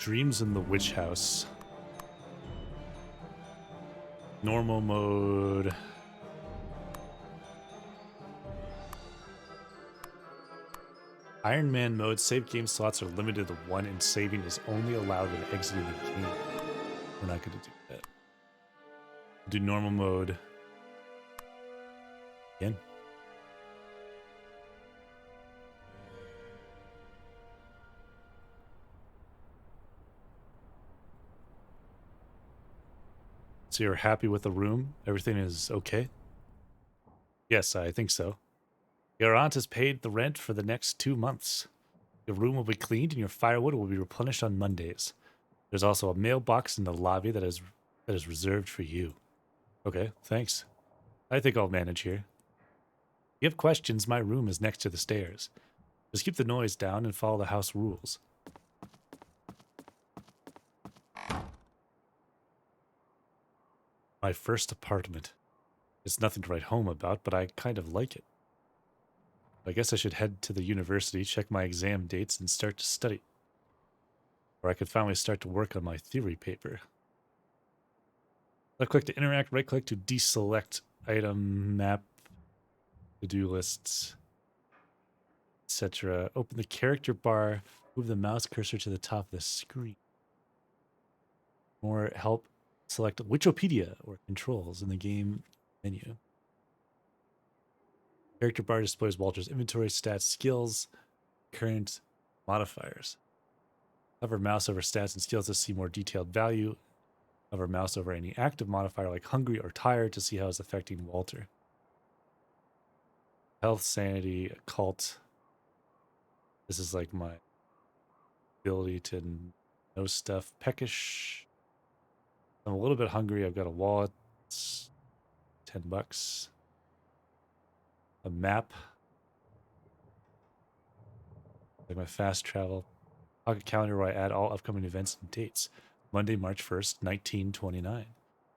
Dreams in the Witch House. Normal mode. Iron Man mode. Save game slots are limited to one, and saving is only allowed when exiting the game. We're not going to do that. Do normal mode. Again. So you're happy with the room? Everything is okay? Yes, I think so. Your aunt has paid the rent for the next 2 months. Your room will be cleaned and your firewood will be replenished on Mondays. There's also a mailbox in the lobby that is reserved for you. Okay, thanks. I think I'll manage here. If you have questions, my room is next to the stairs. Just keep the noise down and follow the house rules. My first apartment. It's nothing to write home about, but I kind of like it. I guess I should head to the university, check my exam dates, and start to study. Or I could finally start to work on my theory paper. Left click to interact, right click to deselect item, map, to-do lists, etc. Open the character bar, move the mouse cursor to the top of the screen. More help, select Wikipedia or controls in the game menu. Character bar displays Walter's inventory, stats, skills, current modifiers. Hover mouse over stats and skills to see more detailed value. Hover mouse over any active modifier like hungry or tired to see how it's affecting Walter. Health, sanity, occult. This is like my ability to know stuff. Peckish. I'm a little bit hungry. I've got a wallet. It's $10. A map. Like my fast travel. Pocket calendar where I add all upcoming events and dates. Monday, March 1st, 1929.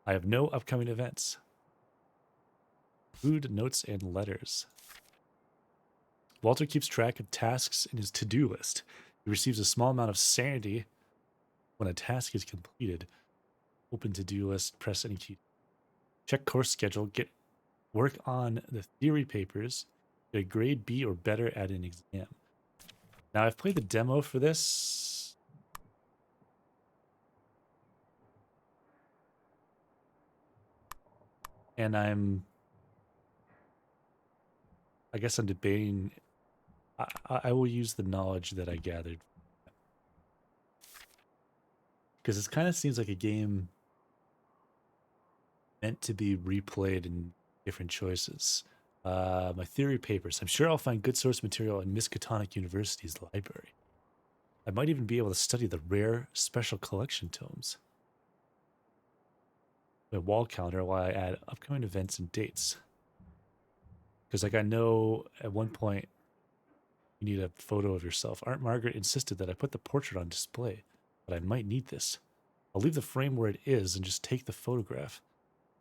I have no upcoming events. Food, notes, and letters. Walter keeps track of tasks in his to-do list. He receives a small amount of sanity when a task is completed. Open to-do list, press any key. Check course schedule, get work on the theory papers, get a grade B or better at an exam. Now, I've played the demo for this. And I guess I'm debating. I will use the knowledge that I gathered. Because it kind of seems like a game meant to be replayed in different choices. My theory papers. I'm sure I'll find good source material in Miskatonic University's library. I might even be able to study the rare special collection tomes. My wall calendar while I add upcoming events and dates. Because like I know at one point you need a photo of yourself. Aunt Margaret insisted that I put the portrait on display, but I might need this. I'll leave the frame where it is and just take the photograph.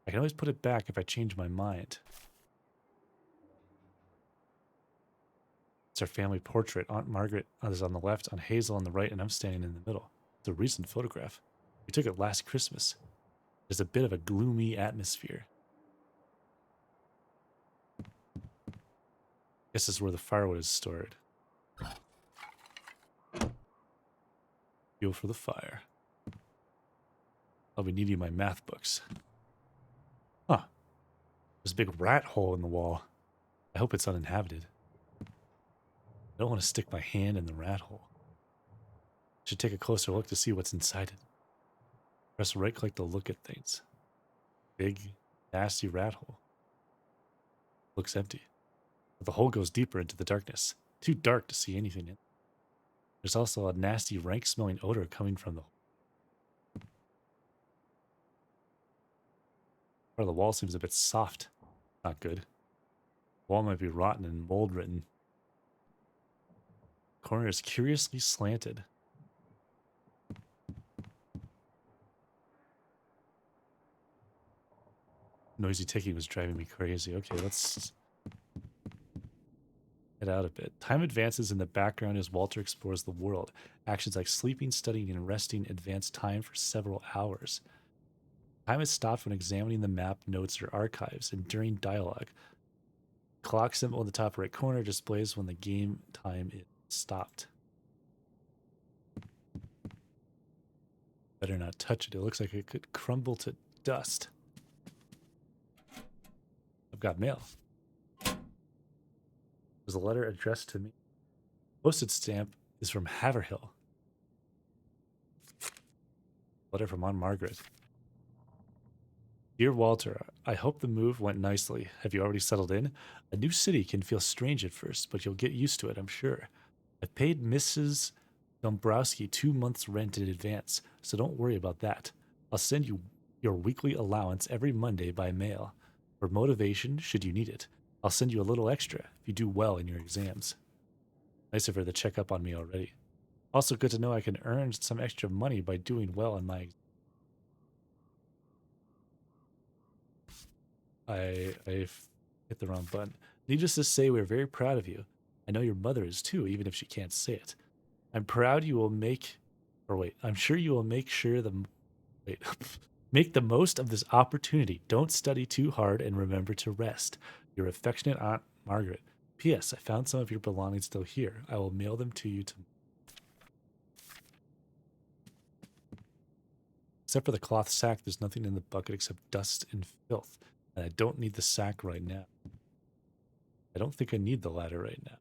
I can always put it back if I change my mind. It's our family portrait. Aunt Margaret is on the left, Aunt Hazel on the right, and I'm standing in the middle. It's a recent photograph. We took it last Christmas. There's a bit of a gloomy atmosphere. This is where the firewood is stored. Fuel for the fire. I'll be needing my math books. Huh. There's a big rat hole in the wall. I hope it's uninhabited. I don't want to stick my hand in the rat hole. Should take a closer look to see what's inside it. Press right click to look at things. Big, nasty rat hole. Looks empty. But the hole goes deeper into the darkness. Too dark to see anything in it. There's also a nasty, rank-smelling odor coming from the hole. Part of the wall seems a bit soft. Not good. The wall might be rotten and mold-ridden. Corner is curiously slanted. Noisy ticking was driving me crazy. Okay, let's Get out a bit. Time advances in the background as Walter explores the world. Actions like sleeping, studying, and resting advance time for several hours. Time is stopped when examining the map, notes, or archives, and during dialogue. Clock symbol in the top right corner displays when the game time is stopped. Better not touch it. It looks like it could crumble to dust. I've got mail. There's a letter addressed to me. Postage stamp is from Haverhill. Letter from Aunt Margaret. Dear Walter, I hope the move went nicely. Have you already settled in? A new city can feel strange at first, but you'll get used to it, I'm sure. I've paid Mrs. Dombrowski 2 months' rent in advance, so don't worry about that. I'll send you your weekly allowance every Monday by mail. For motivation, should you need it, I'll send you a little extra if you do well in your exams. Nice of her to check up on me already. Also good to know I can earn some extra money by doing well in my I hit the wrong button. Needless to say, we're very proud of you. I know your mother is too, even if she can't say it. I'm proud you will make, or wait, I'm sure you will make make the most of this opportunity. Don't study too hard and remember to rest. Your affectionate Aunt Margaret. P.S. I found some of your belongings still here. I will mail them to you tomorrow. Except for the cloth sack, there's nothing in the bucket except dust and filth. And I don't need the sack right now. I don't think I need the ladder right now.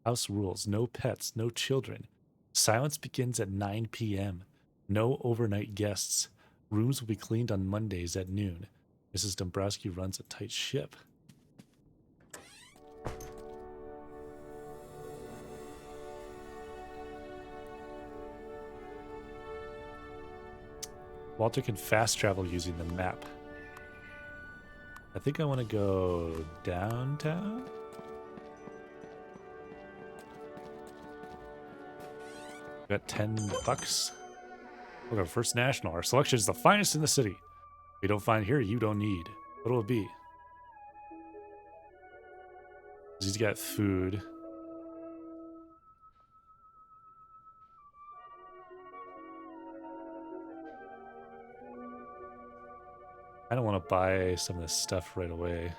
House rules. No pets, no children. Silence begins at 9 p.m. No overnight guests. Rooms will be cleaned on Mondays at noon. Mrs. Dombrowski runs a tight ship. Walter can fast travel using the map. I think I want to go downtown. Got $10. Look at First National. Our selection is the finest in the city. If you don't find here, you don't need. What will it be? He's got food. I don't want to buy some of this stuff right away.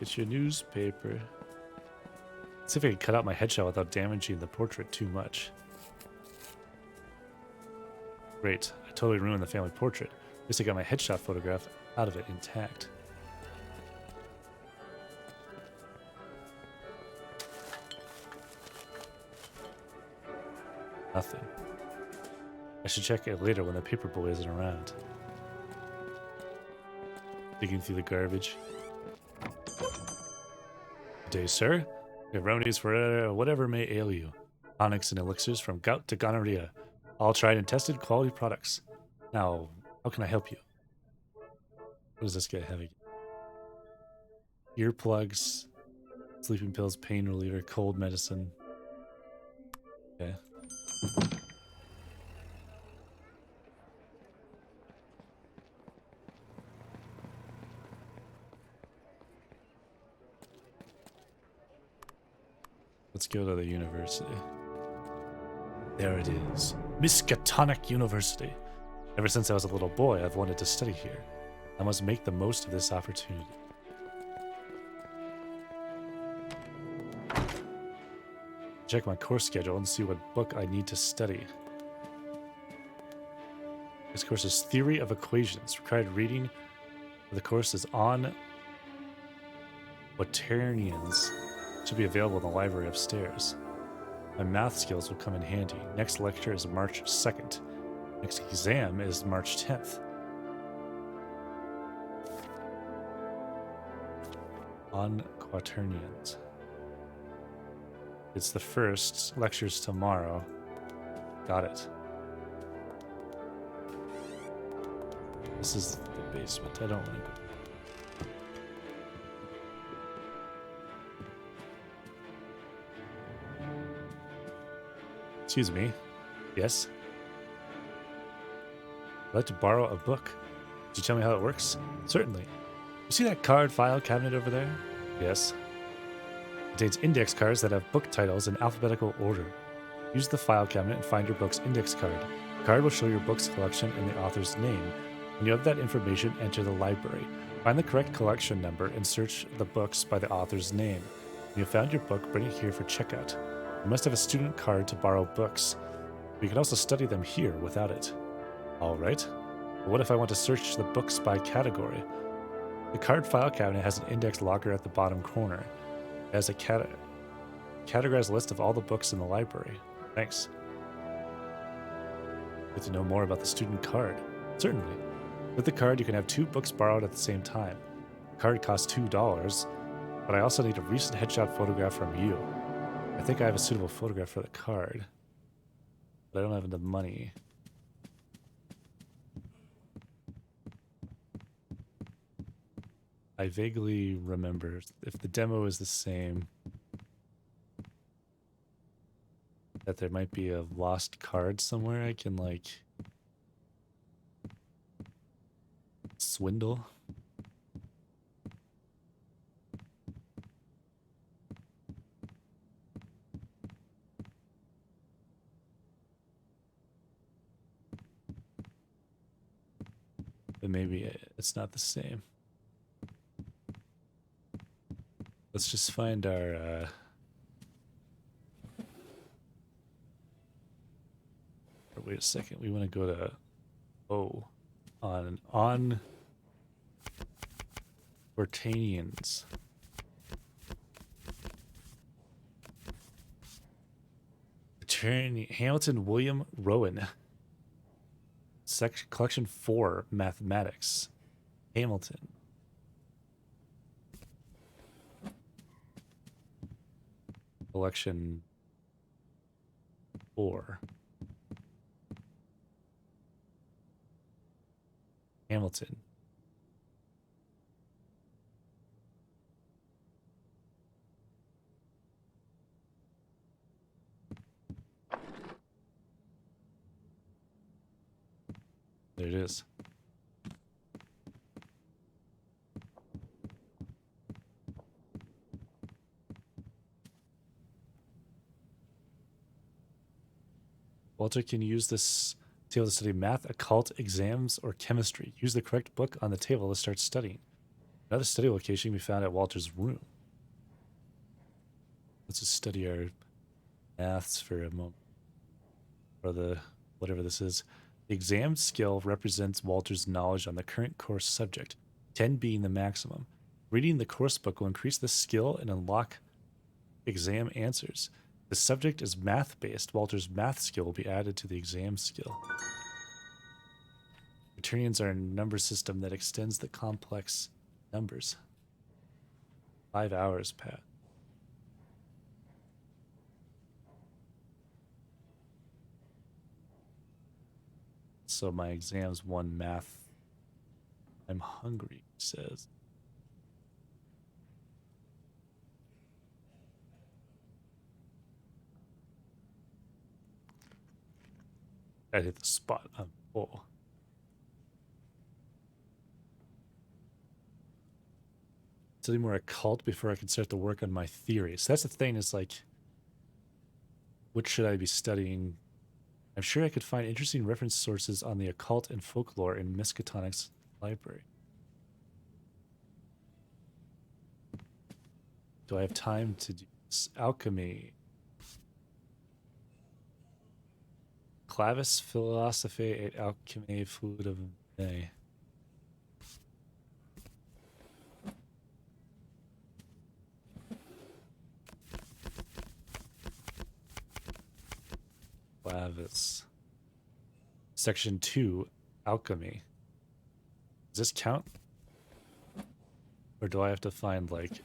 Get your newspaper. Let's see if I can cut out my headshot without damaging the portrait too much. Great. I totally ruined the family portrait. At least I got my headshot photograph out of it intact. Nothing. I should check it later when the paper boy isn't around. Digging through the garbage. Good day, sir. We have remedies for whatever may ail you. Tonics and elixirs from gout to gonorrhea. All tried and tested quality products. Now, how can I help you? What does this guy have again? Earplugs, sleeping pills, pain reliever, cold medicine. Okay. Let's go to the university. There it is. Miskatonic University. Ever since I was a little boy, I've wanted to study here. I must make the most of this opportunity. Check my course schedule and see what book I need to study. This course is Theory of Equations. Required reading for the course is on Quaternions. Should be available in the library upstairs. My math skills will come in handy. Next lecture is March 2nd. Next exam is March 10th. On Quaternions. It's the first. Lecture's tomorrow. Got it. This is the basement. I don't want to go. Excuse me. Yes? I'd like to borrow a book. Could you tell me how it works? Certainly. You see that card file cabinet over there? Yes. It contains index cards that have book titles in alphabetical order. Use the file cabinet and find your book's index card. The card will show your book's collection and the author's name. When you have that information, enter the library. Find the correct collection number and search the books by the author's name. When you have found your book, bring it here for checkout. You must have a student card to borrow books. We can also study them here without it. All right. But what if I want to search the books by category? The card file cabinet has an index locker at the bottom corner. It has a categorized list of all the books in the library. Thanks. Get to know more about the student card. Certainly. With the card, you can have 2 books borrowed at the same time. The card costs $2, but I also need a recent headshot photograph from you. I think I have a suitable photograph for the card, but I don't have the money. I vaguely remember, if the demo is the same, that there might be a lost card somewhere I can, like, swindle. But maybe it's not the same. Let's just find our wait a second. We want to go to on Bertanians. Attorney Hamilton William Rowan. Collection 4, Mathematics. Hamilton. Collection 4. Hamilton. There it is. Walter can use this table to study math, occult, exams, or chemistry. Use the correct book on the table to start studying. Another study location can be found at Walter's room. Let's just study our maths for a moment. Or the whatever this is. The exam skill represents Walter's knowledge on the current course subject, 10 being the maximum. Reading the course book will increase the skill and unlock exam answers. The subject is math-based. Walter's math skill will be added to the exam skill. Quaternions are a number system that extends the complex numbers. 5 hours, Pat. So my exam's 1 math. I'm hungry, he says. I hit the spot. I'm full. Study more occult before I can start to work on my theories. So that's the thing, is like, what should I be studying? I'm sure I could find interesting reference sources on the occult and folklore in Miskatonic's library. Do I have time to do this? Alchemy. Clavis Philosophy et Alchemy Fluidum. Clavis. Section 2, Alchemy. Does this count? Or do I have to find, like...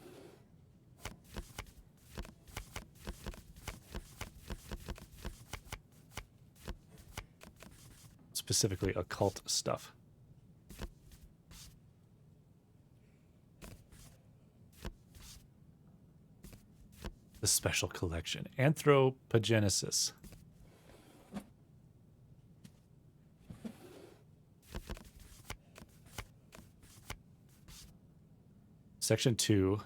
specifically occult stuff. The special collection, Anthropogenesis. Section 2,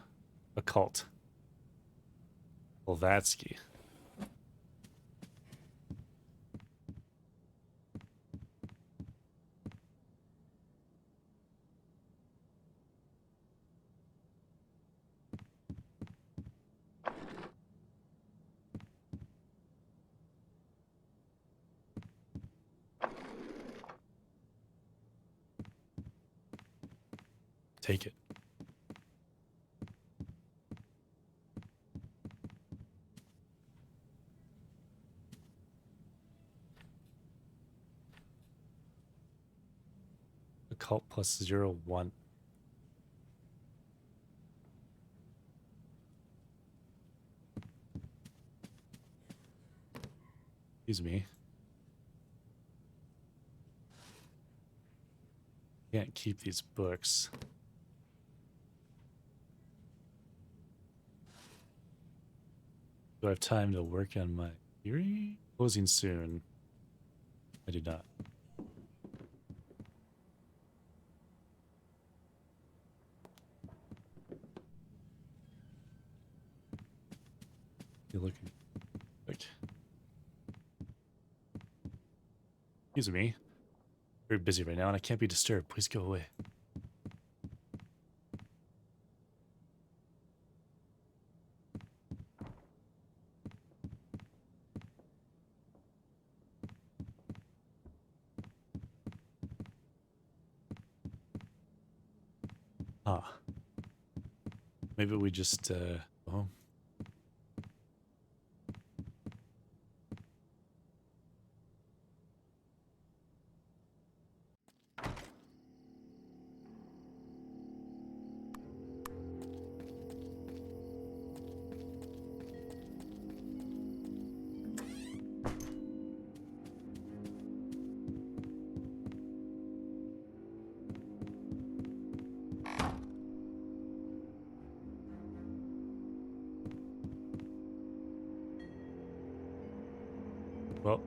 occult. Blavatsky. Take it. Occult plus 0, 1. Excuse me. Can't keep these books. Do I have time to work on my theory? Closing soon. I do not. You're looking like. Excuse me. Very busy right now and I can't be disturbed. Please go away. Ah. Maybe we just, oh. Well,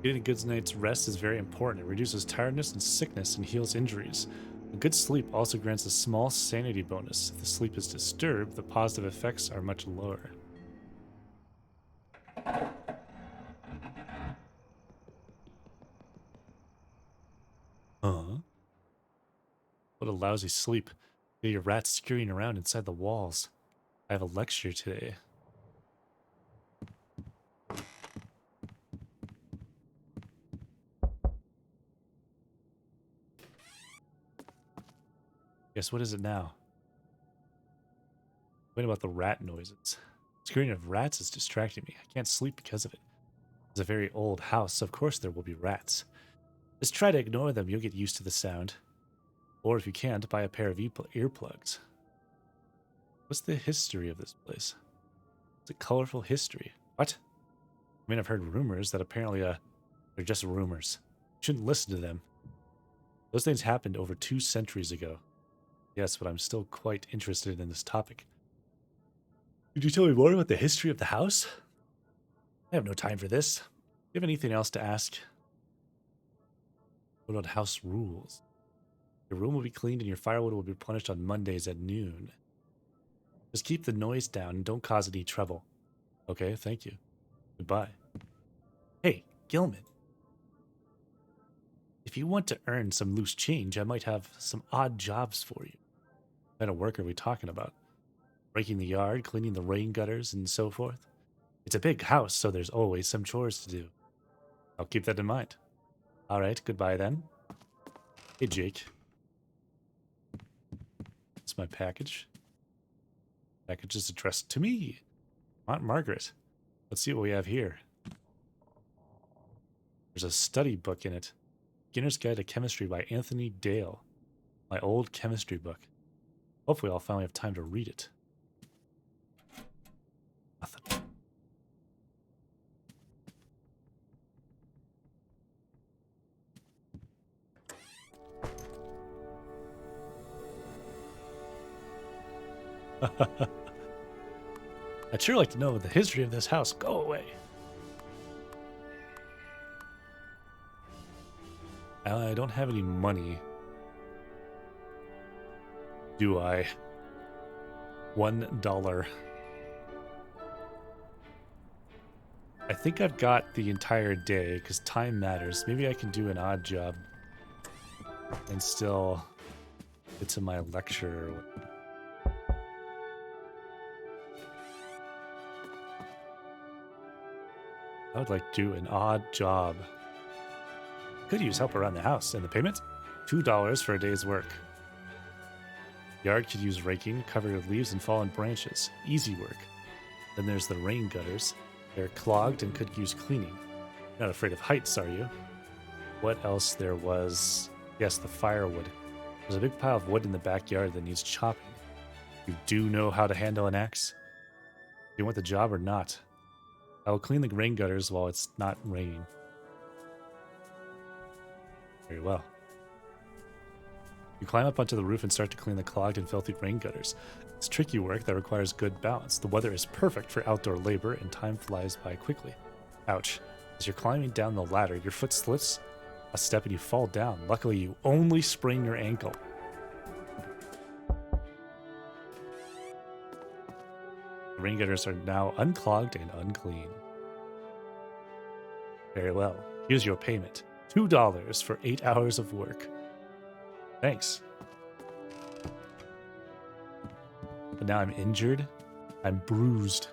getting a good night's rest is very important. It reduces tiredness and sickness and heals injuries. A good sleep also grants a small sanity bonus. If the sleep is disturbed, the positive effects are much lower. Huh? What a lousy sleep. You hear rats scurrying around inside the walls. I have a lecture today. Guess what is it now? What about the rat noises? Screaming of rats is distracting me. I can't sleep because of it. It's a very old house, so of course there will be rats. Just try to ignore them, you'll get used to the sound. Or if you can't, buy a pair of earplugs. What's the history of this place? It's a colorful history. What? I mean, I've heard rumors that apparently, they're just rumors. You shouldn't listen to them. Those things happened over 2 centuries ago. Yes, but I'm still quite interested in this topic. Could you tell me more about the history of the house? I have no time for this. Do you have anything else to ask? What about house rules? Your room will be cleaned and your firewood will be replenished on Mondays at noon. Just keep the noise down and don't cause any trouble. Okay, thank you. Goodbye. Hey, Gilman. If you want to earn some loose change, I might have some odd jobs for you. What kind of work are we talking about? Breaking the yard, cleaning the rain gutters, and so forth? It's a big house, so there's always some chores to do. I'll keep that in mind. All right, goodbye then. Hey, Jake. It's my package. Package is addressed to me. Aunt Margaret. Let's see what we have here. There's a study book in it. Beginner's Guide to Chemistry by Anthony Dale. My old chemistry book. Hopefully I'll finally have time to read it. Nothing. I'd sure like to know the history of this house. Go away. I don't have any money. Do I? $1. I think I've got the entire day because time matters. Maybe I can do an odd job and still get to my lecture. I would like to do an odd job. Could use help around the house. And the payment? $2 for a day's work. Yard could use raking, covered with leaves and fallen branches. Easy work. Then there's the rain gutters. They're clogged and could use cleaning. Not afraid of heights, are you? What else there was? Yes, the firewood. There's a big pile of wood in the backyard that needs chopping. You do know how to handle an axe? Do you want the job or not? I will clean the rain gutters while it's not raining. Very well. You climb up onto the roof and start to clean the clogged and filthy rain gutters. It's tricky work that requires good balance. The weather is perfect for outdoor labor and time flies by quickly. Ouch. As you're climbing down the ladder, your foot slips a step and you fall down. Luckily, you only sprain your ankle. The rain gutters are now unclogged and unclean. Very well. Here's your payment. $2 for 8 hours of work. Thanks. But now I'm injured. I'm bruised.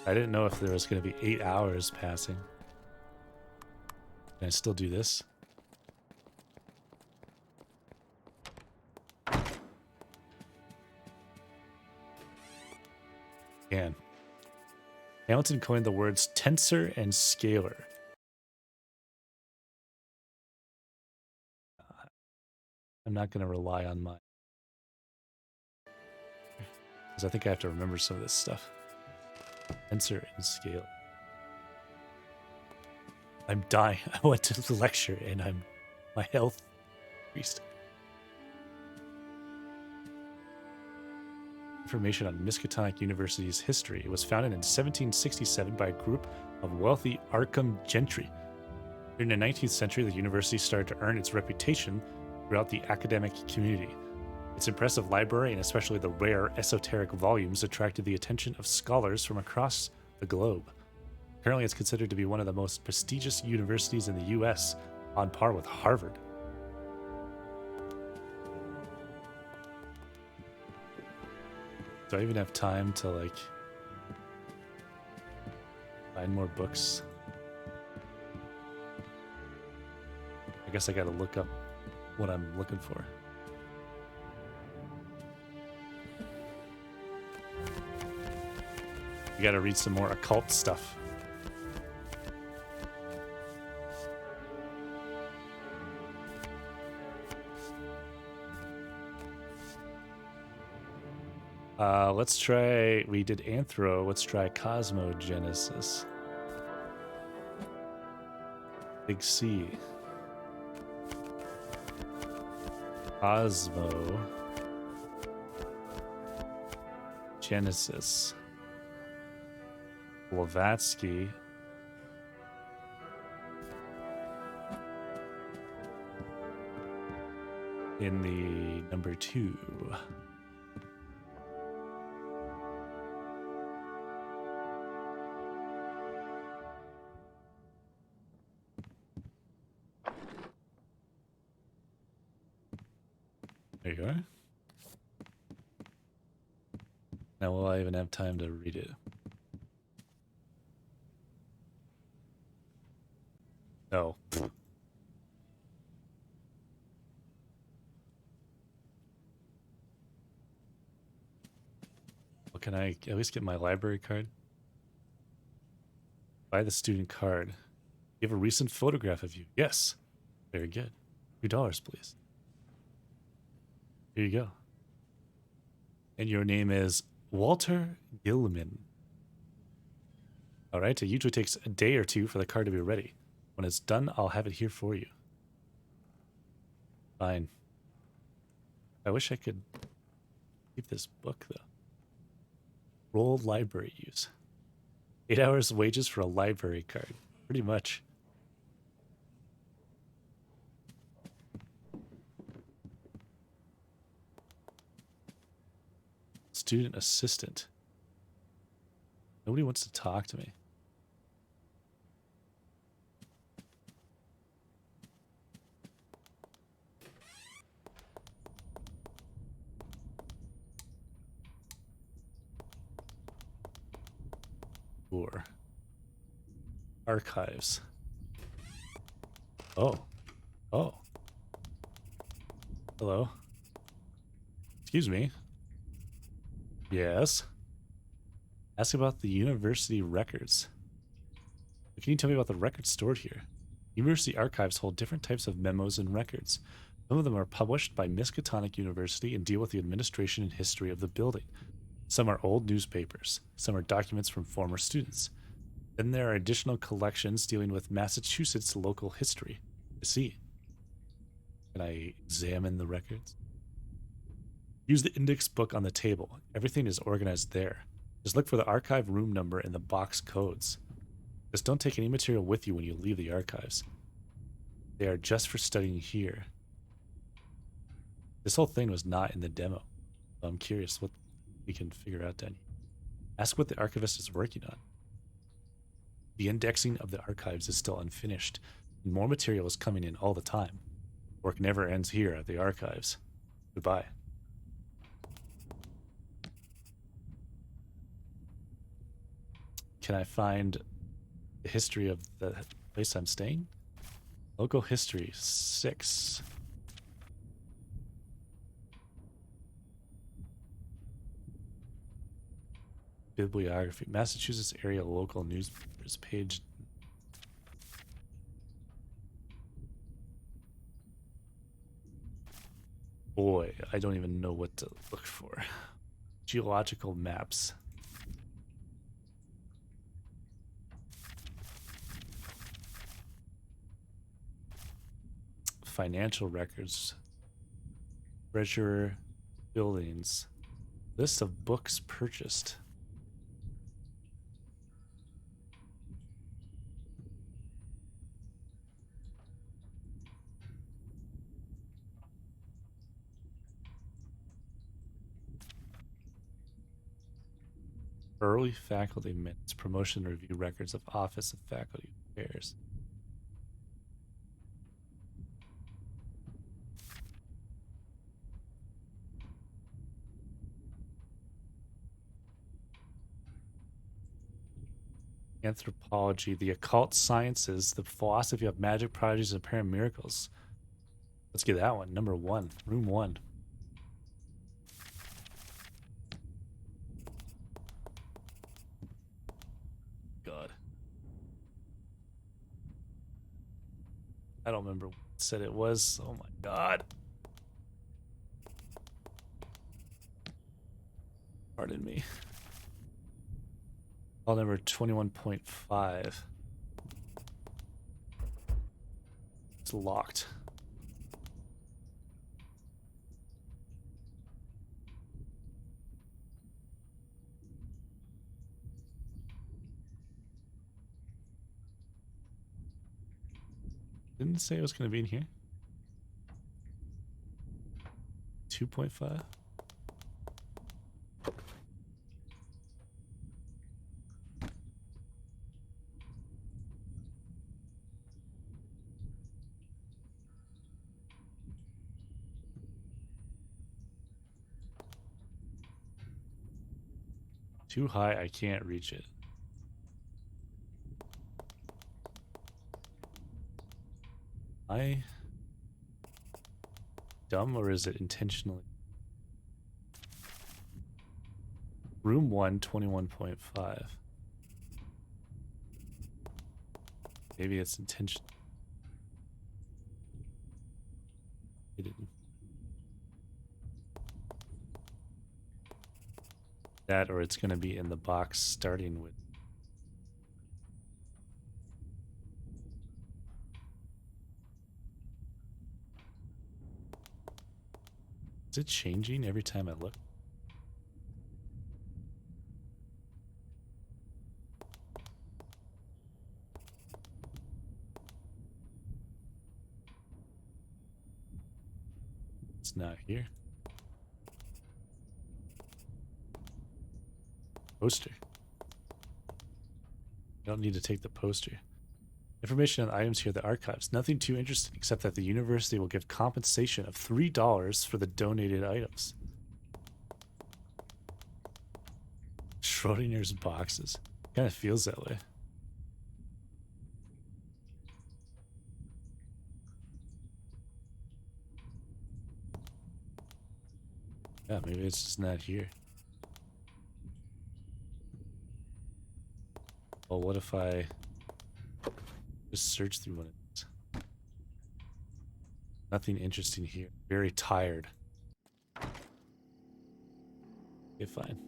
I didn't know if there was going to be 8 hours passing. Can I still do this? Can. Hamilton coined the words tensor and scalar. I'm not going to rely on my... because I think I have to remember some of this stuff. Tensor and scalar. I'm dying. I went to the lecture and my health increased. Information on Miskatonic University's history. It was founded in 1767 by a group of wealthy Arkham gentry. During the 19th century, the university started to earn its reputation throughout the academic community. Its impressive library, and especially the rare esoteric volumes, attracted the attention of scholars from across the globe. Currently, it's considered to be one of the most prestigious universities in the U.S., on par with Harvard. Do I even have time to, like, find more books? I guess I gotta look up what I'm looking for. We gotta read some more occult stuff. Let's try, we did Anthro, let's try Cosmogenesis. Big C. Cosmo. Genesis. Blavatsky. In the number 2. There you are. Now will I even have time to read it? No. Well, can I at least get my library card? Buy the student card. You have a recent photograph of you. Yes. Very good. $2, please. Here you go. And your name is Walter Gilman. All right. It usually takes a day or two for the card to be ready. When it's done, I'll have it here for you. Fine. I wish I could keep this book, though. Roll library use. 8 hours wages for a library card. Pretty much. Student assistant. Nobody wants to talk to me. Or archives. Oh. Oh. Hello. Excuse me. Yes. Ask about the university records. Can you tell me about the records stored here? University archives hold different types of memos and records. Some of them are published by Miskatonic University and deal with the administration and history of the building. Some are old newspapers. Some are documents from former students. Then there are additional collections dealing with Massachusetts local history. I see. Can I examine the records? Use the index book on the table. Everything is organized there. Just look for the archive room number and the box codes. Just don't take any material with you when you leave the archives. They are just for studying here. This whole thing was not in the demo. So I'm curious what we can figure out then. Ask what the archivist is working on. The indexing of the archives is still unfinished, and more material is coming in all the time. Work never ends here at the archives. Goodbye. Can I find the history of the place I'm staying? Local history 6. Bibliography. Massachusetts area local newspapers. Page. Boy, I don't even know what to look for. Geological maps. Financial records. Treasurer. Buildings. List of books purchased. Early faculty minutes, promotion review records of Office of Faculty Affairs. Anthropology, the occult sciences, the philosophy of magic, prodigies, and apparent miracles. Let's get that one. Number 1, room 1. God. I don't remember what it said it was. Oh my God. Pardon me. Call number 21.5. It's locked. Didn't it say it was going to be in here? 2.5? Too high, I can't reach it. I dumb or is it intentionally? Room 1, 21.5. Maybe it's intentional. It didn't. That or it's going to be in the box starting with. Is it changing every time I look? It's not here. Poster. I don't need to take the poster. Information on items here at the archives. Nothing too interesting except that the university will give compensation of $3 for the donated items. Schrodinger's boxes. Kind of feels that way. Yeah, maybe it's just not here. Well, what if I just search through one of these? Nothing interesting here. Very tired. Okay, fine.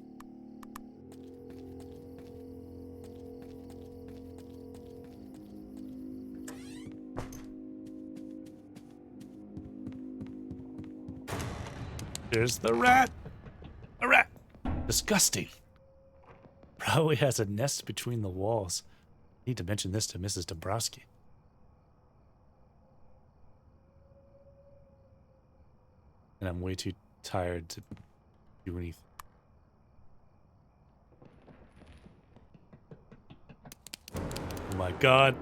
There's the rat! A rat! Disgusting. Probably has a nest between the walls. Need to mention this to Mrs. Dombrowski. And I'm way too tired to do anything. Oh my god.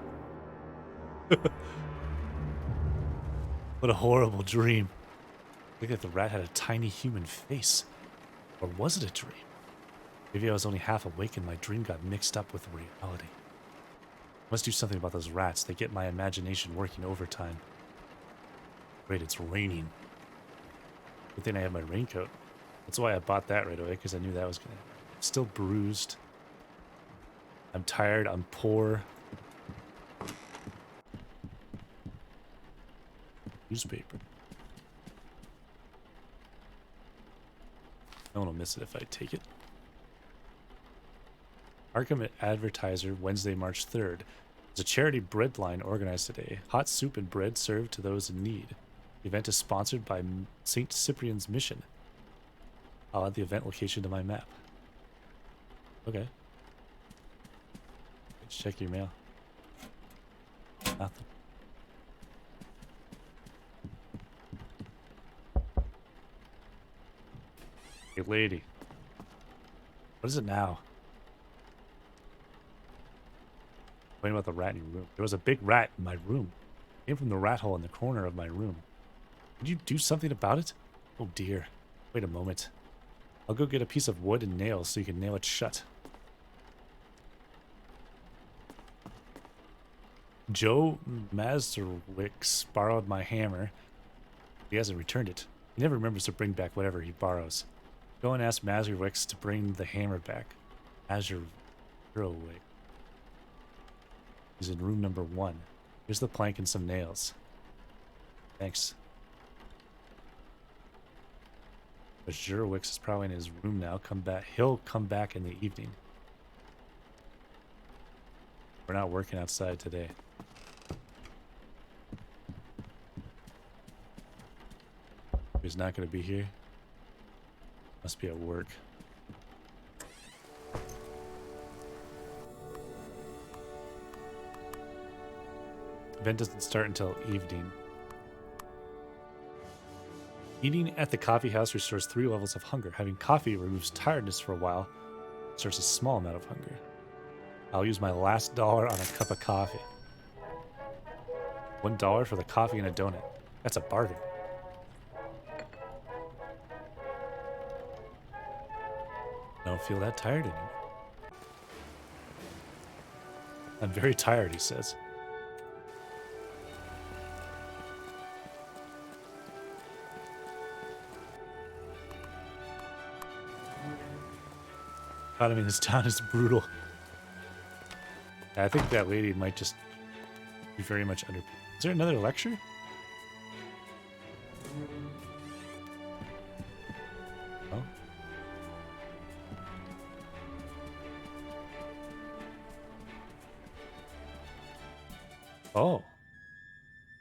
What a horrible dream. I think that the rat had a tiny human face. Or was it a dream? Maybe I was only half awake and my dream got mixed up with reality. Must do something about those rats. They get my imagination working overtime. Wait, it's raining. Good thing I have my raincoat. That's why I bought that right away, because I knew that was gonna... I'm still bruised. I'm tired. I'm poor. Newspaper. No one will miss it if I take it. Arkham Advertiser, Wednesday, March 3rd. There's a charity bread line organized today. Hot soup and bread served to those in need. The event is sponsored by St. Cyprian's Mission. I'll add the event location to my map. Okay. Let's check your mail. Nothing. Hey, lady. What is it now? Complain about the rat in your room. There was a big rat in my room. It came from the rat hole in the corner of my room. Did you do something about it? Oh dear. Wait a moment. I'll go get a piece of wood and nails so you can nail it shut. Joe Mazurwicks borrowed my hammer. He hasn't returned it. He never remembers to bring back whatever he borrows. Go and ask Mazurwicks to bring the hammer back. Mazurwick. He's in room number 1. Here's the plank and some nails. Thanks. But Jurowicz is probably in his room now. Come back. He'll come back in the evening. We're not working outside today. He's not going to be here. Must be at work. Event doesn't start until evening. Eating at the coffee house restores 3 levels of hunger. Having coffee removes tiredness for a while. Restores a small amount of hunger. I'll use my last dollar on a cup of coffee. $1 for the coffee and a donut. That's a bargain. I don't feel that tired anymore. I'm very tired, he says. Economy in this town is brutal. I think that lady might just be very much underpaid. Is there another lecture? Oh. Oh.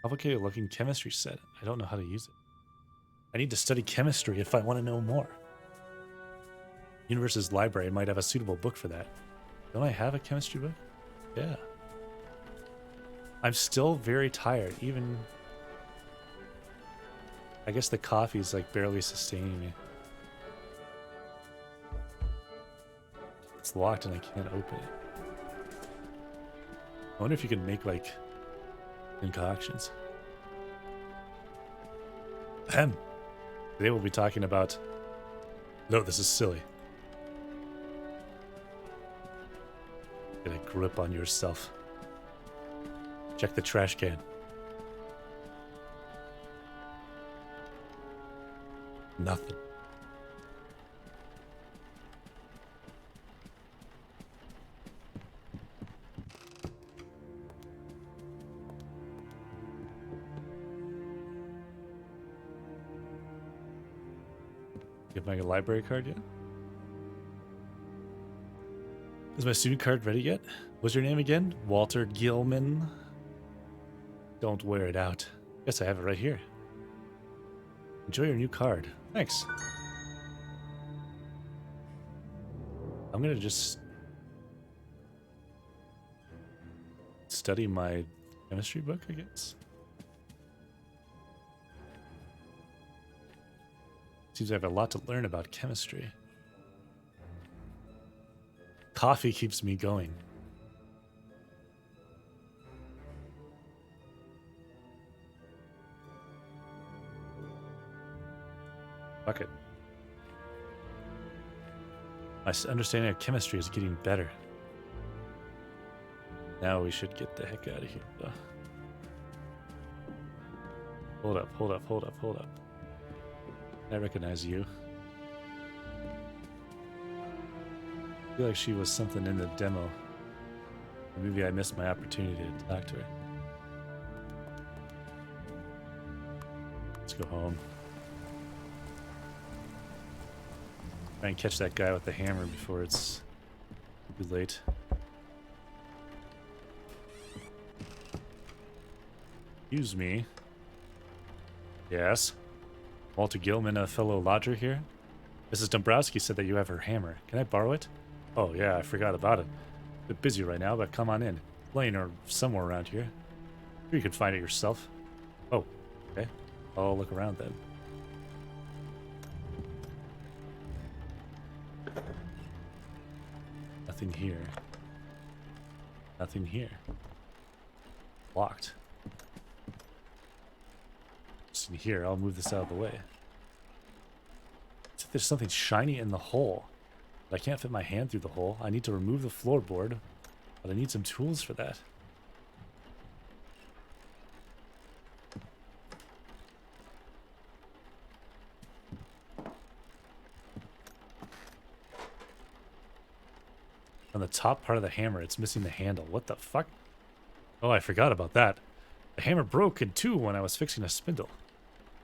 Complicated looking chemistry set. I don't know how to use it. I need to study chemistry if I want to know more. Universe's library might have a suitable book for that. Don't I have a chemistry book? Yeah. I'm still very tired, even... I guess the coffee's like barely sustaining me. It's locked and I can't open it. I wonder if you can make like concoctions. Ahem. Today we'll be talking about... No, this is silly. Get a grip on yourself. Check the trash can. Nothing. You have my library card yet? Is my student card ready yet? What's your name again? Walter Gilman? Don't wear it out. Guess I have it right here. Enjoy your new card. Thanks. I'm gonna just study my chemistry book, I guess. Seems I have a lot to learn about chemistry. Coffee keeps me going. Fuck it. My understanding of chemistry is getting better. Now we should get the heck out of here, though. Hold up, hold up, hold up, hold up. I recognize you. I feel like she was something in the demo. Or maybe I missed my opportunity to talk to her. Let's go home. Try and catch that guy with the hammer before it's too late. Excuse me. Yes? Walter Gilman, a fellow lodger here? Mrs. Dombrowski said that you have her hammer. Can I borrow it? Oh yeah, I forgot about it. Bit busy right now, but come on in. Laying or somewhere around here. Sure you can find it yourself. Oh, okay. I'll look around then. Nothing here. Nothing here. Locked. Just in here, I'll move this out of the way. It's like there's something shiny in the hole. But I can't fit my hand through the hole. I need to remove the floorboard, but I need some tools for that. On the top part of the hammer, it's missing the handle. What the fuck? Oh, I forgot about that. The hammer broke in two when I was fixing a spindle.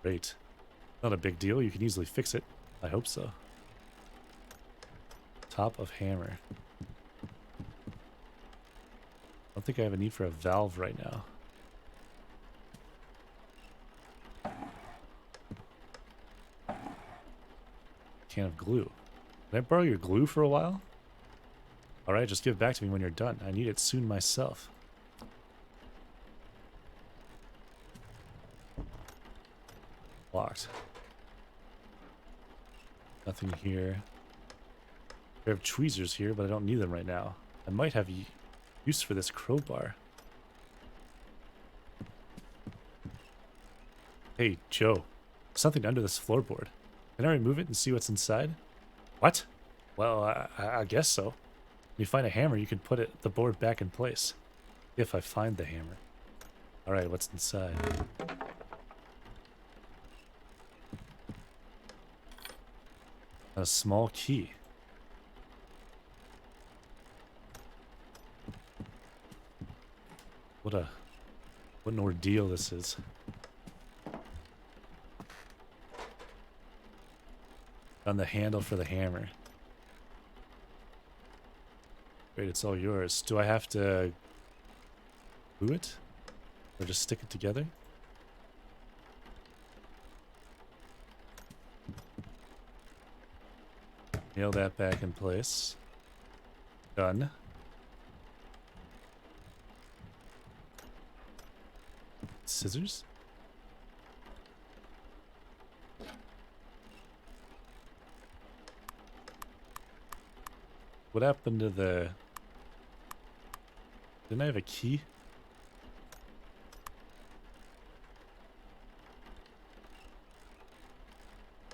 Great. Not a big deal. You can easily fix it. I hope so. Top of hammer. I don't think I have a need for a valve right now. Can of glue. Can I borrow your glue for a while? Alright, just give it back to me when you're done. I need it soon myself. Locked. Nothing here. I have tweezers here, but I don't need them right now. I might have use for this crowbar. Hey, Joe. Something under this floorboard. Can I remove it and see what's inside? What? Well, I guess so. When you find a hammer, you can put the board back in place. If I find the hammer. Alright, what's inside? A small key. What an ordeal this is. On the handle for the hammer. Great, it's all yours. Do I have to glue it? Or just stick it together? Nail that back in place. Done. Scissors? What happened to the... Didn't I have a key?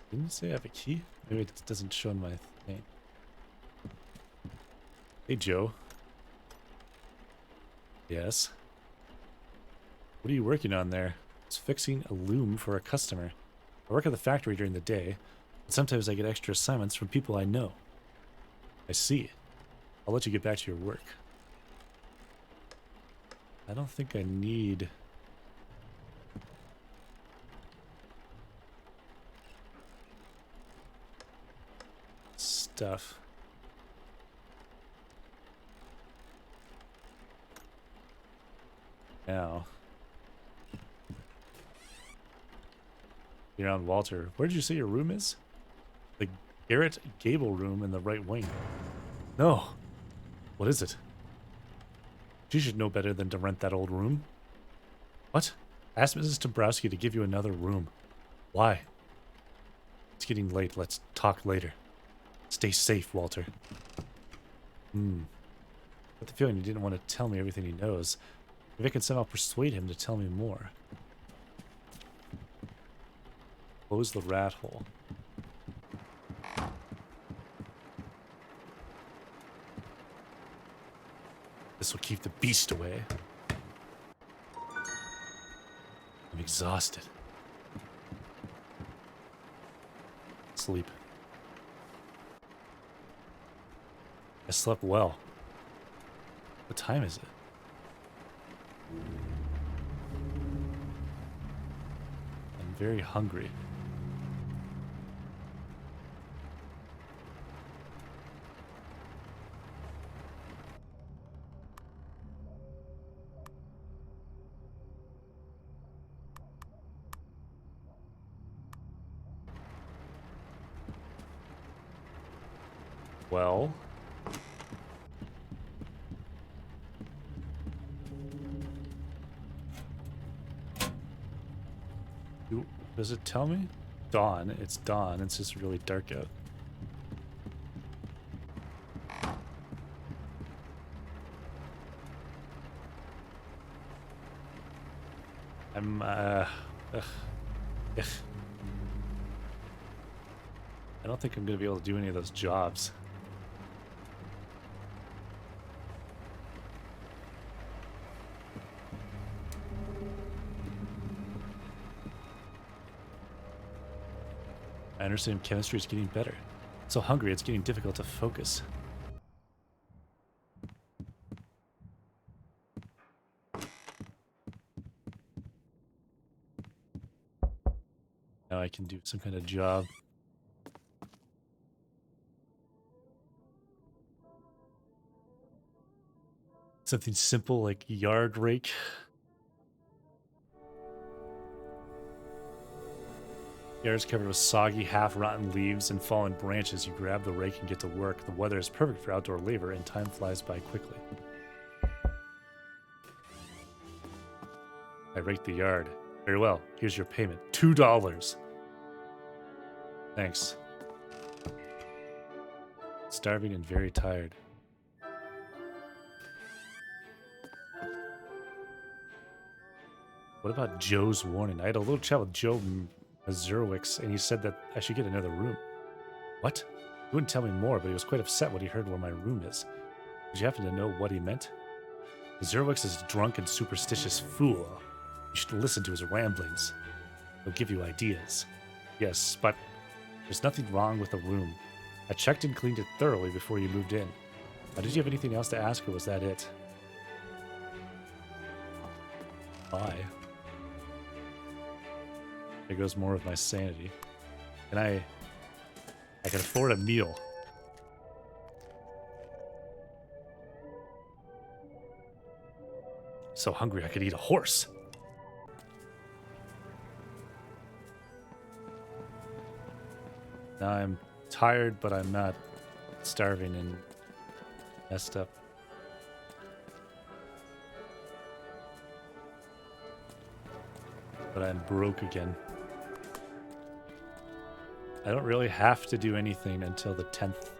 Didn't it say I have a key? Maybe it doesn't show in my thing. Hey, Joe. Yes? What are you working on there? I was fixing a loom for a customer. I work at the factory during the day, but sometimes I get extra assignments from people I know. I see. I'll let you get back to your work. I don't think I need... stuff. Now. You're on Walter. Where did you say your room is? The Garrett Gable room in the right wing. No. What is it? You should know better than to rent that old room. What? Ask Mrs. Dombrowski to give you another room. Why? It's getting late. Let's talk later. Stay safe, Walter. I have the feeling he didn't want to tell me everything he knows. Maybe I can somehow persuade him to tell me more. Close the rat hole. This will keep the beast away. I'm exhausted. Sleep. I slept well. What time is it? I'm very hungry. Well... Does it tell me? Dawn. It's dawn. It's just really dark out. I'm, ugh. Ugh. I don't think I'm going to be able to do any of those jobs. I understand chemistry is getting better. So hungry, it's getting difficult to focus. Now I can do some kind of job. Something simple like yard rake. Yard is covered with soggy, half-rotten leaves and fallen branches. You grab the rake and get to work. The weather is perfect for outdoor labor, and time flies by quickly. I rake the yard. Very well. Here's your payment. $2. Thanks. Starving and very tired. What about Joe's warning? I had a little chat with Joe Mazurwicz, and he said that I should get another room. What? He wouldn't tell me more, but he was quite upset when he heard where my room is. Did you happen to know what he meant? Mazurwicz is a drunk and superstitious fool. You should listen to his ramblings. He'll give you ideas. Yes, but there's nothing wrong with the room. I checked and cleaned it thoroughly before you moved in. Did you have anything else to ask, or was that it? Bye. There goes more of my sanity. And I can afford a meal. So hungry I could eat a horse. Now I'm tired, but I'm not starving and messed up. But I'm broke again. I don't really have to do anything until the 10th.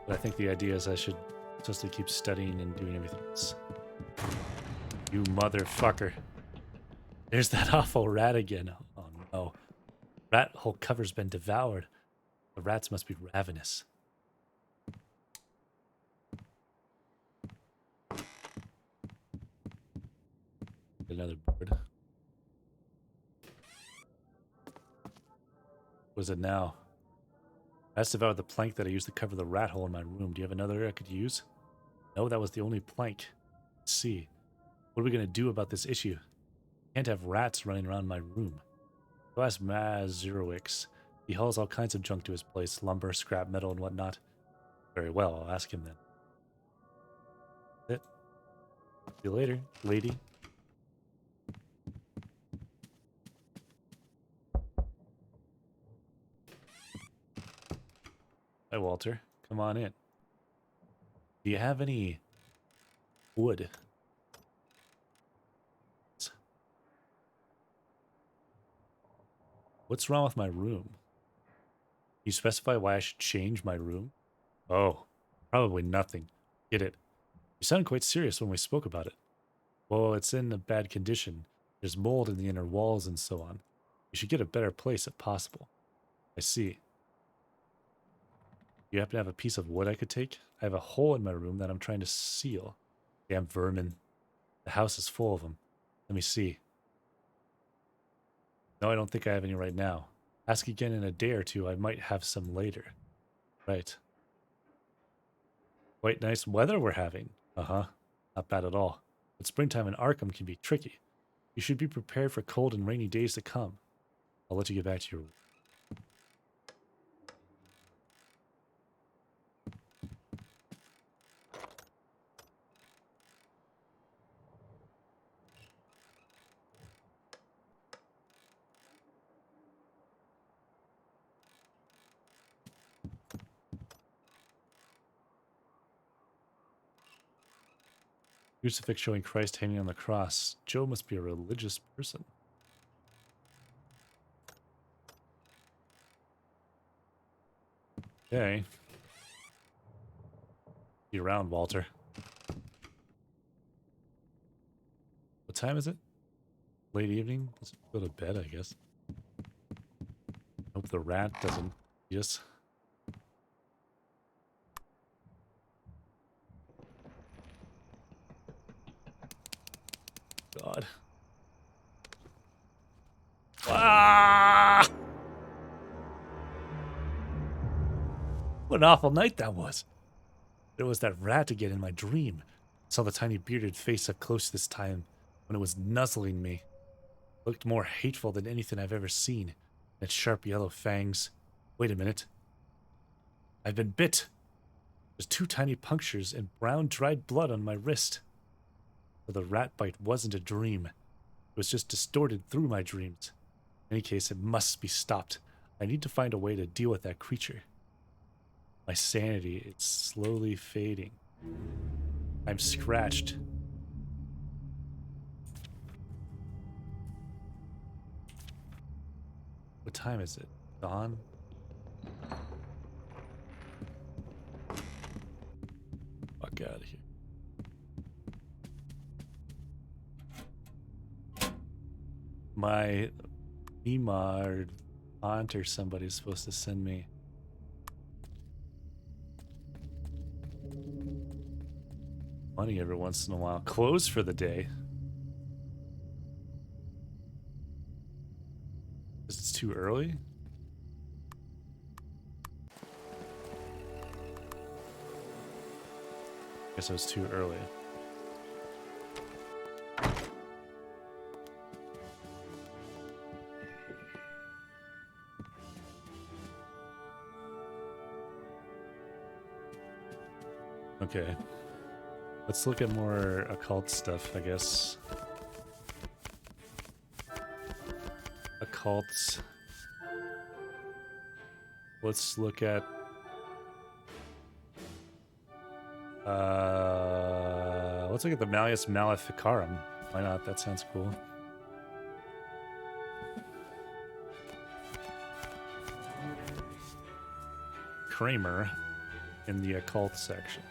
But I think the idea is I should just keep studying and doing everything else. You motherfucker. There's that awful rat again. Oh no. Rat hole cover's been devoured. The rats must be ravenous. Another bird. What is it now? Rats devoured the plank that I used to cover the rat hole in my room. Do you have another I could use? No, that was the only plank. Let's see. What are we going to do about this issue? Can't have rats running around my room. Go ask Mazurowicz. He hauls all kinds of junk to his place, lumber, scrap metal, and whatnot. Very well, I'll ask him then. That's it. See you later, lady. Hi, Walter. Come on in. Do you have any wood? What's wrong with my room? Can you specify why I should change my room? Oh, probably nothing. Get it. You sounded quite serious when we spoke about it. Well, it's in a bad condition. There's mold in the inner walls and so on. You should get a better place if possible. I see. You happen to have a piece of wood I could take? I have a hole in my room that I'm trying to seal. Damn vermin. The house is full of them. Let me see. No, I don't think I have any right now. Ask again in a day or two. I might have some later. Right. Quite nice weather we're having. Uh-huh. Not bad at all. But springtime in Arkham can be tricky. You should be prepared for cold and rainy days to come. I'll let you get back to your... Crucifix showing Christ hanging on the cross. Joe must be a religious person. Okay. See you around, Walter. What time is it? Late evening? Let's go to bed, I guess. Hope the rat doesn't eat us. God. Ah! What an awful night that was. There was that rat again in my dream. I saw the tiny bearded face up close this time when it was nuzzling me. It looked more hateful than anything I've ever seen. Its sharp yellow fangs. Wait a minute. I've been bit. There's 2 tiny punctures and brown dried blood on my wrist. So the rat bite wasn't a dream. It was just distorted through my dreams. In any case, it must be stopped. I need to find a way to deal with that creature. My sanity, it's slowly fading. I'm scratched. What time is it? Dawn? Fuck out of here. My Nemard aunt or somebody's supposed to send me money every once in a while. Clothes for the day. Is it too early? Guess it was too early. Okay. Let's look at more occult stuff, I guess. Occult. Let's look at Let's look at the Malleus Maleficarum. Why not? That sounds cool. Kramer in the occult section.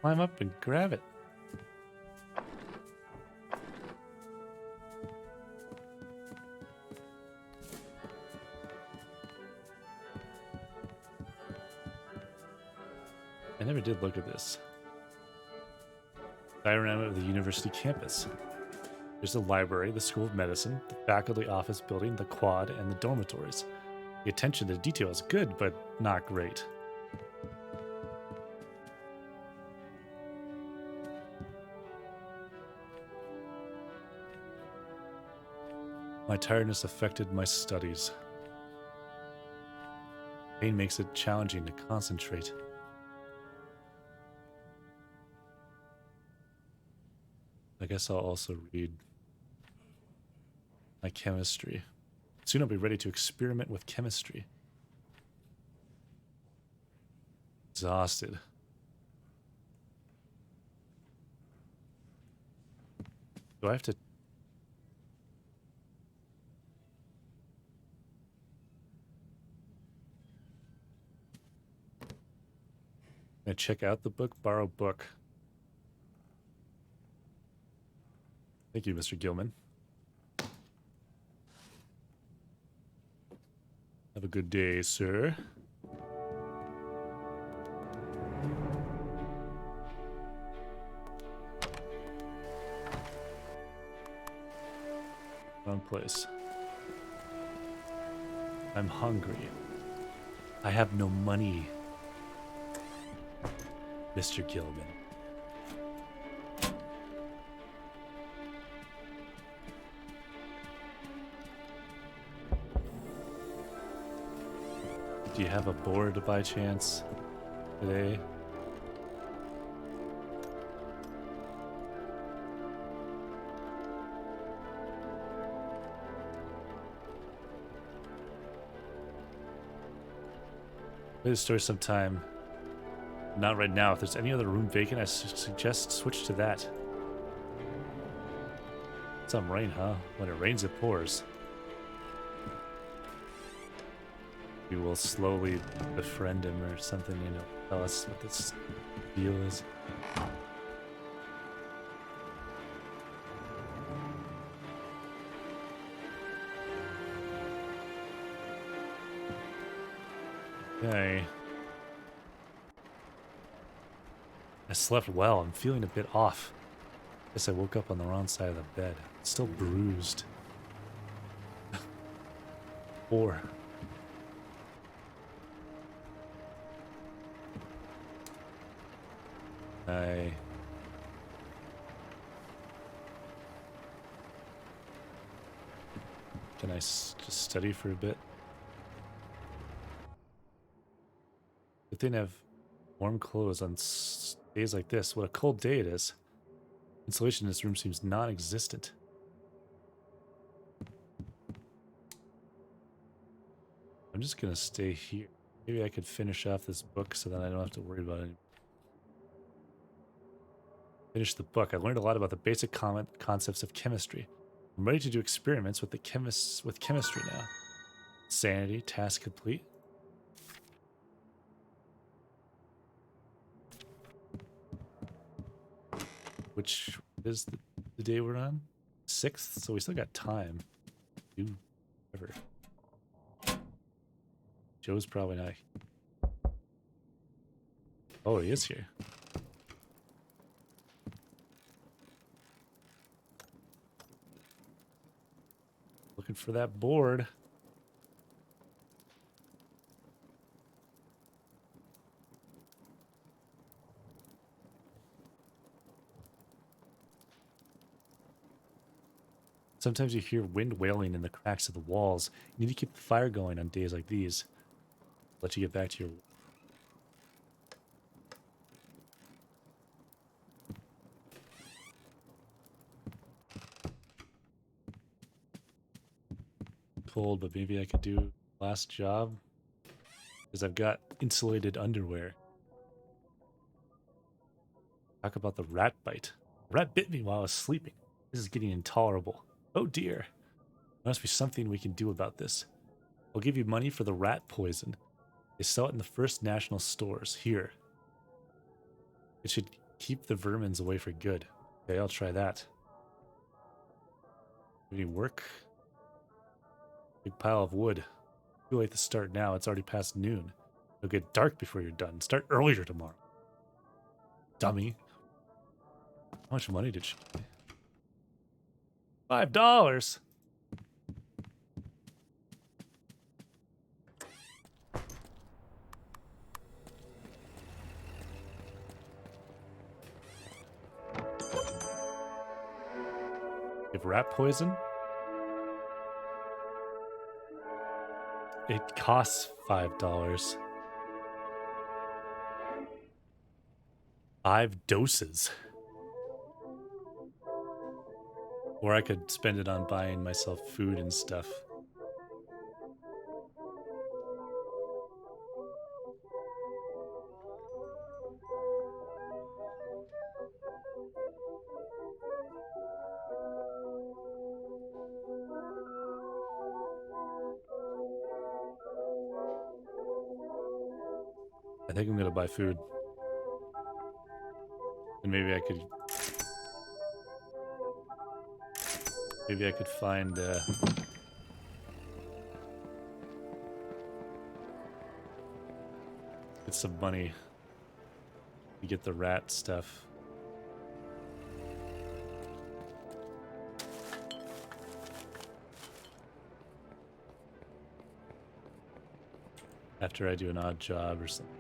Climb up and grab it. I never did look at this. Diorama of the university campus. There's the library, the School of Medicine, the faculty office building, the quad, and the dormitories. The attention to detail is good, but not great. My tiredness affected my studies. Pain makes it challenging to concentrate. I guess I'll also read my chemistry. Soon I'll be ready to experiment with chemistry. Exhausted. Do I have to... Can I check out the book? Borrow book. Thank you, Mr. Gilman. Have a good day, sir. Wrong place. I'm hungry. I have no money, Mr. Gilman. Do you have a board by chance today? Play the story sometime. Not right now. If there's any other room vacant, I suggest switch to that. Some rain, huh? When it rains, it pours. We will slowly befriend him or something, you know, tell us what this deal is. Okay. I slept well. I'm feeling a bit off. Guess I woke up on the wrong side of the bed. Still bruised. 4. Can I just study for a bit? Good thing to have warm clothes on days like this. What a cold day it is. Insulation in this room seems non-existent. I'm just gonna stay here. Maybe I could finish off this book so that I don't have to worry about it. Finish the book. I learned a lot about the basic concepts of chemistry. I'm ready to do experiments with chemistry now. Sanity, task complete. Which is the day we're on? 6th, so we still got time. Do whatever. Joe's probably not. Oh, he is here. Looking for that board. Sometimes you hear wind wailing in the cracks of the walls. You need to keep the fire going on days like these. Let you get back to your... Cold, but maybe I could do last job. Because I've got insulated underwear. Talk about the rat bite. The rat bit me while I was sleeping. This is getting intolerable. Oh dear. There must be something we can do about this. I'll give you money for the rat poison. They sell it in the First National stores. Here. It should keep the vermins away for good. Okay, I'll try that. Any work? Big pile of wood. Too late to start now. It's already past noon. It'll get dark before you're done. Start earlier tomorrow. Dummy. How much money did she pay? $5. Give rat poison? It costs $5. 5 doses. Or I could spend it on buying myself food and stuff. I think I'm gonna buy food. And maybe I could find get some money to get the rat stuff. After I do an odd job or something.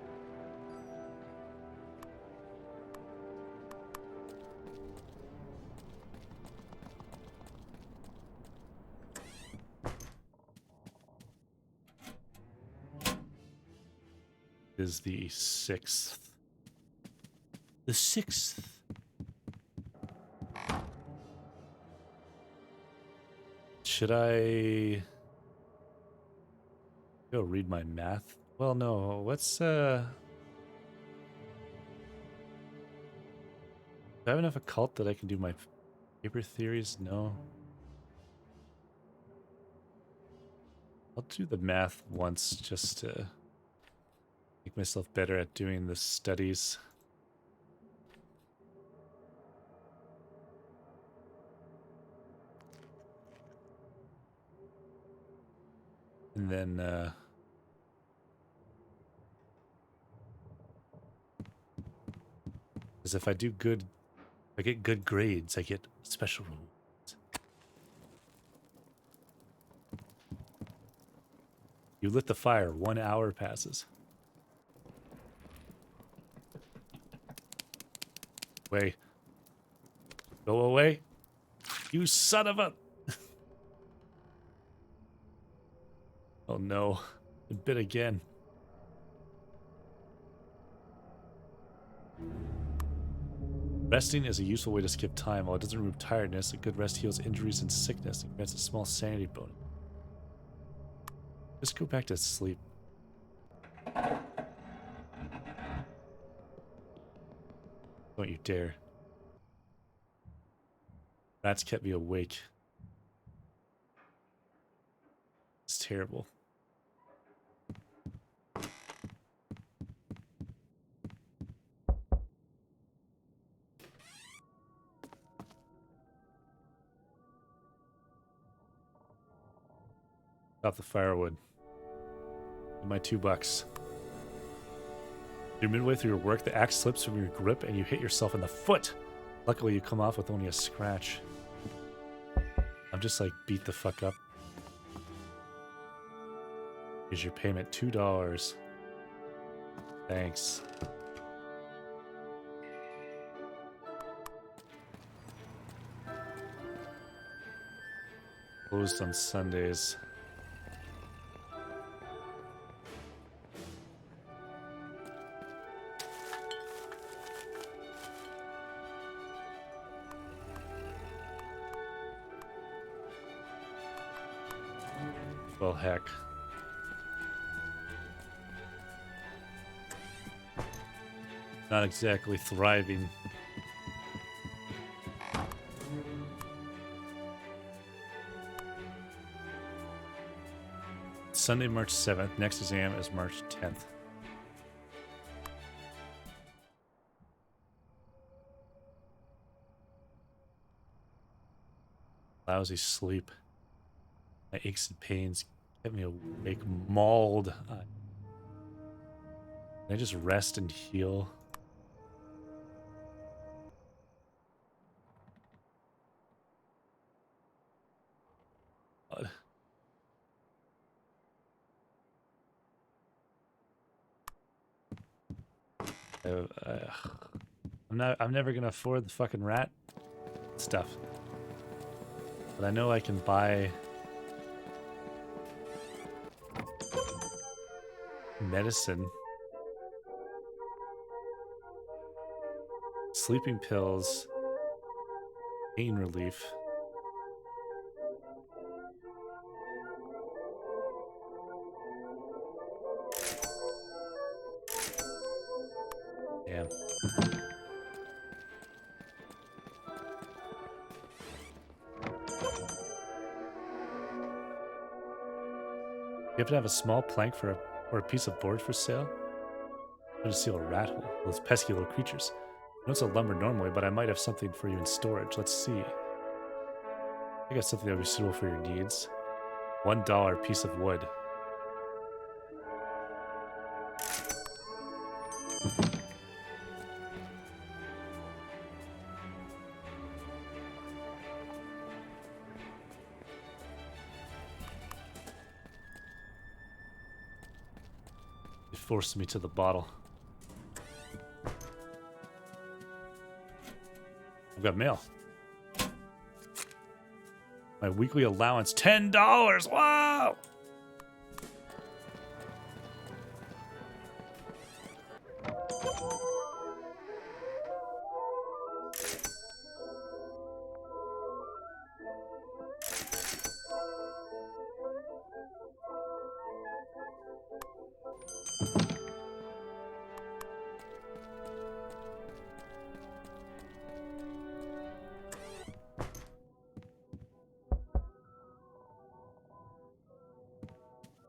Is the 6th. The 6th. Should I go read my math? Well, no. Let's do I have enough occult that I can do my paper theories? No. I'll do the math once just to make myself better at doing the studies. And then because if I do good, if I get good grades, I get special rewards. You lit the fire, 1 hour passes. Away. Go away. You son of a... Oh no. A bit again. Resting is a useful way to skip time. While it doesn't remove tiredness, a good rest heals injuries and sickness and grants a small sanity bonus. Just go back to sleep. Don't you dare. Rats kept me awake. It's terrible. Stop the firewood. Give my $2. You're midway through your work, the axe slips from your grip and you hit yourself in the foot. Luckily, you come off with only a scratch. I'm just like, beat the fuck up. Here's your payment, $2. Thanks. Closed on Sundays. Well, heck. Not exactly thriving. Sunday, March 7th. Next exam is March 10th. Lousy sleep. My aches and pains kept me awake, mauled. Can I just rest and heal? God. I'm never gonna afford the fucking rat stuff. But I know I can buy medicine. Sleeping pills. Pain relief. Damn. You happen to have a small plank or a piece of board for sale? I'm gonna seal a rat hole. Those pesky little creatures. I don't sell lumber normally, but I might have something for you in storage. Let's see. I got something that would be suitable for your needs. $1 piece of wood. It forced me to the bottle. I've got mail. My weekly allowance, $10. Wow!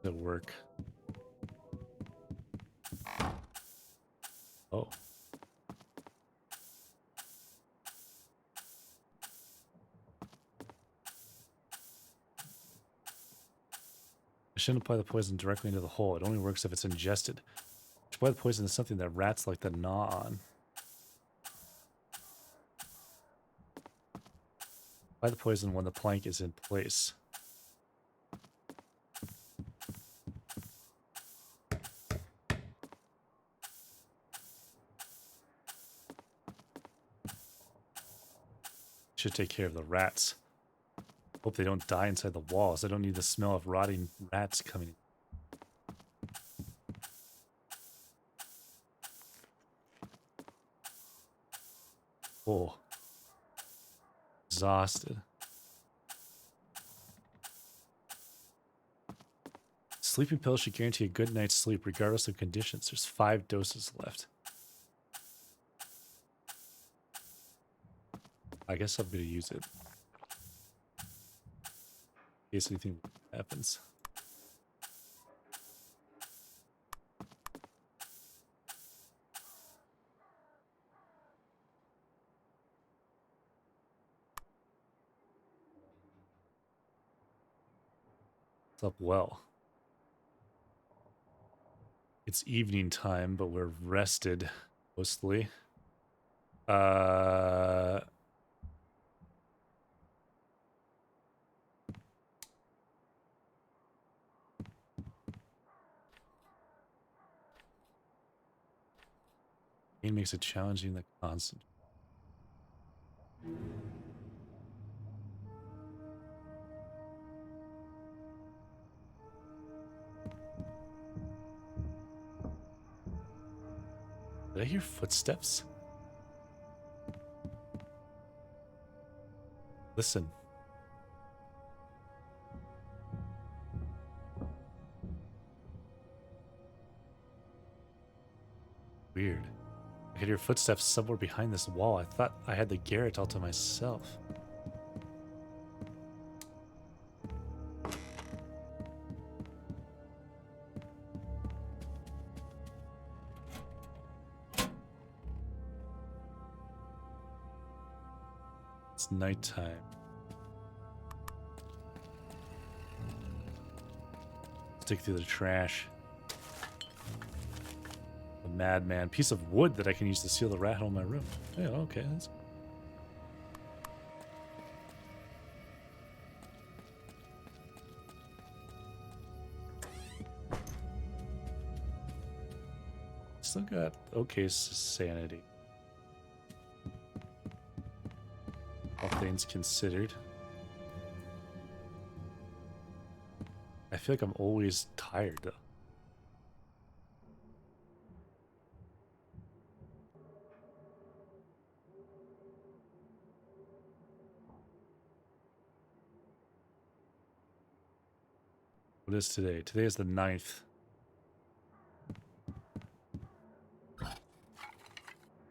At work. Oh. I shouldn't apply the poison directly into the hole. It only works if it's ingested. Apply the poison to something that rats like to gnaw on. Apply the poison when the plank is in place. Should take care of the rats. Hope they don't die inside the walls. I don't need the smell of rotting rats coming in. Oh. Exhausted. Sleeping pills should guarantee a good night's sleep regardless of conditions. There's 5 doses left. I guess I'm going to use it. In case anything happens. What's up, well? It's evening time, but we're rested, mostly. Game makes it challenging the constant. Did I hear footsteps? Listen. Weird. I could hear footsteps somewhere behind this wall. I thought I had the garret all to myself. It's nighttime. Stick through the trash. A madman. Piece of wood that I can use to seal the rat hole in my room. Yeah, okay. That's... Still got okay sanity. All things considered. I feel like I'm always tired though. What is today? Today is the 9th.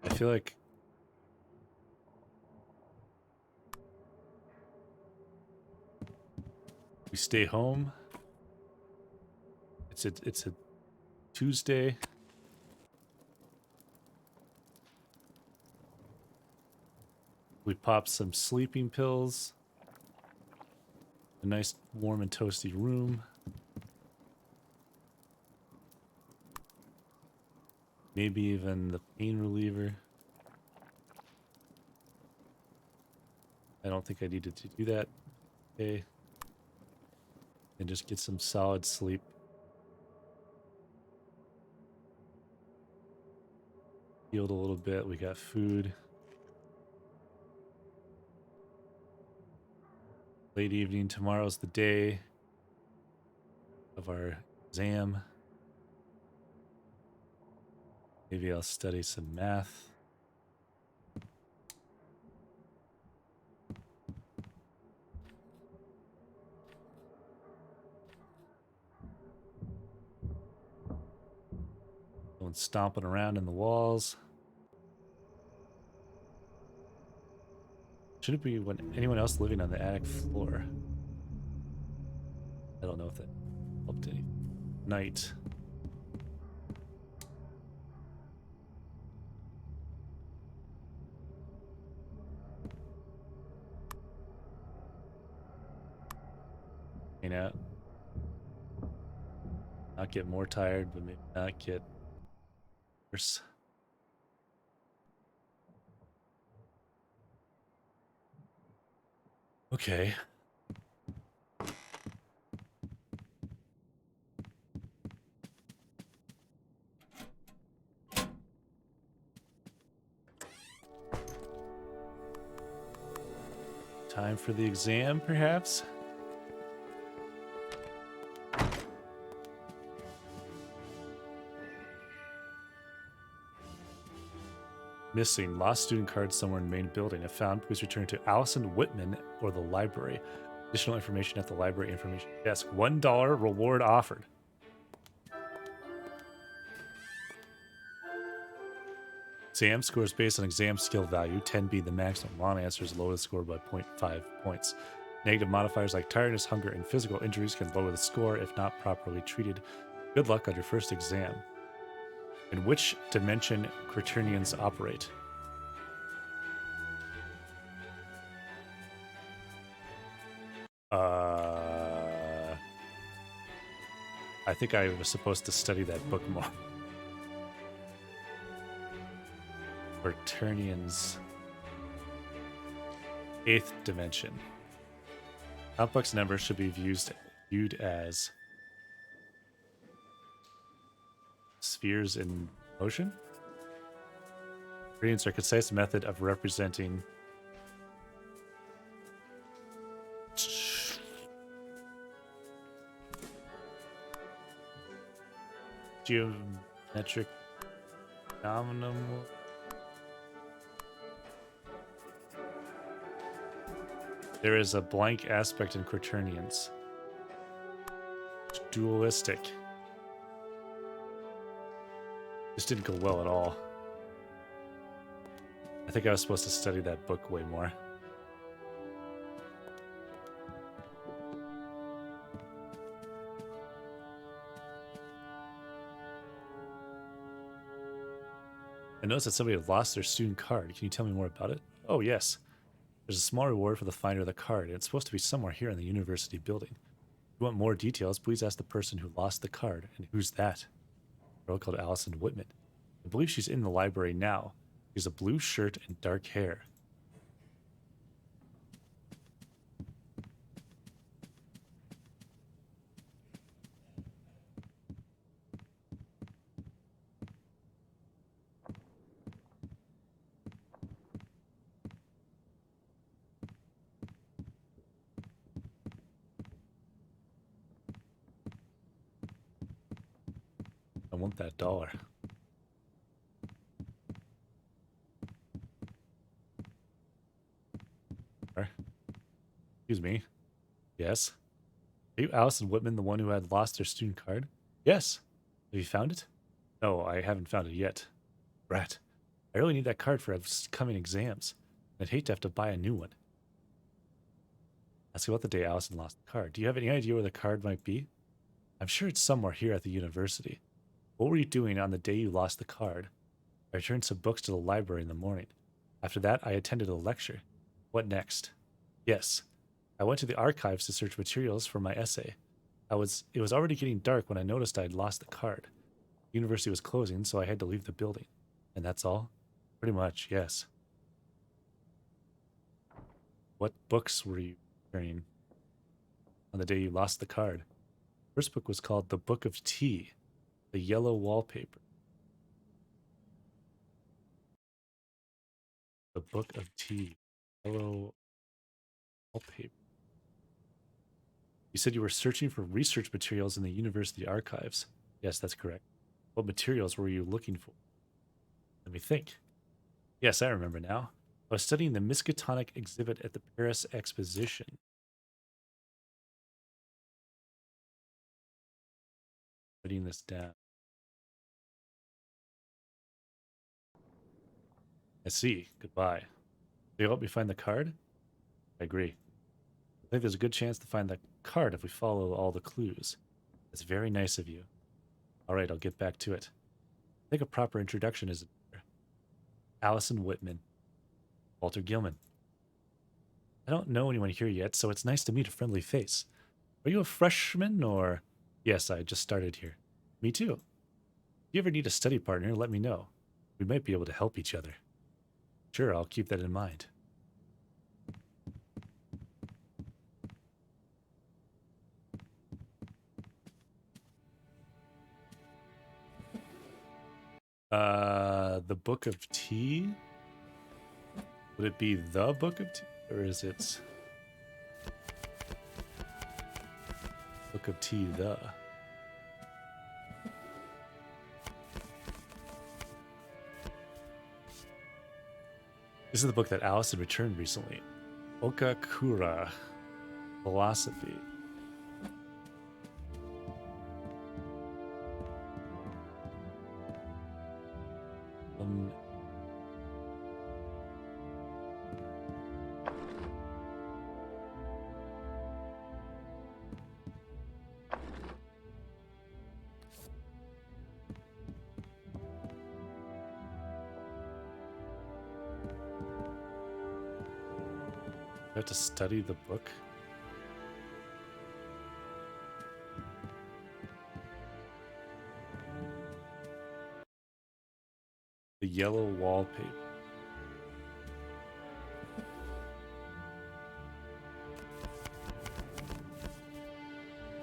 I feel like we stay home. It's a Tuesday. We pop some sleeping pills. A nice warm and toasty room. Maybe even the pain reliever. I don't think I needed to do that. Okay. And just get some solid sleep. Healed a little bit. We got food. Late evening. Tomorrow's the day of our exam. Maybe I'll study some math. Going stomping around in the walls. Should it be anyone else living on the attic floor? I don't know if that helped any. Night. Hang out. Not get more tired, but maybe not get worse. Okay. Time for the exam, perhaps? Missing. Lost student card somewhere in the main building. If found, please return to Allison Whitman or the library. Additional information at the library information desk. $1 reward offered. Exam scores based on exam skill value. 10 being the maximum. Wrong answers lower the score by 0.5 points. Negative modifiers like tiredness, hunger, and physical injuries can lower the score if not properly treated. Good luck on your first exam. In which dimension Quaternions operate? I think I was supposed to study that book more. Quaternions. 8th dimension. Complex numbers should be viewed as spheres in motion. Gradients are a concise method of representing geometric Nominal. There is a blank aspect in quaternions. It's dualistic. This didn't go well at all. I think I was supposed to study that book way more. I noticed that somebody had lost their student card. Can you tell me more about it? Oh, yes. There's a small reward for the finder of the card, and it's supposed to be somewhere here in the university building. If you want more details, please ask the person who lost the card. And who's that? A girl called Allison Whitman. I believe she's in the library now. She has a blue shirt and dark hair. I want that dollar. Excuse me. Yes? Are you Allison Whitman, the one who had lost their student card? Yes. Have you found it? No, I haven't found it yet. Rat. I really need that card for upcoming exams. I'd hate to have to buy a new one. Ask about the day Allison lost the card. Do you have any idea where the card might be? I'm sure it's somewhere here at the university. What were you doing on the day you lost the card? I returned some books to the library in the morning. After that, I attended a lecture. What next? Yes. I went to the archives to search materials for my essay. It was already getting dark when I noticed I had lost the card. The university was closing, so I had to leave the building. And that's all? Pretty much, yes. What books were you returning on the day you lost the card? First book was called The Book of Tea, the yellow wallpaper. The Book of Tea, yellow wallpaper. You said you were searching for research materials in the university archives. Yes, that's correct. What materials were you looking for? Let me think. Yes, I remember now. I was studying the Miskatonic exhibit at the Paris Exposition. Putting this down. I see. Goodbye. Do you help me find the card? I agree. I think there's a good chance to find the card if we follow all the clues. That's very nice of you. All right, I'll get back to it. I think a proper introduction is Allison Whitman, Walter Gilman. I don't know anyone here yet, so it's nice to meet a friendly face. Are you a freshman or... Yes, I just started here. Me too. If you ever need a study partner, let me know. We might be able to help each other. Sure, I'll keep that in mind. The Book of Tea? Would it be the Book of Tea? Or is it... Book of Tea, the... This is the book that Allison returned recently. Okakura. Philosophy. I have to study the book. The yellow wallpaper.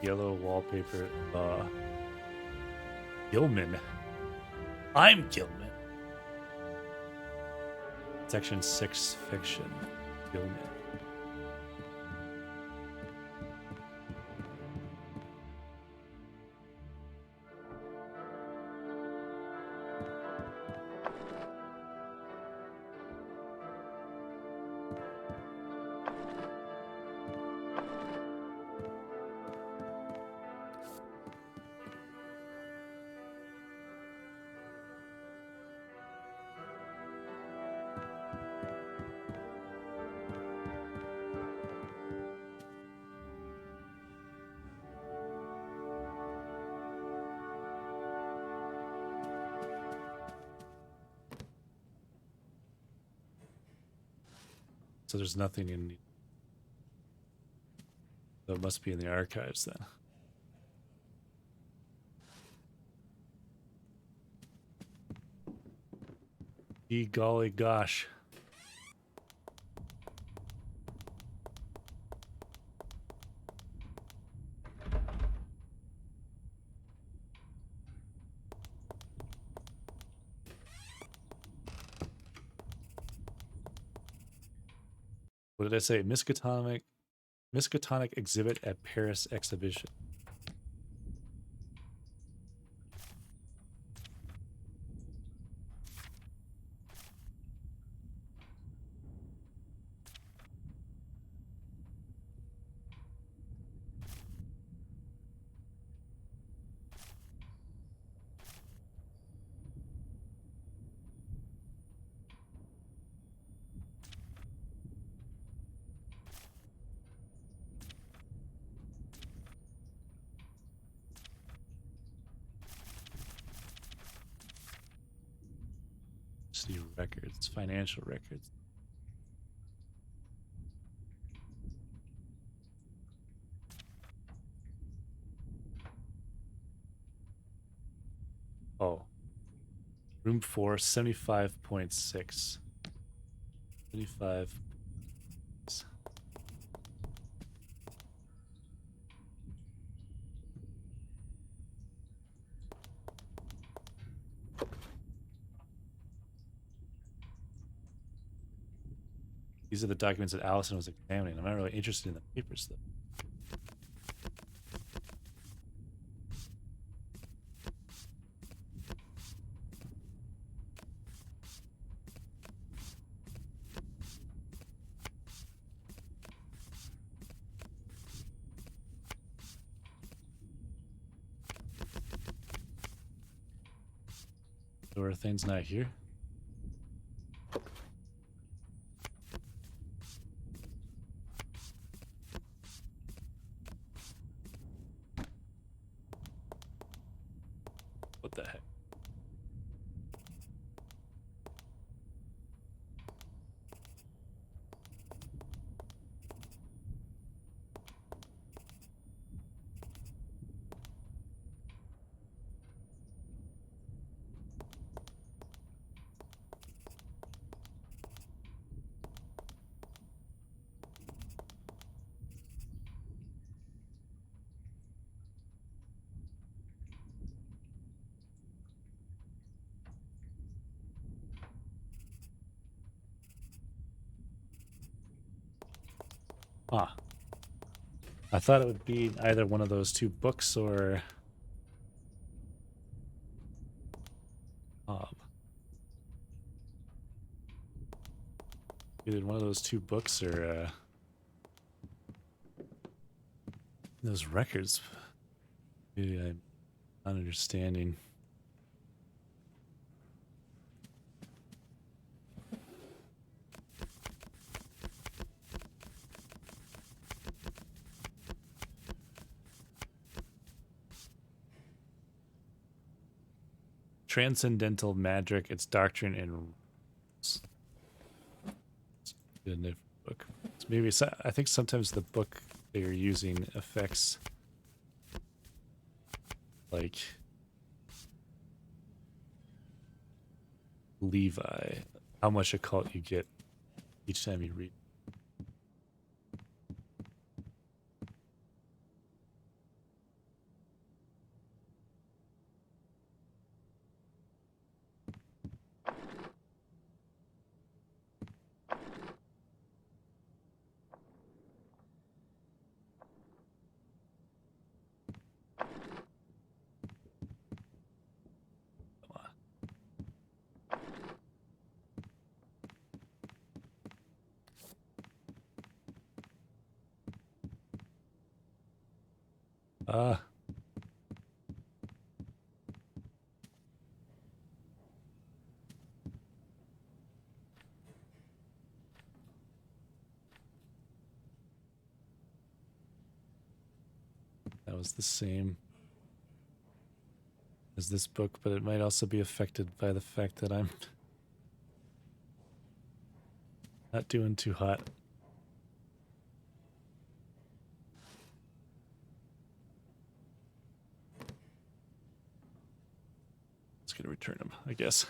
Yellow wallpaper. Gilman. I'm Gilman. Section 6 fiction. Gilman. So there's nothing in. So it must be in the archives then. Ye golly gosh. What did I say? Miskatonic exhibit at Paris exhibition. See records, financial records. Oh. Room 4, 75.6. 75. These are the documents that Allison was examining. I'm not really interested in the papers, though. So are things not here? What the heck? Ah. I thought it would be either one of those two books or either one of those two books or those records. Maybe I'm not understanding. Transcendental magic, its doctrine and rules. It's a different book. So maybe I think sometimes the book they're using affects like Levi, how much occult you get each time you read. Ah. That was the same as this book, but it might also be affected by the fact that I'm not doing too hot. gonna return them, I guess.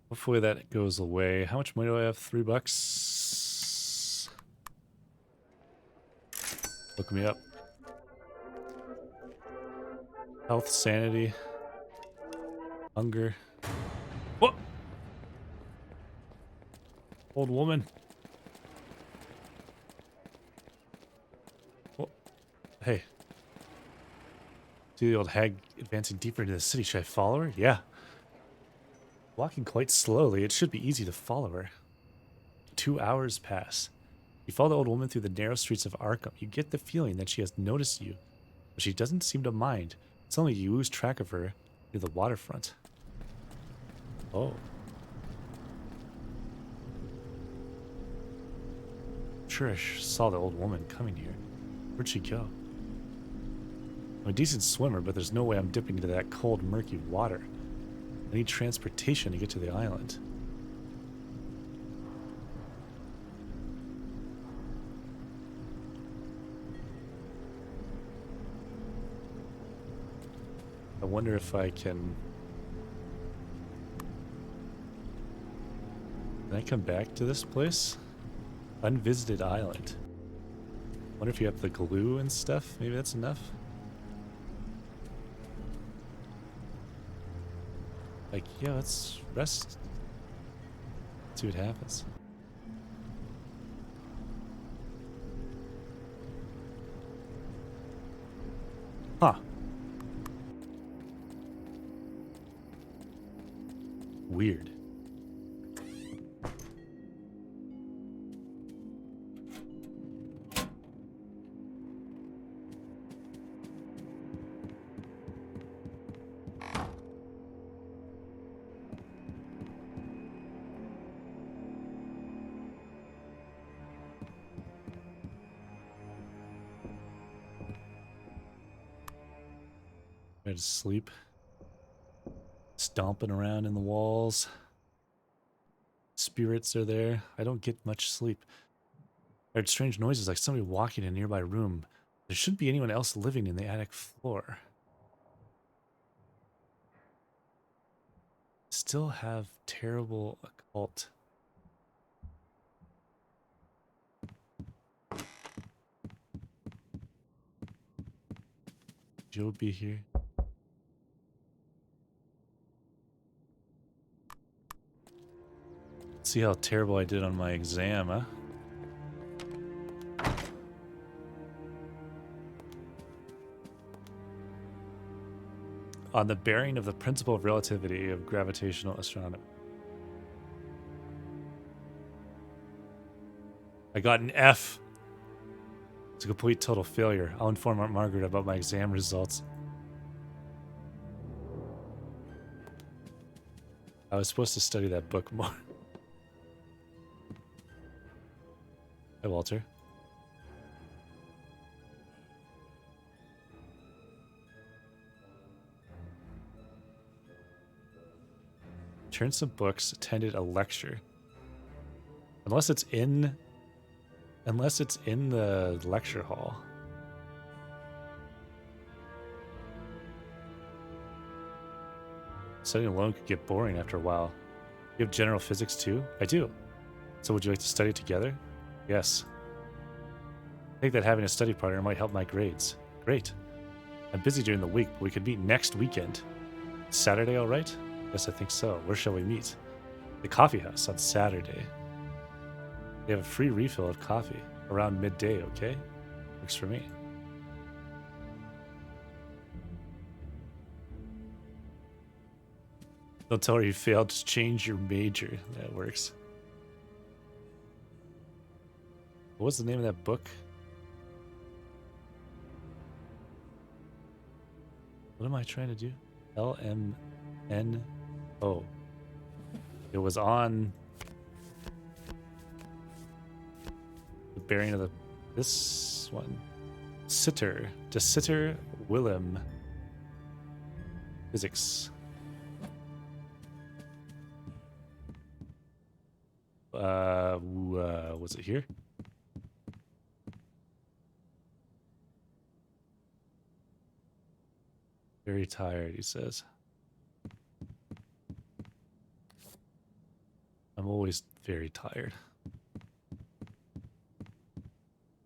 Hopefully that goes away. How much money do I have? $3. Look me up. Health, sanity, hunger. What? Old woman. What? Hey. See the old hag advancing deeper into the city. Should I follow her? Yeah. Walking quite slowly, it should be easy to follow her. 2 hours pass. You follow the old woman through the narrow streets of Arkham. You get the feeling that she has noticed you, but she doesn't seem to mind. Suddenly you lose track of her near the waterfront. Oh. I'm sure I saw the old woman coming here. Where'd she go? I'm a decent swimmer, but there's no way I'm dipping into that cold, murky water. I need transportation to get to the island. I wonder if I can... Can I come back to this place? Unvisited island. Wonder if you have the glue and stuff. Maybe that's enough. Like, yeah, let's rest. See what happens. Huh. Weird. Try to sleep. Stomping around in the walls. Spirits are there. I don't get much sleep. I heard strange noises like somebody walking in a nearby room. There shouldn't be anyone else living in the attic floor. Still have terrible occult. Joe be here? See how terrible I did on my exam, huh? On the bearing of the principle of relativity of gravitational astronomy. I got an F. It's a complete total failure. I'll inform Aunt Margaret about my exam results. I was supposed to study that book more. Hi, Walter. Turned some books, attended a lecture. Unless it's in the lecture hall. Studying alone could get boring after a while. You have general physics too? I do. So would you like to study together? Yes. I think that having a study partner might help my grades. Great. I'm busy during the week, but we could meet next weekend. Saturday all right? Yes, I think so. Where shall we meet? The coffee house on Saturday. They have a free refill of coffee around midday, okay? Works for me. Don't tell her you failed, just change your major. That works. What was the name of that book? What am I trying to do? LMNO. It was on the bearing of this one. Sitter. De Sitter Willem. Physics. Was it here? Very tired, he says. I'm always very tired.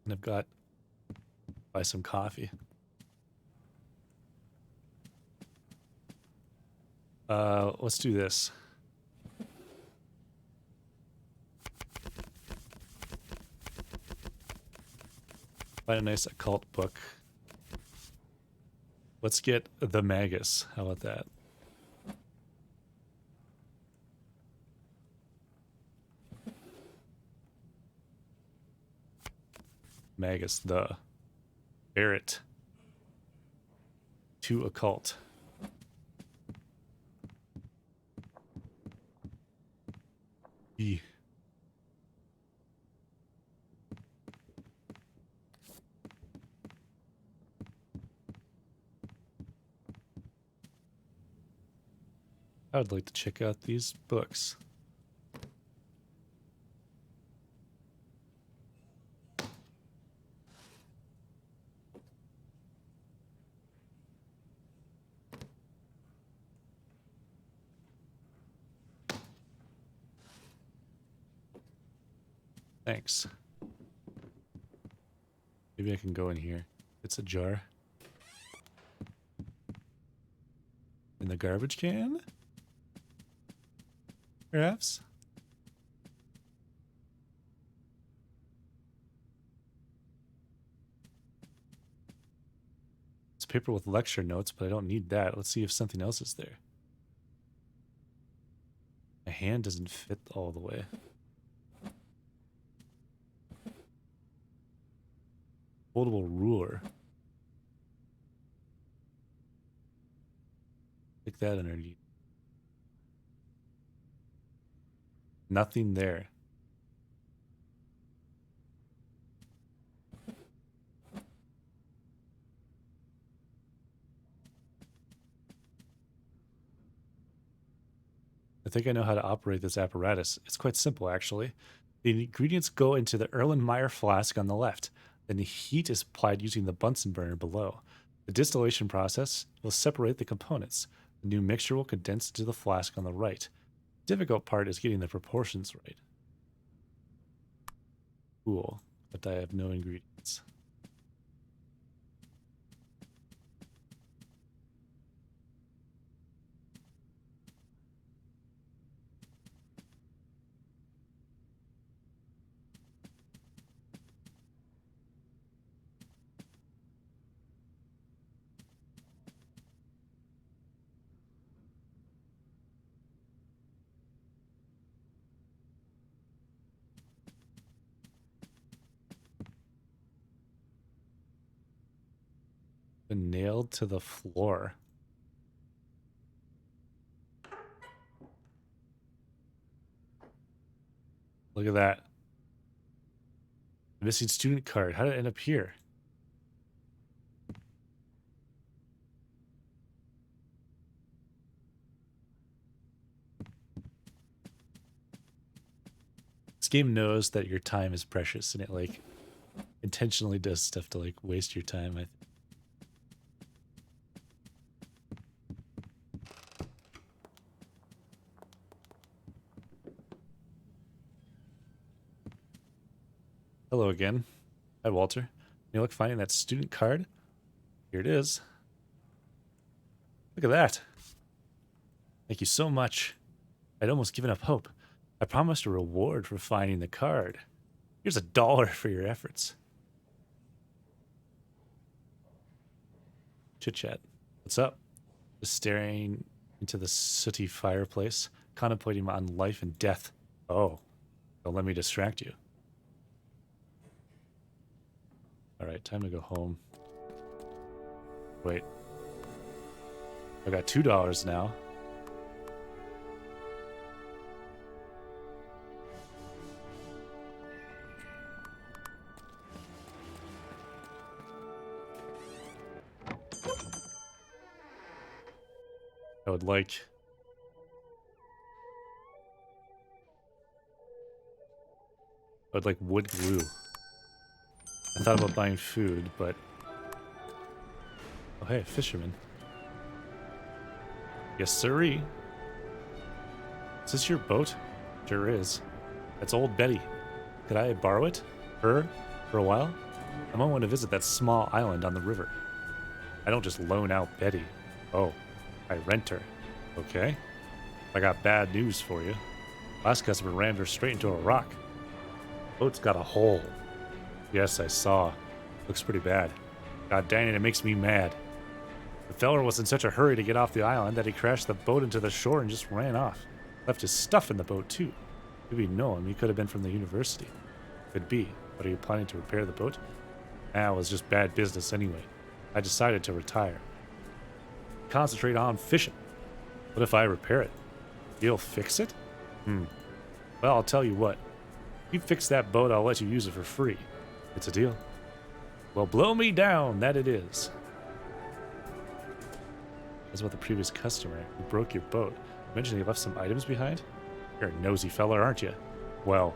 And I've got to buy some coffee. Let's do this. Find a nice occult book. Let's get the Magus. How about that? Magus, the Barrett to occult. E. I would like to check out these books. Thanks. Maybe I can go in here. It's a jar. In the garbage can? Perhaps? It's paper with lecture notes, but I don't need that. Let's see if something else is there. My hand doesn't fit all the way. Foldable ruler. Stick that underneath. Nothing there. I think I know how to operate this apparatus. It's quite simple, actually. The ingredients go into the Erlenmeyer flask on the left. Then the heat is applied using the Bunsen burner below. The distillation process will separate the components. The new mixture will condense into the flask on the right. The difficult part is getting the proportions right. Cool, but I have no ingredients. Been nailed to the floor. Look at that. Missing student card. How did it end up here? This game knows that your time is precious and it like intentionally does stuff to like waste your time. Hello again. Hi, Walter. You look finding that student card? Here it is. Look at that. Thank you so much. I'd almost given up hope. I promised a reward for finding the card. Here's $1 for your efforts. Chit chat. What's up? Just staring into the sooty fireplace, contemplating on life and death. Oh, don't let me distract you. Alright, time to go home. Wait. I got $2 now. I would like wood glue. I thought about buying food, but... Oh, hey, fisherman. Yes, sirree. Is this your boat? Sure is. That's old Betty. Could I borrow it? Her? For a while? I might want to visit that small island on the river. I don't just loan out Betty. Oh, I rent her. Okay. I got bad news for you. Last customer rammed her straight into a rock. Boat's got a hole. Yes, I saw. Looks pretty bad. God dang it, it makes me mad. The feller was in such a hurry to get off the island that he crashed the boat into the shore and just ran off. Left his stuff in the boat, too. Maybe you know him. He could have been from the university. Could be. But are you planning to repair the boat? Nah, it was just bad business anyway. I decided to retire. Concentrate on fishing. What if I repair it? You'll fix it? Well, I'll tell you what. If you fix that boat, I'll let you use it for free. It's a deal. Well, blow me down, that it is. That's about the previous customer who broke your boat. You mentioned he left some items behind? You're a nosy feller, aren't you? Well,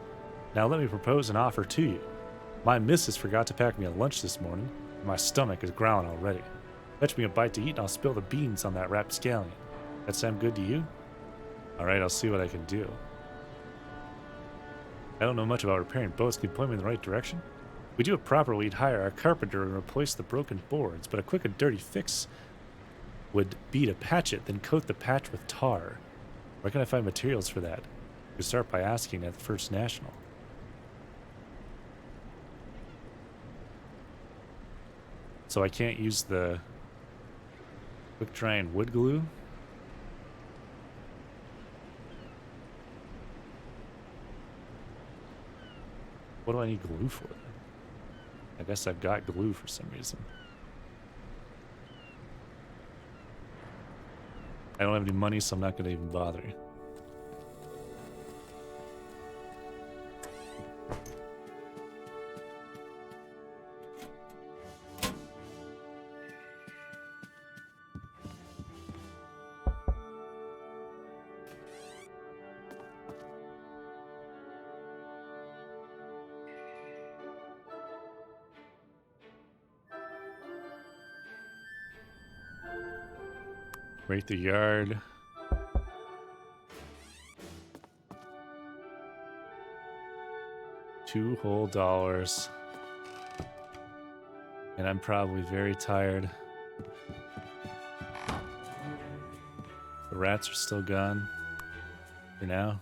now let me propose an offer to you. My missus forgot to pack me a lunch this morning, and my stomach is growling already. Fetch me a bite to eat and I'll spill the beans on that rapscallion. That sound good to you? Alright, I'll see what I can do. I don't know much about repairing boats. Can you point me in the right direction? If we do it properly, we'd hire a carpenter and replace the broken boards, but a quick and dirty fix would be to patch it, then coat the patch with tar. Where can I find materials for that? You start by asking at the First National. So I can't use the quick dry and wood glue? What do I need glue for? I guess I've got glue for some reason. I don't have any money, so I'm not going to even bother. Rate the yard. $2 whole. And I'm probably very tired. The rats are still gone. For now.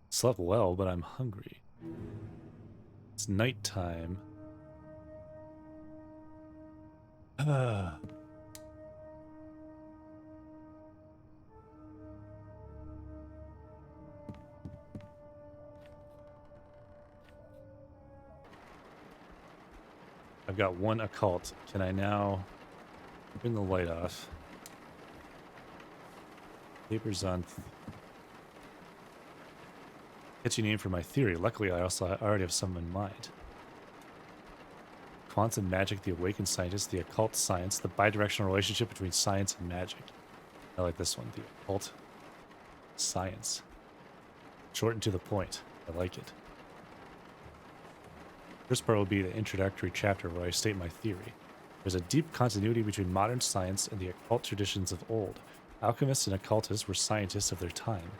Slept well, but I'm hungry. It's nighttime. I've got one occult. Can I now turn the light off? Papers on. Catchy name for my theory. Luckily, I already have some in mind. Quantum magic, the awakened scientist, the occult science, the bidirectional relationship between science and magic. I like this one, the occult science. Short and to the point. I like it. First part will be the introductory chapter where I state my theory. There's a deep continuity between modern science and the occult traditions of old. Alchemists and occultists were scientists of their time.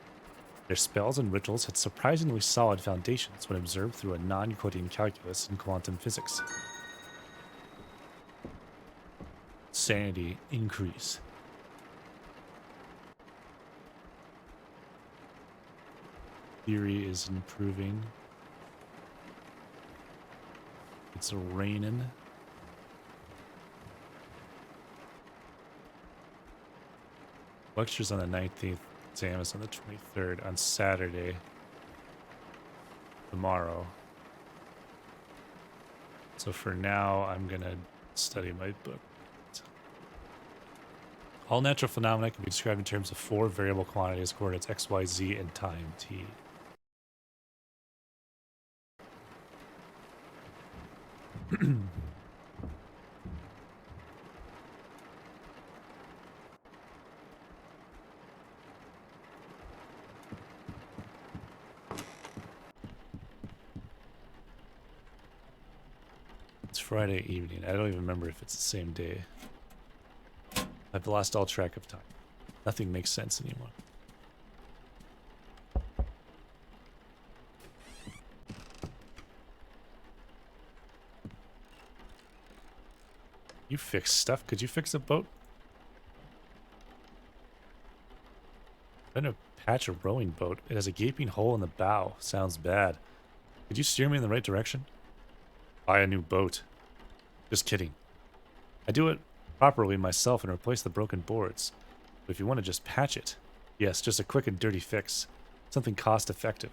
Their spells and rituals had surprisingly solid foundations when observed through a non-Euclidean calculus and quantum physics. Sanity increase. Theory is improving. It's raining. Lectures on the 19th, exam is on the 23rd, on Saturday. Tomorrow. So for now, I'm going to study my book. All natural phenomena can be described in terms of 4 variable quantities, coordinates x, y, z, and time t. It's Friday evening. I don't even remember if it's the same day. I've lost all track of time. Nothing makes sense anymore. You fix stuff. Could you fix a boat? I'm trying to patch a rowing boat. It has a gaping hole in the bow. Sounds bad. Could you steer me in the right direction? Buy a new boat. Just kidding. I do it properly myself and replace the broken boards. But if you want to just patch it, yes, just a quick and dirty fix. Something cost effective.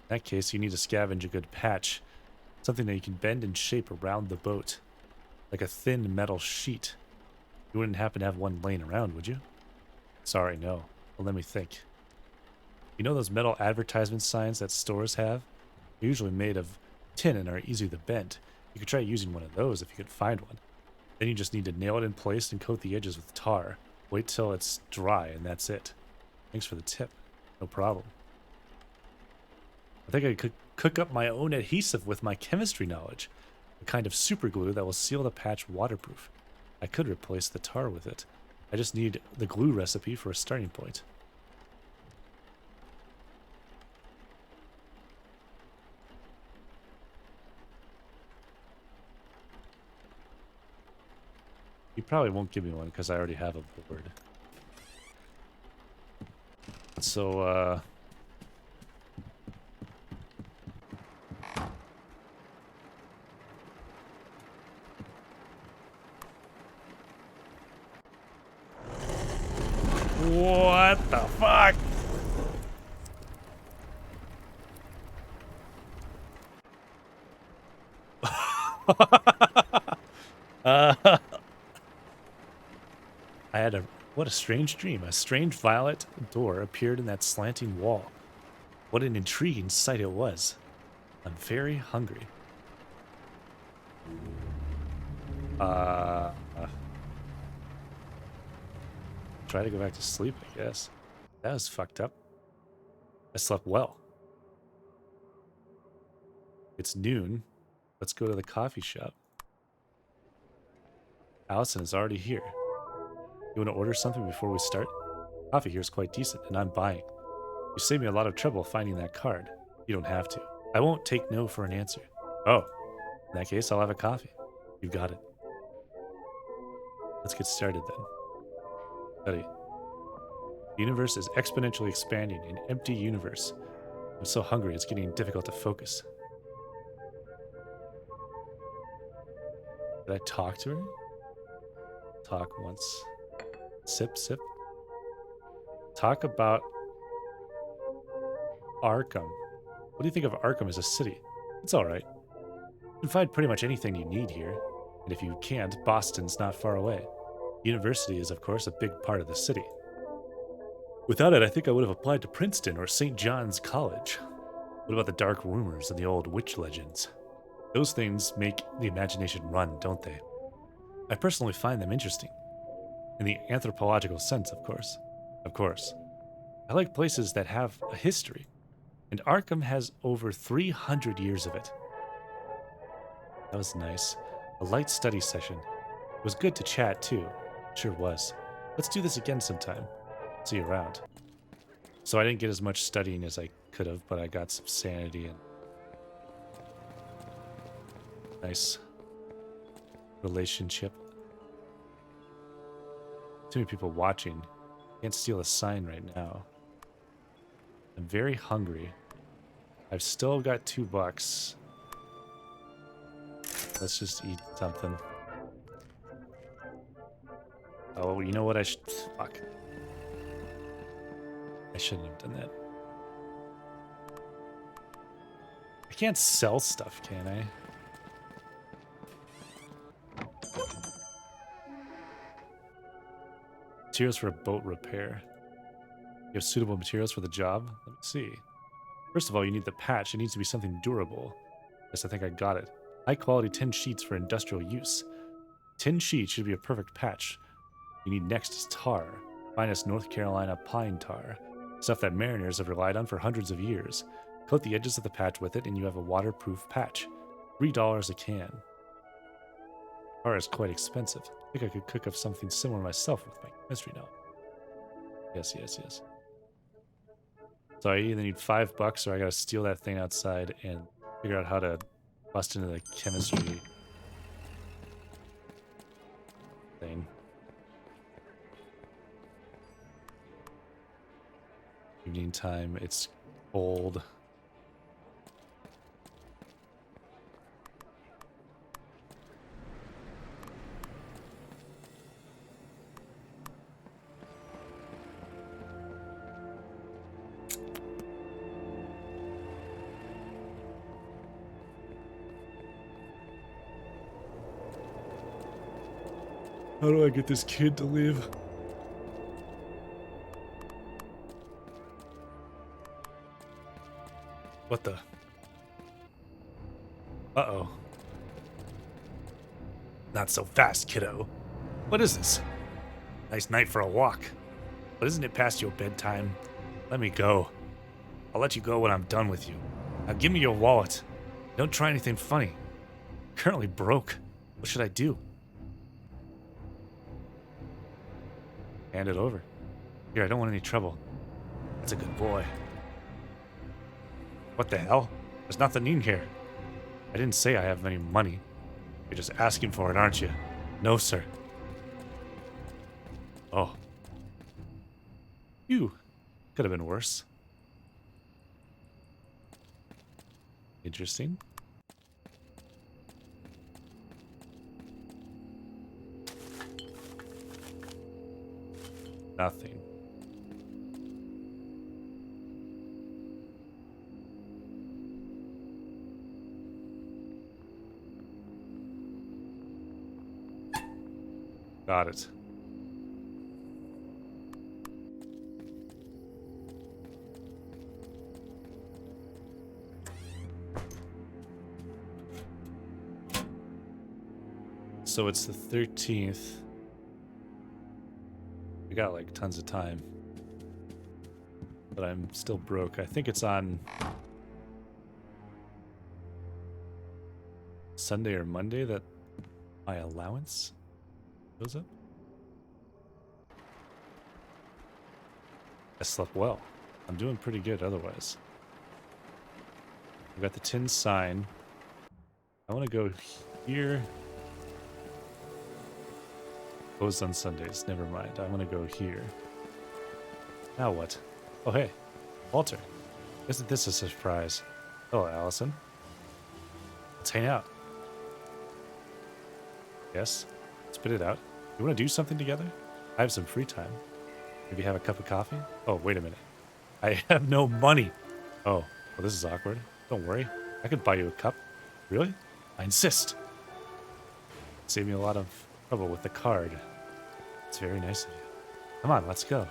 In that case, you need to scavenge a good patch. Something that you can bend and shape around the boat. Like a thin metal sheet. You wouldn't happen to have one laying around, would you? Sorry, no. Well, let me think. You know those metal advertisement signs that stores have? They're usually made of tin and are easy to bend. You could try using one of those if you could find one. Then you just need to nail it in place and coat the edges with tar. Wait till it's dry and that's it. Thanks for the tip. No problem. I think I could cook up my own adhesive with my chemistry knowledge. A kind of super glue that will seal the patch waterproof. I could replace the tar with it. I just need the glue recipe for a starting point. You probably won't give me one because I already have a board. So, what the fuck? I had what a strange dream. A strange violet door appeared in that slanting wall. What an intriguing sight it was. I'm very hungry. Try to go back to sleep, I guess. That was fucked up. I slept well. It's noon. Let's go to the coffee shop. Allison is already here. You want to order something before we start? Coffee here is quite decent, and I'm buying. You saved me a lot of trouble finding that card. You don't have to. I won't take no for an answer. Oh, in that case, I'll have a coffee. You've got it. Let's get started then. Study. The universe is exponentially expanding, an empty universe. I'm so hungry it's getting difficult to focus. Did I talk to her? Talk once. Sip, sip. Talk about Arkham. What do you think of Arkham as a city? It's alright. You can find pretty much anything you need here. And if you can't, Boston's not far away. University is, of course, a big part of the city. Without it, I think I would have applied to Princeton or St. John's College. What about the dark rumors and the old witch legends? Those things make the imagination run, don't they? I personally find them interesting. In the anthropological sense, of course. Of course. I like places that have a history. And Arkham has over 300 years of it. That was nice. A light study session. It was good to chat, too. Sure was. Let's do this again sometime. See you around. So I didn't get as much studying as I could have, but I got some sanity and nice relationship. Too many people watching. Can't steal a sign right now. I'm very hungry. I've still got $2. Let's just eat something. Oh, you know what? Fuck. I shouldn't have done that. I can't sell stuff, can I? Materials for a boat repair. You have suitable materials for the job? Let me see. First of all, you need the patch. It needs to be something durable. Yes, I think I got it. High quality tin sheets for industrial use. Tin sheet should be a perfect patch. You need next is tar. Finest North Carolina pine tar. Stuff that mariners have relied on for hundreds of years. Coat the edges of the patch with it and you have a waterproof patch. $3 a can. Tar is quite expensive. think I could cook up something similar myself with my chemistry now. Yes, yes, yes. So I either need $5 or I gotta steal that thing outside and figure out how to bust into the chemistry thing. Evening time, it's cold. How do I get this kid to leave? What the? Uh-oh. Not so fast, kiddo. What is this? Nice night for a walk. But isn't it past your bedtime? Let me go. I'll let you go when I'm done with you. Now give me your wallet. Don't try anything funny. I'm currently broke. What should I do? Hand it over. Here, I don't want any trouble. That's a good boy. What the hell? There's nothing in here. I didn't say I have any money. You're just asking for it, aren't you? No, sir. Oh. You. Could have been worse. Interesting. Nothing. Got it. So it's the 13th. We got like tons of time. But I'm still broke. I think it's on Sunday or Monday that my allowance goes up. I slept well. I'm doing pretty good otherwise. I've got the tin sign. I want to go here. Closed on Sundays. Never mind. I want to go here. Now what? Oh, hey. Walter. Isn't this a surprise? Hello, Allison. Let's hang out. Yes? Spit it out. You want to do something together? I have some free time. Maybe have a cup of coffee? Oh, wait a minute. I have no money. Oh, well, this is awkward. Don't worry. I could buy you a cup. Really? I insist. Save me a lot of trouble with the card. It's very nice of you. Come on, let's go.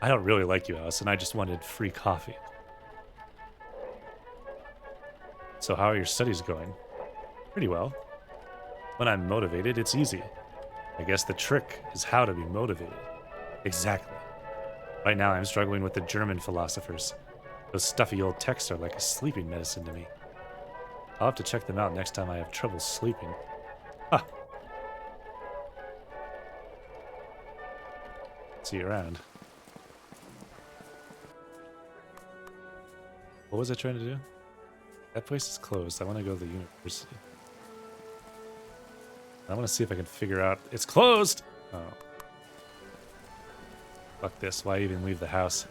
I don't really like you, Allison. I just wanted free coffee. So how are your studies going? Pretty well. When I'm motivated, it's easy. I guess the trick is how to be motivated. Exactly. Right now I'm struggling with the German philosophers. Those stuffy old texts are like a sleeping medicine to me. I'll have to check them out next time I have trouble sleeping. Ah. See you around. What was I trying to do? That place is closed. I want to go to the university. I want to see if I can figure out... It's closed! Oh. Fuck this. Why even leave the house?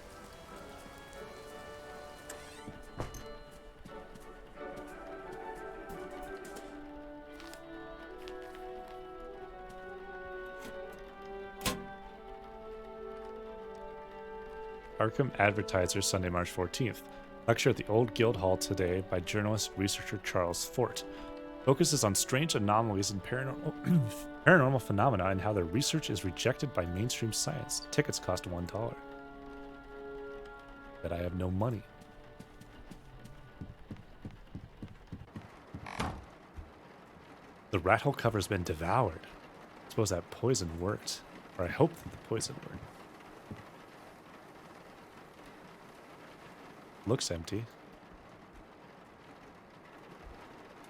Arkham Advertiser, Sunday, March 14th. Lecture at the Old Guild Hall today by journalist researcher Charles Fort. Focuses on strange anomalies and paranormal phenomena and how their research is rejected by mainstream science. Tickets cost $1. But I have no money. The rat hole cover's been devoured. I suppose that poison worked. Or I hope that the poison worked. Looks empty.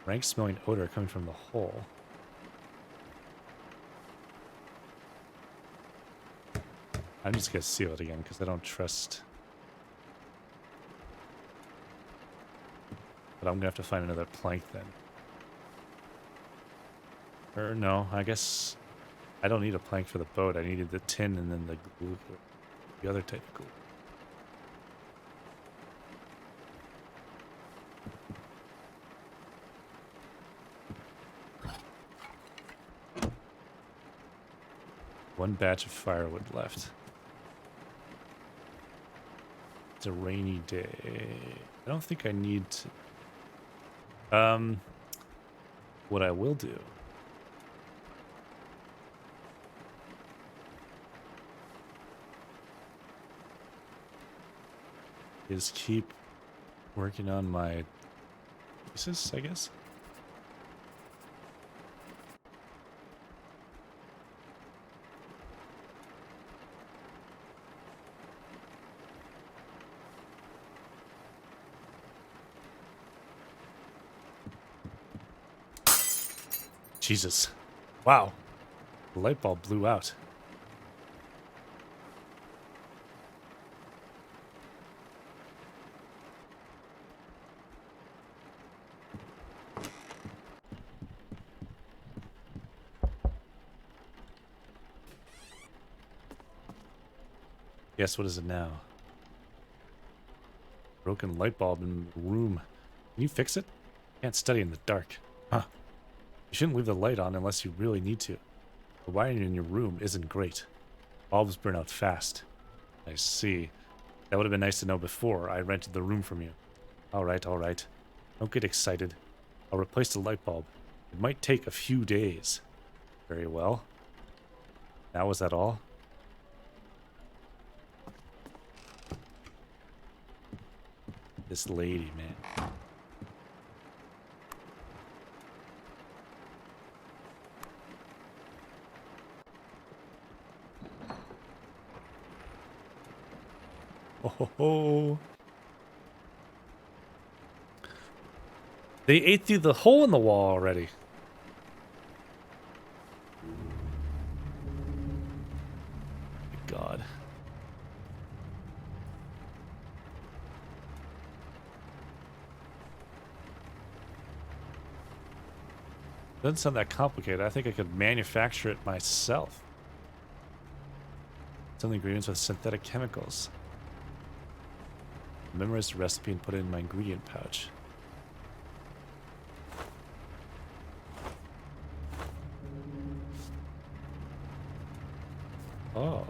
Rank smelling odor coming from the hole. I'm just gonna seal it again because I don't trust. But I'm gonna have to find another plank then. Or no, I guess I don't need a plank for the boat. I needed the tin and then the glue, the other type of glue. One batch of firewood left. It's a rainy day. I don't think I need to... What I will do is keep working on my pieces, I guess. Jesus. Wow. The light bulb blew out. Guess what is it now? Broken light bulb in the room. Can you fix it? Can't study in the dark. Huh. You shouldn't leave the light on unless you really need to. The wiring in your room isn't great. Bulbs burn out fast. I see. That would have been nice to know before I rented the room from you. Alright, alright. Don't get excited. I'll replace the light bulb. It might take a few days. Very well. Now was that all? This lady, man. Oh ho ho. They ate through the hole in the wall already. My God. Doesn't sound that complicated. I think I could manufacture it myself. Some ingredients with synthetic chemicals. Memorize the recipe and put it in my ingredient pouch. Oh.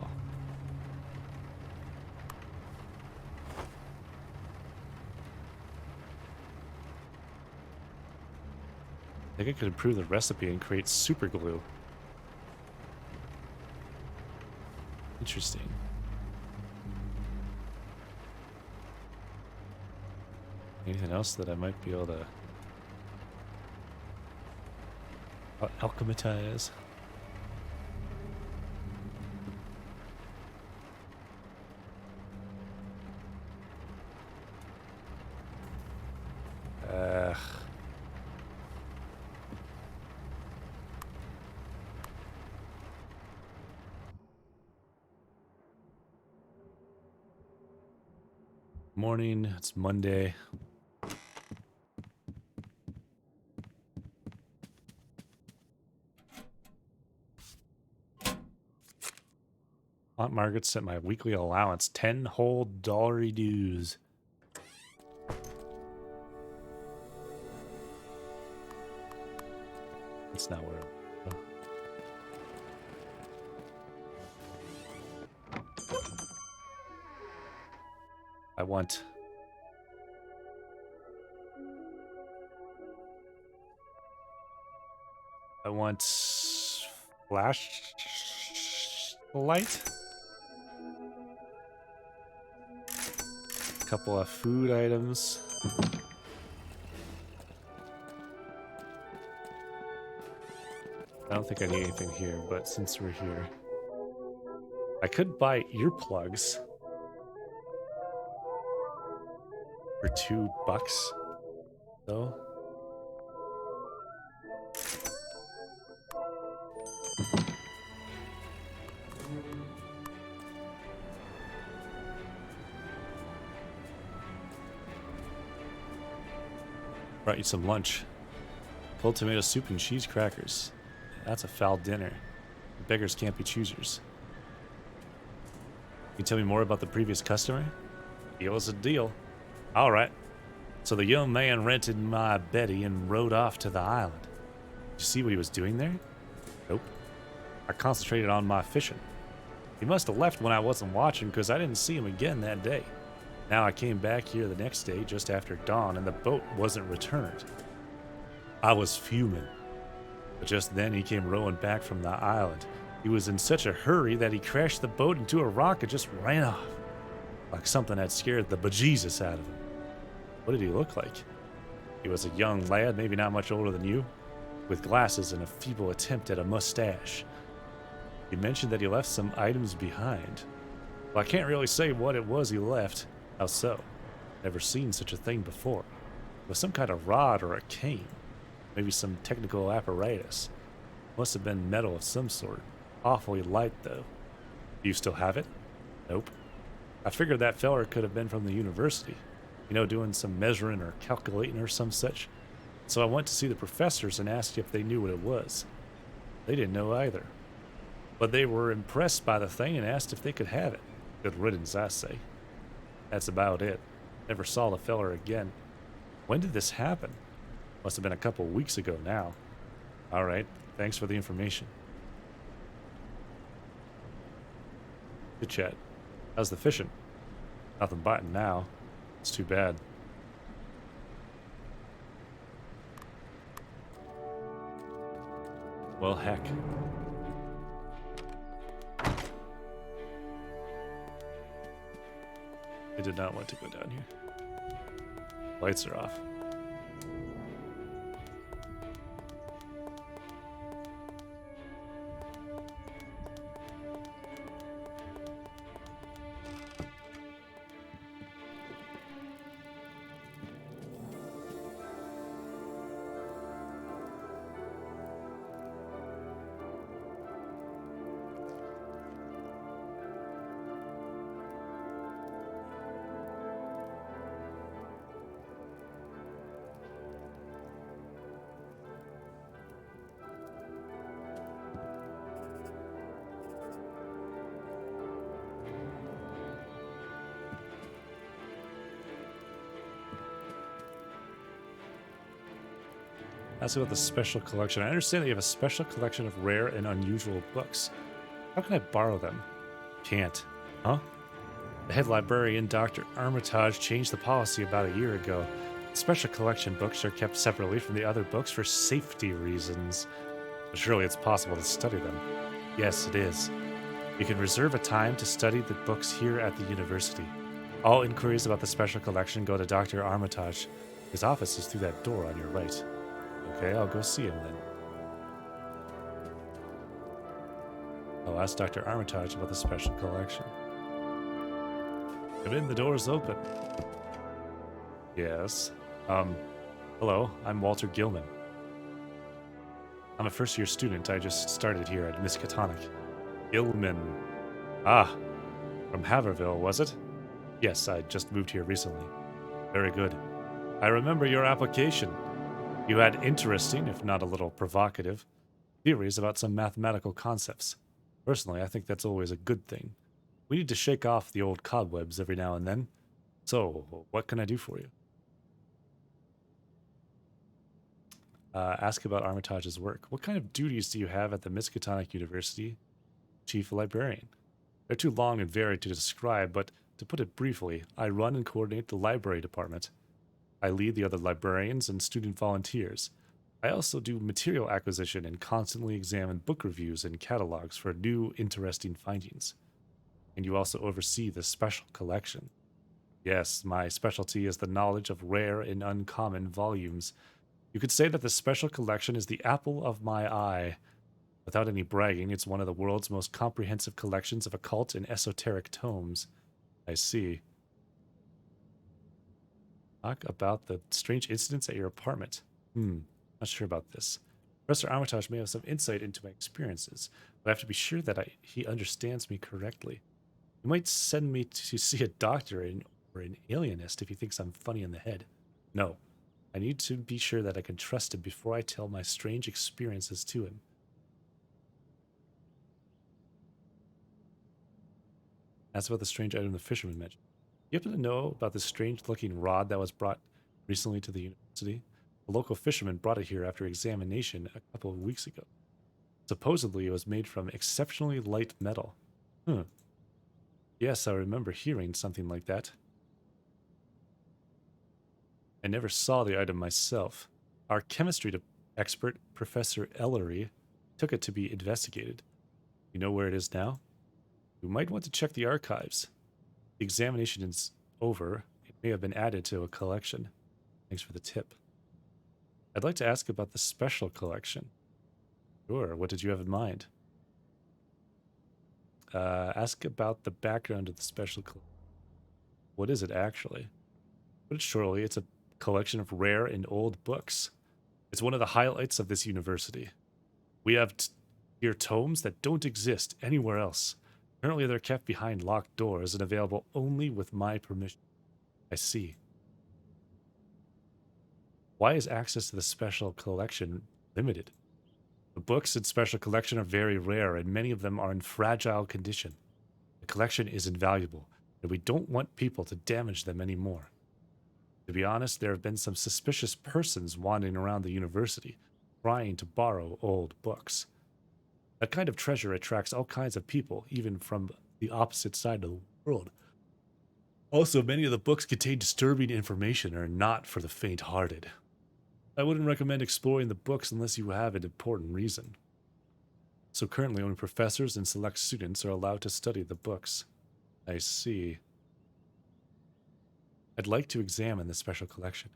I think I could improve the recipe and create super glue. Interesting. Anything else that I might be able to alchemize? Morning, it's Monday. Aunt Margaret sent my weekly allowance, 10 whole dollary dues. That's not where I want. I want flashlight. A couple of food items. I don't think I need anything here, but since we're here, I could buy earplugs for $2, though. Brought you some lunch. Cold tomato soup and cheese crackers. That's a foul dinner. Beggars can't be choosers. Can you tell me more about the previous customer? Deal is a deal. All right. So the young man rented my Betty and rode off to the island. Did you see what he was doing there? Nope. I concentrated on my fishing. He must have left when I wasn't watching because I didn't see him again that day. Now I came back here the next day just after dawn and the boat wasn't returned. I was fuming. But just then he came rowing back from the island. He was in such a hurry that he crashed the boat into a rock and just ran off. Like something had scared the bejesus out of him. What did he look like? He was a young lad, maybe not much older than you, with glasses and a feeble attempt at a mustache. He mentioned that he left some items behind. Well, I can't really say what it was he left. How so? Never seen such a thing before. It was some kind of rod or a cane. Maybe some technical apparatus. Must have been metal of some sort. Awfully light, though. Do you still have it? Nope. I figured that feller could have been from the university. You know, doing some measuring or calculating or some such. So I went to see the professors and asked if they knew what it was. They didn't know either. But they were impressed by the thing and asked if they could have it. Good riddance, I say. That's about it. Never saw the feller again. When did this happen? Must have been a couple weeks ago now. Alright, thanks for the information. Good chat. How's the fishing? Nothing biting now. It's too bad. Well, heck. I did not want to go down here. Lights are off. Ask about the special collection. I understand that you have a special collection of rare and unusual books. How can I borrow them? Can't. Huh? The head librarian, Dr. Armitage, changed the policy about a year ago. Special collection books are kept separately from the other books for safety reasons. But surely it's possible to study them. Yes, it is. You can reserve a time to study the books here at the university. All inquiries about the special collection go to Dr. Armitage. His office is through that door on your right. Okay, I'll go see him then. I'll ask Dr. Armitage about the special collection. Come in, the door's open. Yes. Hello, I'm Walter Gilman. I'm a first-year student. I just started here at Miskatonic. Gilman. Ah, from Haverville, was it? Yes, I just moved here recently. Very good. I remember your application. You had interesting, if not a little provocative, theories about some mathematical concepts. Personally, I think that's always a good thing. We need to shake off the old cobwebs every now and then. So, what can I do for you? Ask about Armitage's work. What kind of duties do you have at the Miskatonic University Chief Librarian? They're too long and varied to describe, but to put it briefly, I run and coordinate the library department. I lead the other librarians and student volunteers. I also do material acquisition and constantly examine book reviews and catalogs for new, interesting findings. And you also oversee the special collection. Yes, my specialty is the knowledge of rare and uncommon volumes. You could say that the special collection is the apple of my eye. Without any bragging, it's one of the world's most comprehensive collections of occult and esoteric tomes. I see. Talk about the strange incidents at your apartment. Not sure about this. Professor Armitage may have some insight into my experiences, but I have to be sure that he understands me correctly. He might send me to see a doctor or an alienist if he thinks I'm funny in the head. No, I need to be sure that I can trust him before I tell my strange experiences to him. Ask about the strange item the fisherman mentioned. You happen to know about this strange-looking rod that was brought recently to the university? A local fisherman brought it here after examination a couple of weeks ago. Supposedly, it was made from exceptionally light metal. Hmm. Yes, I remember hearing something like that. I never saw the item myself. Our chemistry expert, Professor Ellery, took it to be investigated. You know where it is now? You might want to check the archives. The examination is over. It may have been added to a collection. Thanks for the tip. I'd like to ask about the special collection. Sure, what did you have in mind? Ask about the background of the special collection. What is it actually? But surely it's a collection of rare and old books. It's one of the highlights of this university. We have here tomes that don't exist anywhere else. Apparently they're kept behind locked doors and available only with my permission. I see. Why is access to the special collection limited? The books in special collection are very rare and many of them are in fragile condition. The collection is invaluable and we don't want people to damage them anymore. To be honest, there have been some suspicious persons wandering around the university, trying to borrow old books. That kind of treasure attracts all kinds of people, even from the opposite side of the world. Also, many of the books contain disturbing information and are not for the faint-hearted. I wouldn't recommend exploring the books unless you have an important reason. So currently only professors and select students are allowed to study the books. I see. I'd like to examine the special collection.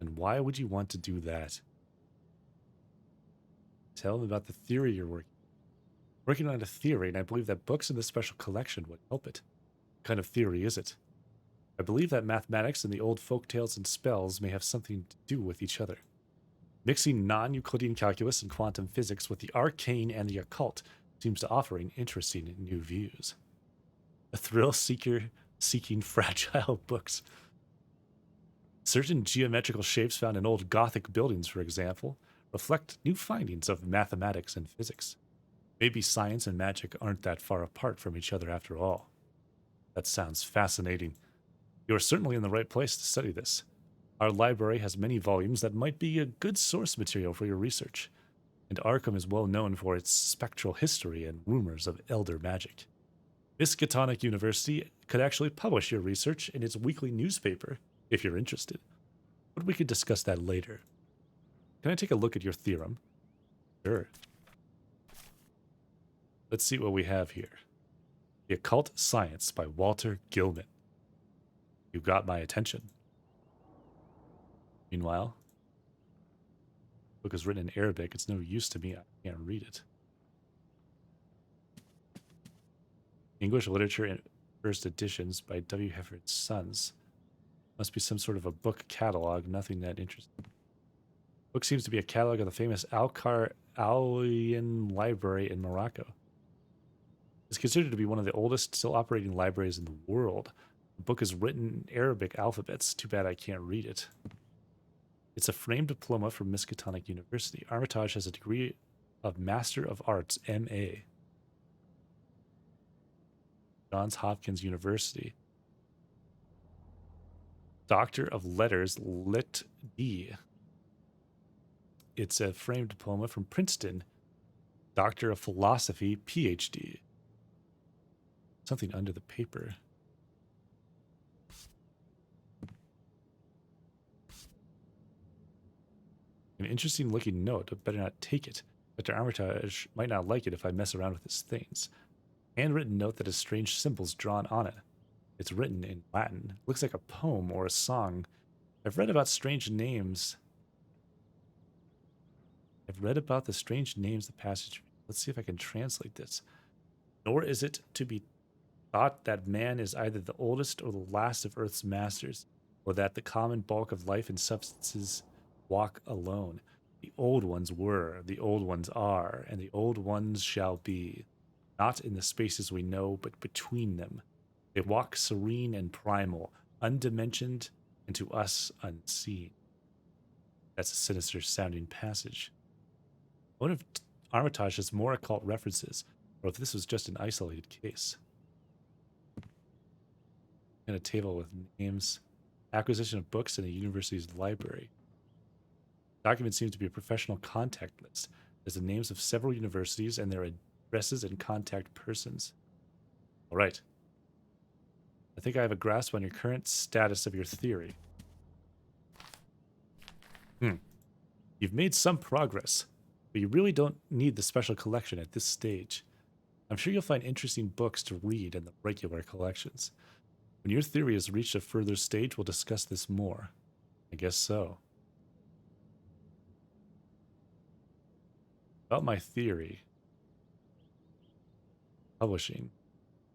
And why would you want to do that? Tell them about the theory you're working on a theory, and I believe that books in the special collection would help it. What kind of theory is it? I believe that mathematics and the old folk tales and spells may have something to do with each other. Mixing non-Euclidean calculus and quantum physics with the arcane and the occult seems to offer an interesting new views. A thrill seeker seeking fragile books. Certain geometrical shapes found in old Gothic buildings, for example, reflect new findings of mathematics and physics. Maybe science and magic aren't that far apart from each other after all. That sounds fascinating. You are certainly in the right place to study this. Our library has many volumes that might be a good source material for your research, and Arkham is well known for its spectral history and rumors of elder magic. Miskatonic University could actually publish your research in its weekly newspaper, if you're interested. But we could discuss that later. Can I take a look at your theorem? Sure. Let's see what we have here. The Occult Science by Walter Gilman. You got my attention. Meanwhile, the book is written in Arabic. It's no use to me. I can't read it. English Literature in First Editions by W. Hefford Sons. Must be some sort of a book catalog, nothing that interesting. Book seems to be a catalog of the famous Al-Qara'awiyan Library in Morocco. It's considered to be one of the oldest still operating libraries in the world. The book is written in Arabic alphabets. Too bad I can't read it. It's a framed diploma from Miskatonic University. Armitage has a degree of Master of Arts, M.A. Johns Hopkins University. Doctor of Letters, Lit D. It's a framed diploma from Princeton. Doctor of Philosophy, Ph.D. Something under the paper. An interesting looking note, but better not take it. Dr. Armitage might not like it if I mess around with his things. Handwritten note that has strange symbols drawn on it. It's written in Latin. Looks like a poem or a song. I've read about strange names. I've read about the strange names the passage. Let's see if I can translate this. Nor is it to be thought that man is either the oldest or the last of Earth's masters, or that the common bulk of life and substances walk alone. The old ones were, the old ones are, and the old ones shall be, not in the spaces we know, but between them. They walk serene and primal, undimensioned, and to us unseen. That's a sinister sounding passage. I wonder if Armitage has more occult references, or if this was just an isolated case. And a table with names, acquisition of books in the university's library. The document seems to be a professional contact list. There's the names of several universities and their addresses and contact persons. All right. I think I have a grasp on your current status of your theory. You've made some progress, but you really don't need the special collection at this stage. I'm sure you'll find interesting books to read in the regular collections. When your theory has reached a further stage, we'll discuss this more. I guess so. About my theory. Publishing.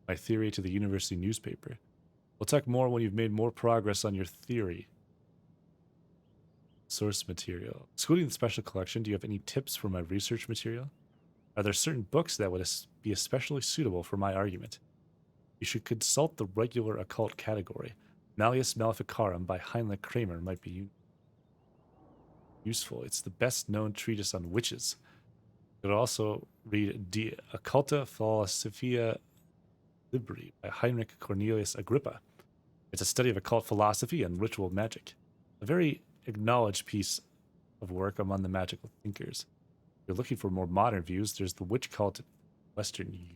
My theory to the university newspaper. We'll talk more when you've made more progress on your theory. Source material. Excluding the special collection, do you have any tips for my research material? Are there certain books that would be especially suitable for my argument? You should consult the regular occult category. Malleus Maleficarum by Heinrich Kramer might be useful. It's the best known treatise on witches. You could also read De Occulta Philosophia Libri by Heinrich Cornelius Agrippa. It's a study of occult philosophy and ritual magic. A very acknowledged piece of work among the magical thinkers. If you're looking for more modern views, there's the witch cult in Western Europe.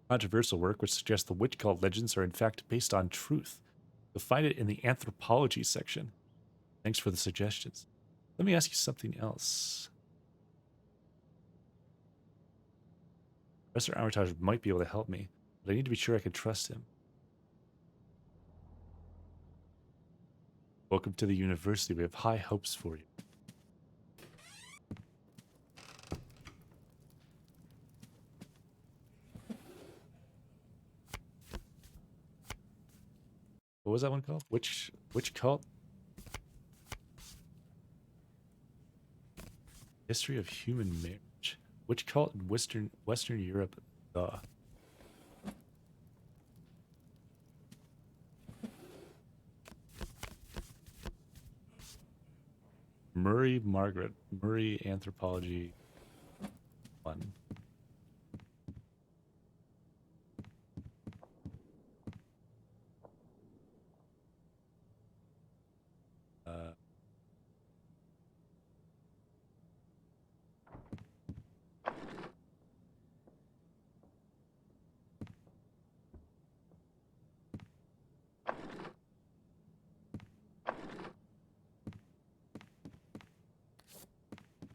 Controversial work which suggests the witch cult legends are in fact based on truth. You'll find it in the anthropology section. Thanks for the suggestions. Let me ask you something else. Professor Armitage might be able to help me, but I need to be sure I can trust him. Welcome to the university. We have high hopes for you. What was that one called? Which cult? History of human marriage. Which cult in Western Europe? Murray Margaret. Murray Anthropology 1.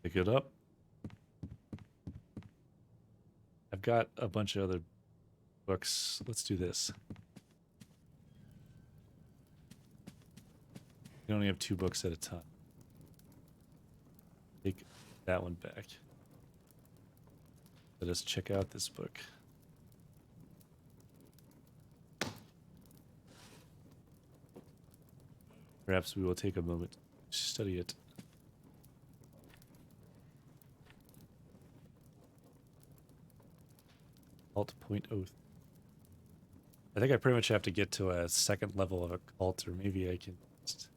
Pick it up. I've got a bunch of other books. Let's do this. You only have 2 books at a time. Take that one back. Let us check out this book. Perhaps we will take a moment to study it. Alt.0. I think I pretty much have to get to a second level of occult, or maybe I can just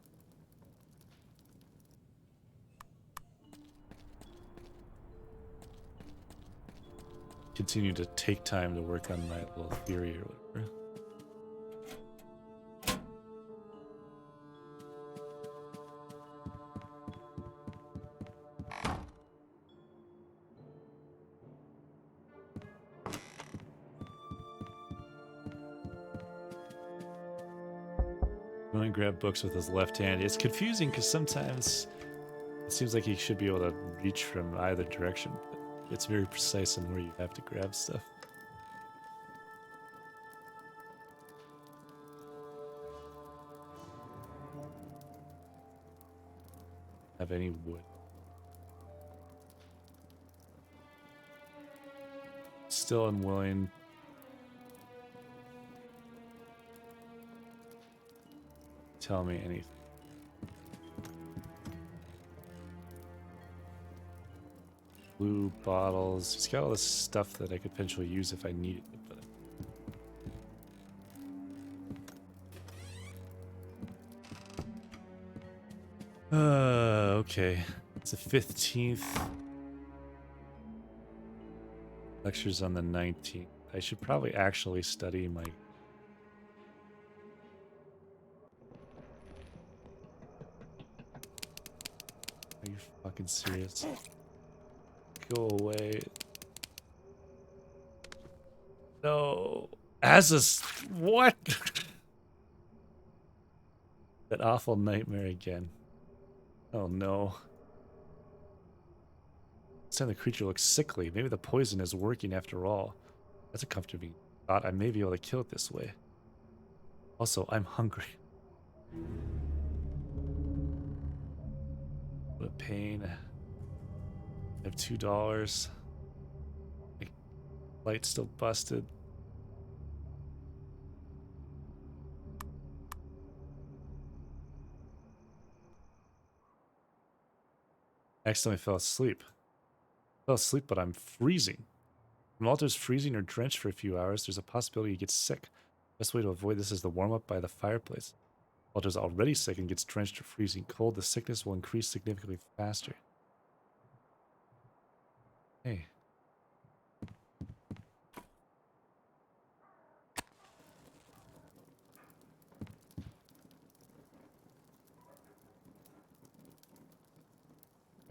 continue to take time to work on my little theory or whatever. Going to grab books with his left hand. It's confusing because sometimes it seems like he should be able to reach from either direction, but it's very precise in where you have to grab stuff. Have any wood? Still unwilling. Tell me anything. Blue bottles. He's got all this stuff that I could potentially use if I needed it, but okay. It's the 15th. Lectures on the 19th. I should probably actually study my... Are you fucking serious? Go away. No. Asus, what? That awful nightmare again. Oh no. This time the creature looks sickly. Maybe the poison is working after all. That's a comforting thought. I may be able to kill it this way. Also, I'm hungry. What a pain. I have $2. My light's still busted. Accidentally fell asleep. Fell asleep, but I'm freezing. When Walter's freezing or drenched for a few hours, there's a possibility he gets sick. Best way to avoid this is the warm up by the fireplace. Walter's already sick and gets drenched or freezing cold, the sickness will increase significantly faster. Hey.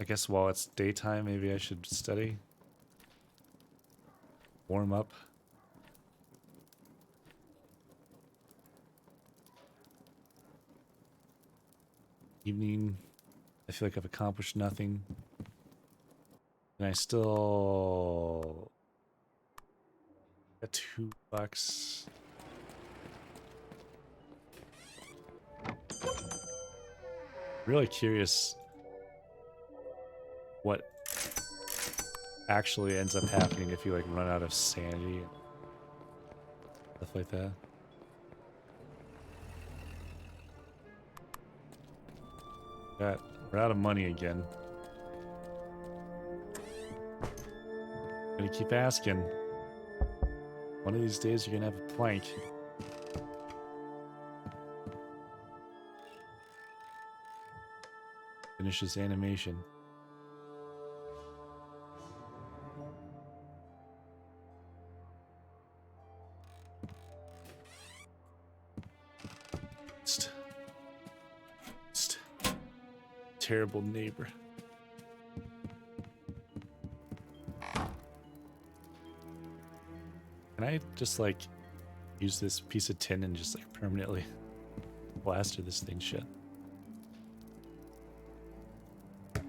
I guess while it's daytime, maybe I should study. Warm up. Evening. I feel like I've accomplished nothing. And I still got $2. Really curious what actually ends up happening if you like run out of sanity and stuff like that. We're out of money again. Gonna keep asking. One of these days you're gonna have a plank. Finish this animation. Terrible neighbor. Can I just like use this piece of tin and just like permanently plaster this thing shut?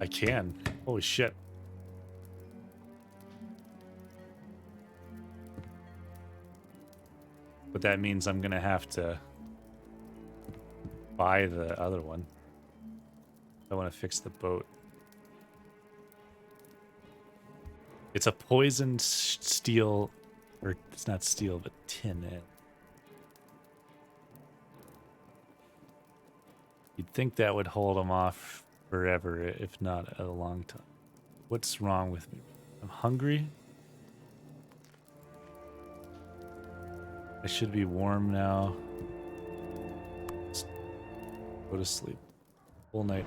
I can. Holy shit. But that means I'm gonna have to buy the other one. I want to fix the boat. It's a poisoned steel, or it's not steel, but tin. You'd think that would hold them off forever, if not a long time. What's wrong with me? I'm hungry. I should be warm now. Let's go to sleep. Full night.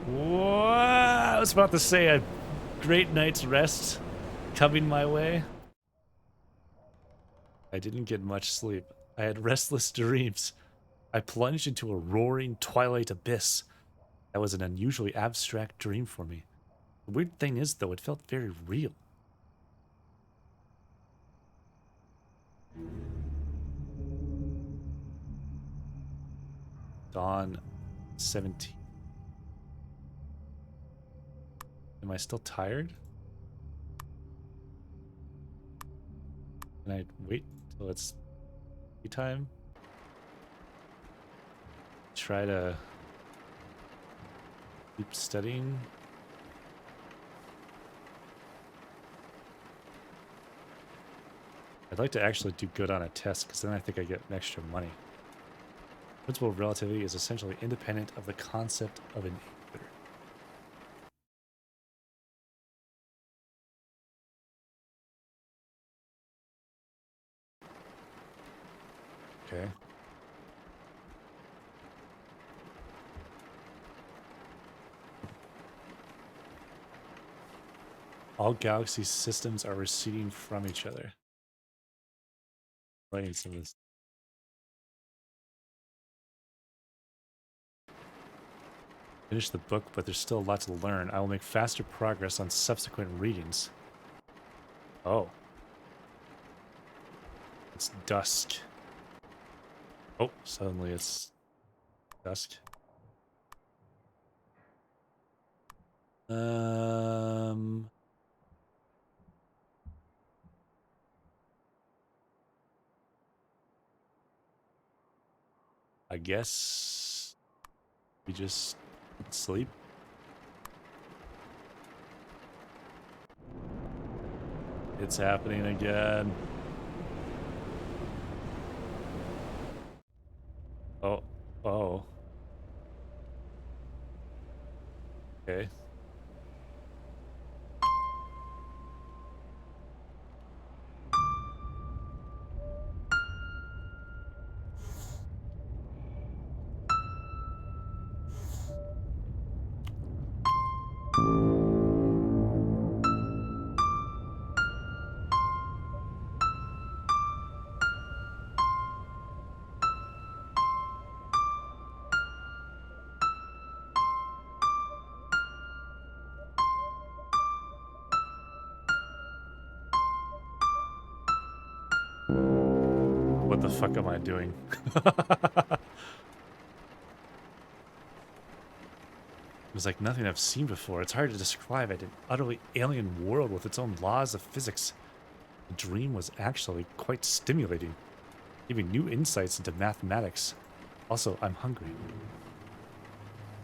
Whoa! I was about to say a great night's rest coming my way. I didn't get much sleep. I had restless dreams. I plunged into a roaring twilight abyss. That was an unusually abstract dream for me. The weird thing is, though, it felt very real. Dawn 17. Am I still tired? Can I wait till it's tea time? Try to keep studying? I'd like to actually do good on a test, because then I think I get extra money. Principle of relativity is essentially independent of the concept of an Okay. All galaxy systems are receding from each other. Writing some of this. Finish the book, but there's still a lot to learn. I will make faster progress on subsequent readings. Oh. It's dusk. Oh, suddenly it's dusk. I guess we just sleep. It's happening again. Oh, oh. Okay. What the fuck am I doing? It was like nothing I've seen before. It's hard to describe it. An utterly alien world with its own laws of physics. The dream was actually quite stimulating, giving new insights into mathematics. Also, I'm hungry.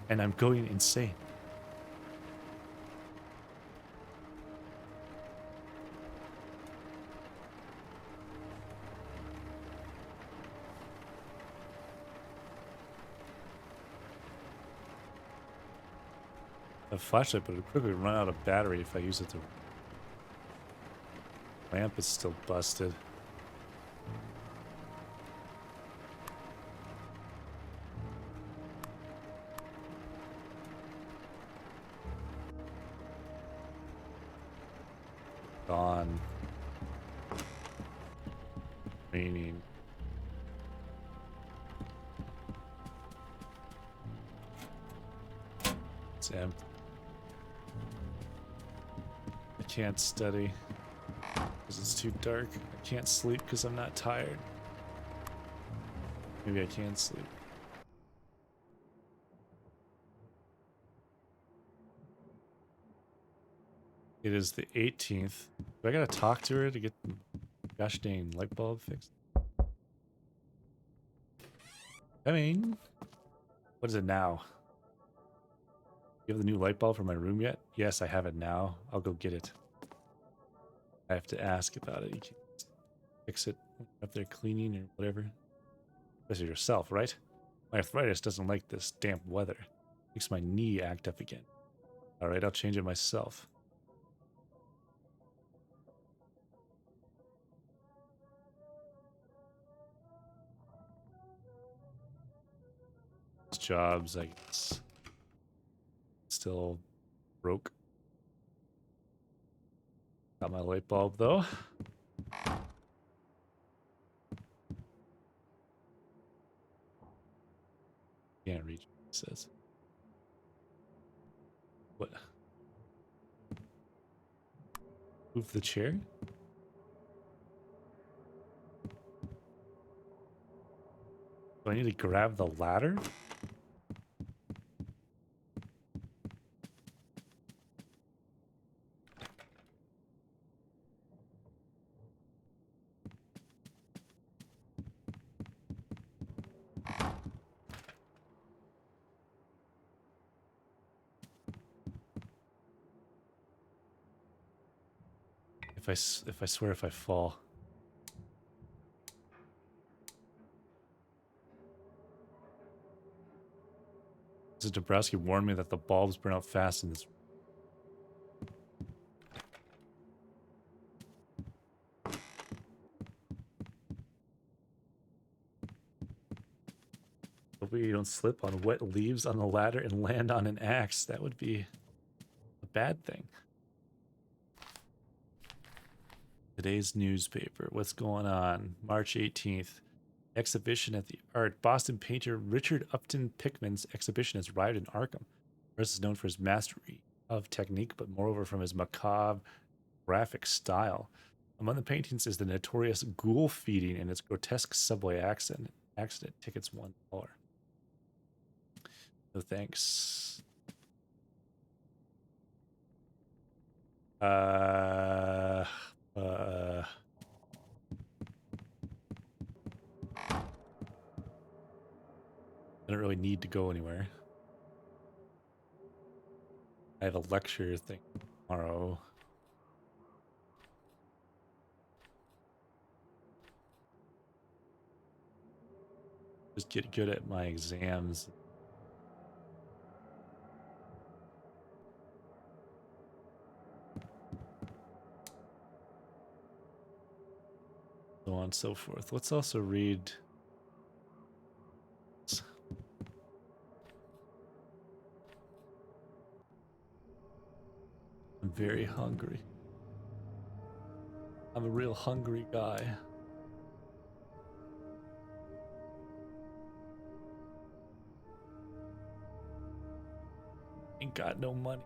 And I'm going insane. A flashlight, but it'll quickly run out of battery if I use it to... Lamp is still busted. Gone. Raining. It's empty. I can't study because it's too dark. I can't sleep because I'm not tired. Maybe I can sleep. It is the 18th. Do I gotta talk to her to get the gosh dang light bulb fixed? I mean, what is it now? You have the new light bulb for my room yet? Yes, I have it now. I'll go get it. I have to ask about it. You can fix it up there cleaning or whatever. This is yourself, right? My arthritis doesn't like this damp weather. Makes my knee act up again. Alright, I'll change it myself. Jobs, I guess. Still broke. Got my light bulb though. Can't reach what it says. What? Move the chair? Do I need to grab the ladder? If I swear if I fall. Mrs. Dabrowski warned me that the bulbs burn out fast in this. Hopefully you don't slip on wet leaves on the ladder and land on an axe. That would be a bad thing. Today's newspaper. What's going on? March 18th. Exhibition at the Art. Boston painter Richard Upton Pickman's exhibition has arrived in Arkham. First is known for his mastery of technique, but moreover from his macabre graphic style. Among the paintings is the notorious ghoul feeding and its grotesque subway accident. Tickets $1. No thanks. I don't really need to go anywhere. I have a lecture thing tomorrow. Just get good at my exams. So on and so forth. Let's also read. I'm very hungry. I'm a real hungry guy. Ain't got no money.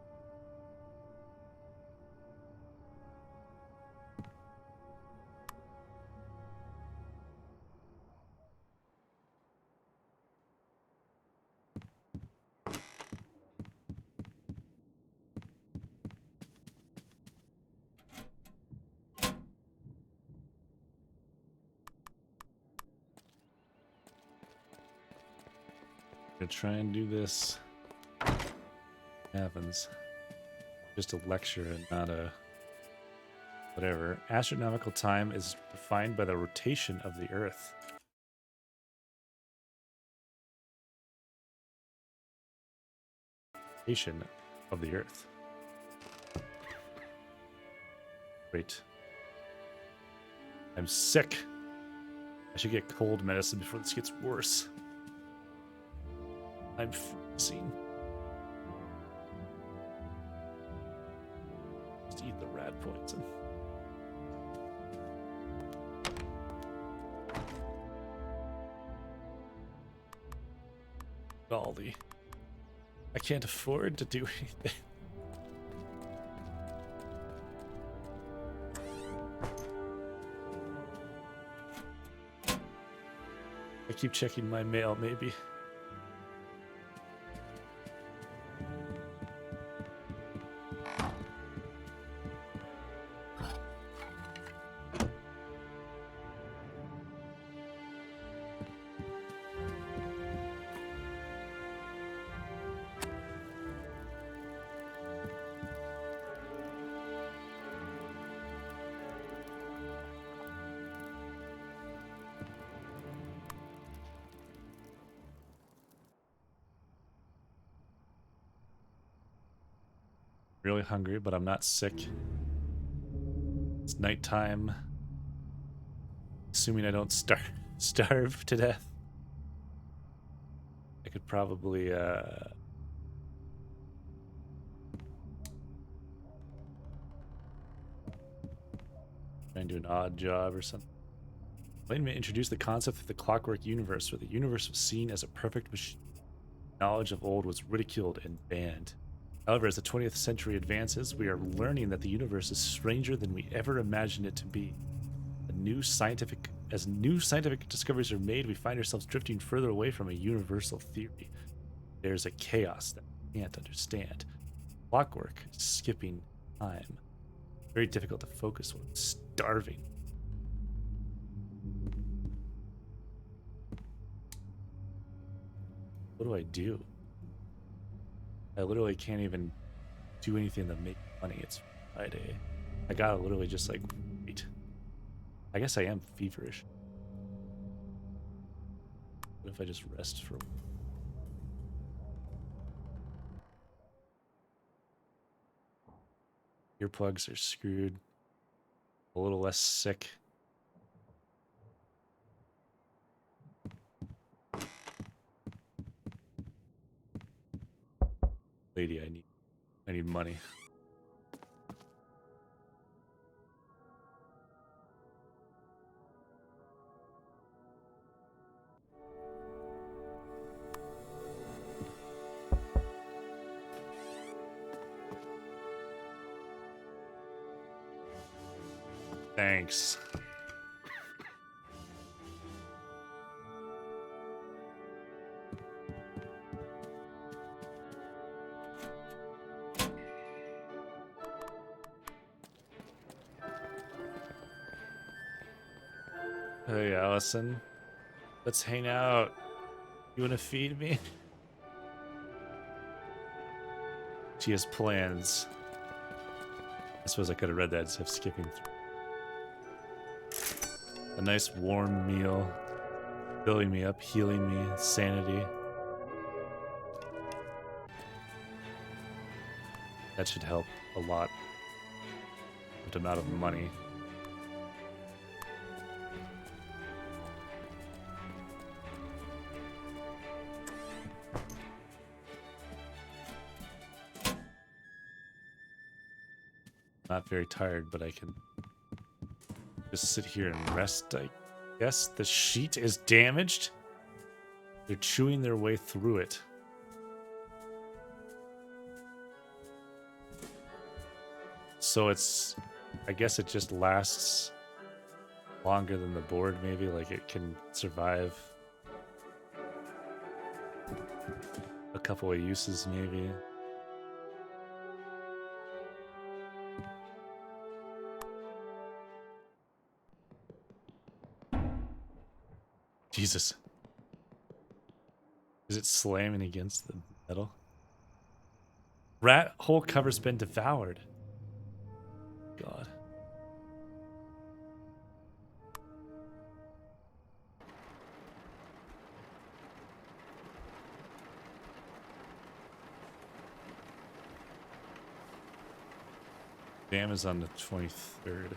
Gonna try and do this. Happens. Just a lecture and not a whatever. Astronomical time is defined by the rotation of the Earth. Rotation of the Earth. Great. I'm sick. I should get cold medicine before this gets worse. I'm freezing. Just eat the rat poison. Golly. I can't afford to do anything. I keep checking my mail, maybe. Really hungry, but I'm not sick. It's nighttime. Assuming I don't starve to death. I could probably try and do an odd job or something. Enlightenment introduced the concept of the clockwork universe, where the universe was seen as a perfect machine. Knowledge of old was ridiculed and banned. However, as the 20th century advances, we are learning that the universe is stranger than we ever imagined it to be. As new scientific discoveries are made, we find ourselves drifting further away from a universal theory. There's a chaos that we can't understand. Clockwork, skipping time. Very difficult to focus when starving. What do I do? I literally can't even do anything to make money. It's Friday. I gotta literally just like wait. I guess I am feverish. What if I just rest for a while? Earplugs are screwed. A little less sick. Lady, I need money. Thanks. Hey, Allison. Let's hang out. You wanna feed me? She has plans. I suppose I could have read that instead of skipping through. A nice warm meal. Filling me up, healing me, sanity. That should help a lot. With amount of money. Not very tired, but I can just sit here and rest, I guess. The sheet is damaged. They're chewing their way through it. So it's, I guess it just lasts longer than the board, maybe. Like it can survive a couple of uses, maybe. Jesus. Is it slamming against the metal? Rat hole cover's been devoured. God. Dam is on the 23rd.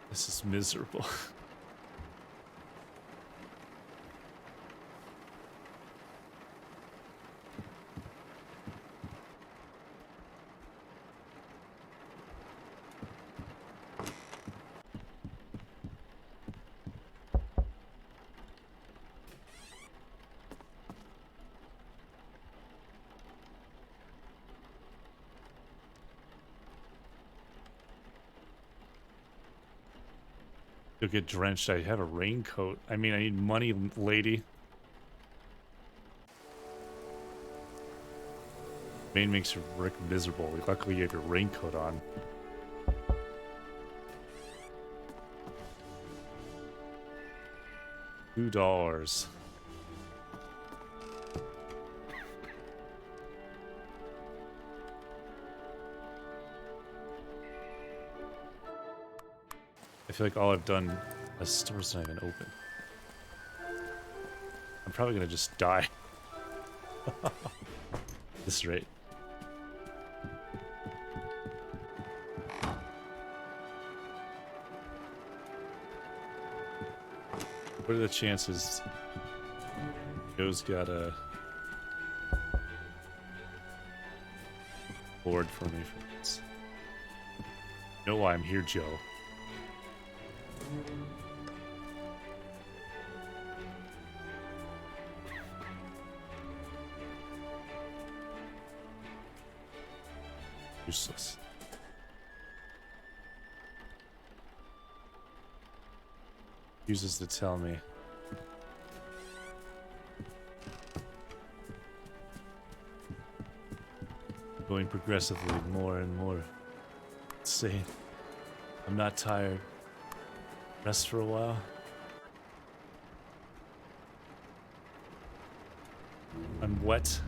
This is miserable. You'll get drenched. I have a raincoat. I mean, I need money, lady. Rain makes your Rick miserable. Luckily, you have your raincoat on. $2. I feel like all I've done, the store's not even open. I'm probably gonna just die. This rate. What are the chances Joe's got a board for me for this? You know why I'm here, Joe. Useless. Uses to tell me. Going progressively more and more insane. I'm not tired. Rest for a while. I'm wet.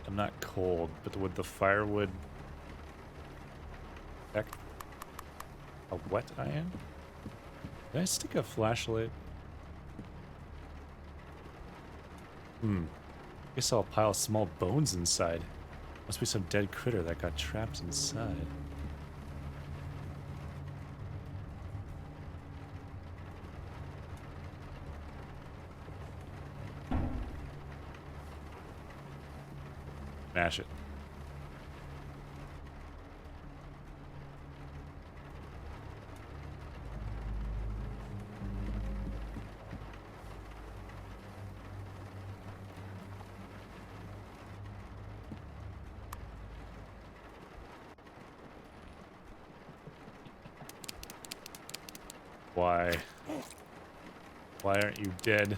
I'm not cold, but would the firewood affect how wet I am? Did I stick a flashlight? I saw a pile of small bones inside. Must be some dead critter that got trapped inside. Smash it. Why? Why aren't you dead?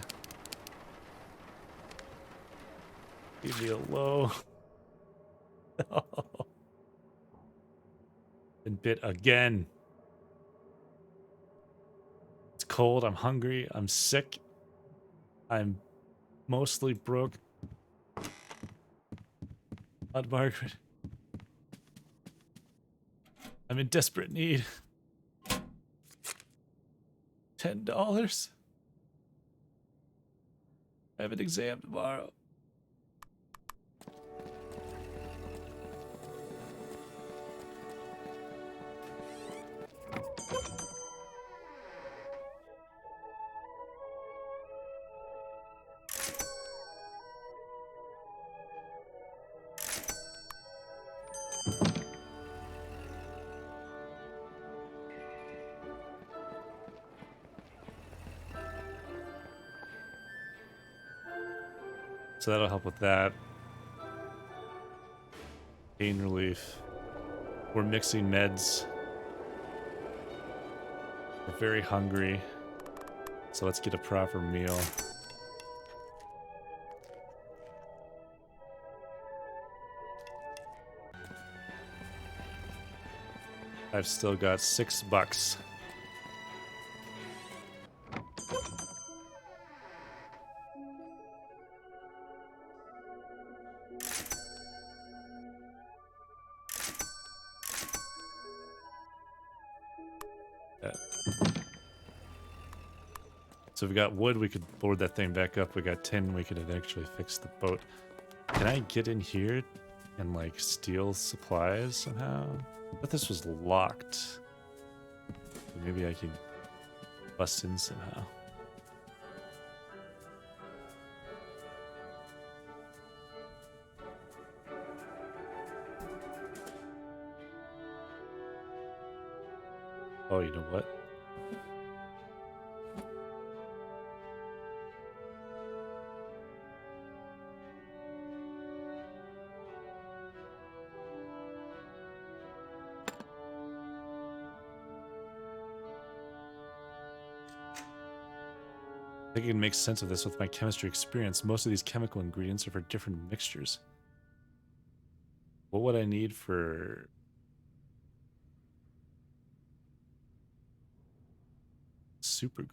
Leave me alone. No. Been bit again. It's cold. I'm hungry. I'm sick. I'm mostly broke. Aunt Margaret. I'm in desperate need. $10. I have an exam tomorrow. So that'll help with that. Pain relief. We're mixing meds. We're very hungry. So let's get a proper meal. I've still got $6. So we've got wood, we could board that thing back up. We got tin, we could actually fix the boat. Can I get in here and like steal supplies somehow? I thought this was locked. Maybe I could bust in somehow. Oh, you know what? I think I can make sense of this with my chemistry experience. Most of these chemical ingredients are for different mixtures. What would I need for... super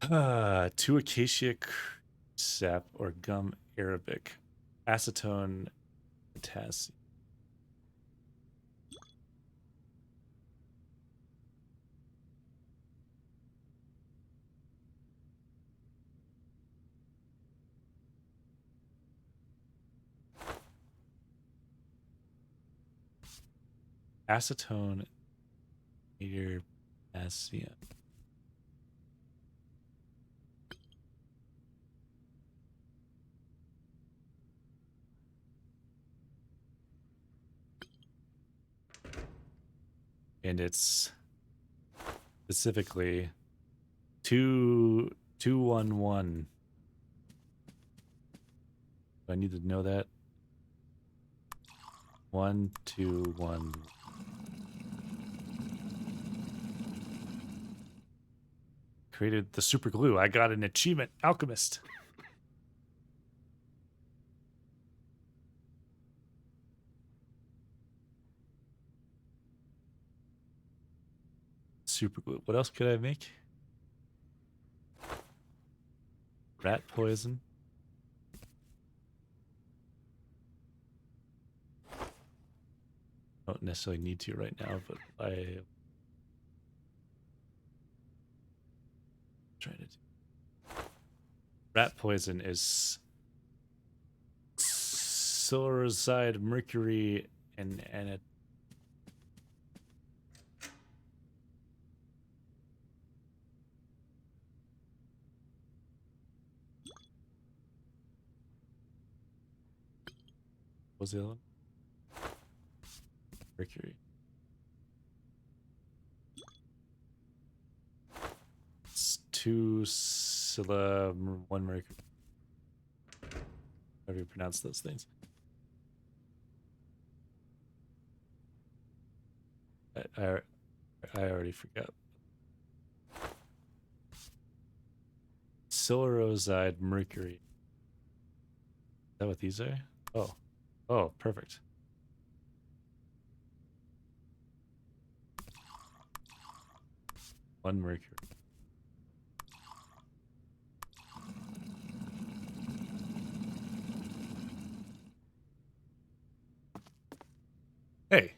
glue? Two acacia sap or gum arabic. Acetone potassium. Acetone potassium. And it's specifically 211. Do I need to know that? 121. Created the super glue. I got an achievement, alchemist. Super glue. What else could I make? Rat poison. Don't necessarily need to right now, but I'm trying to do. Rat poison is silverside, mercury, and it. was the other one? Mercury. It's 2 Scylla, 1 Mercury. However you pronounce those things. I already forgot. Siluroside Mercury. Is that what these are? Oh. Oh, perfect. One Mercury. Hey,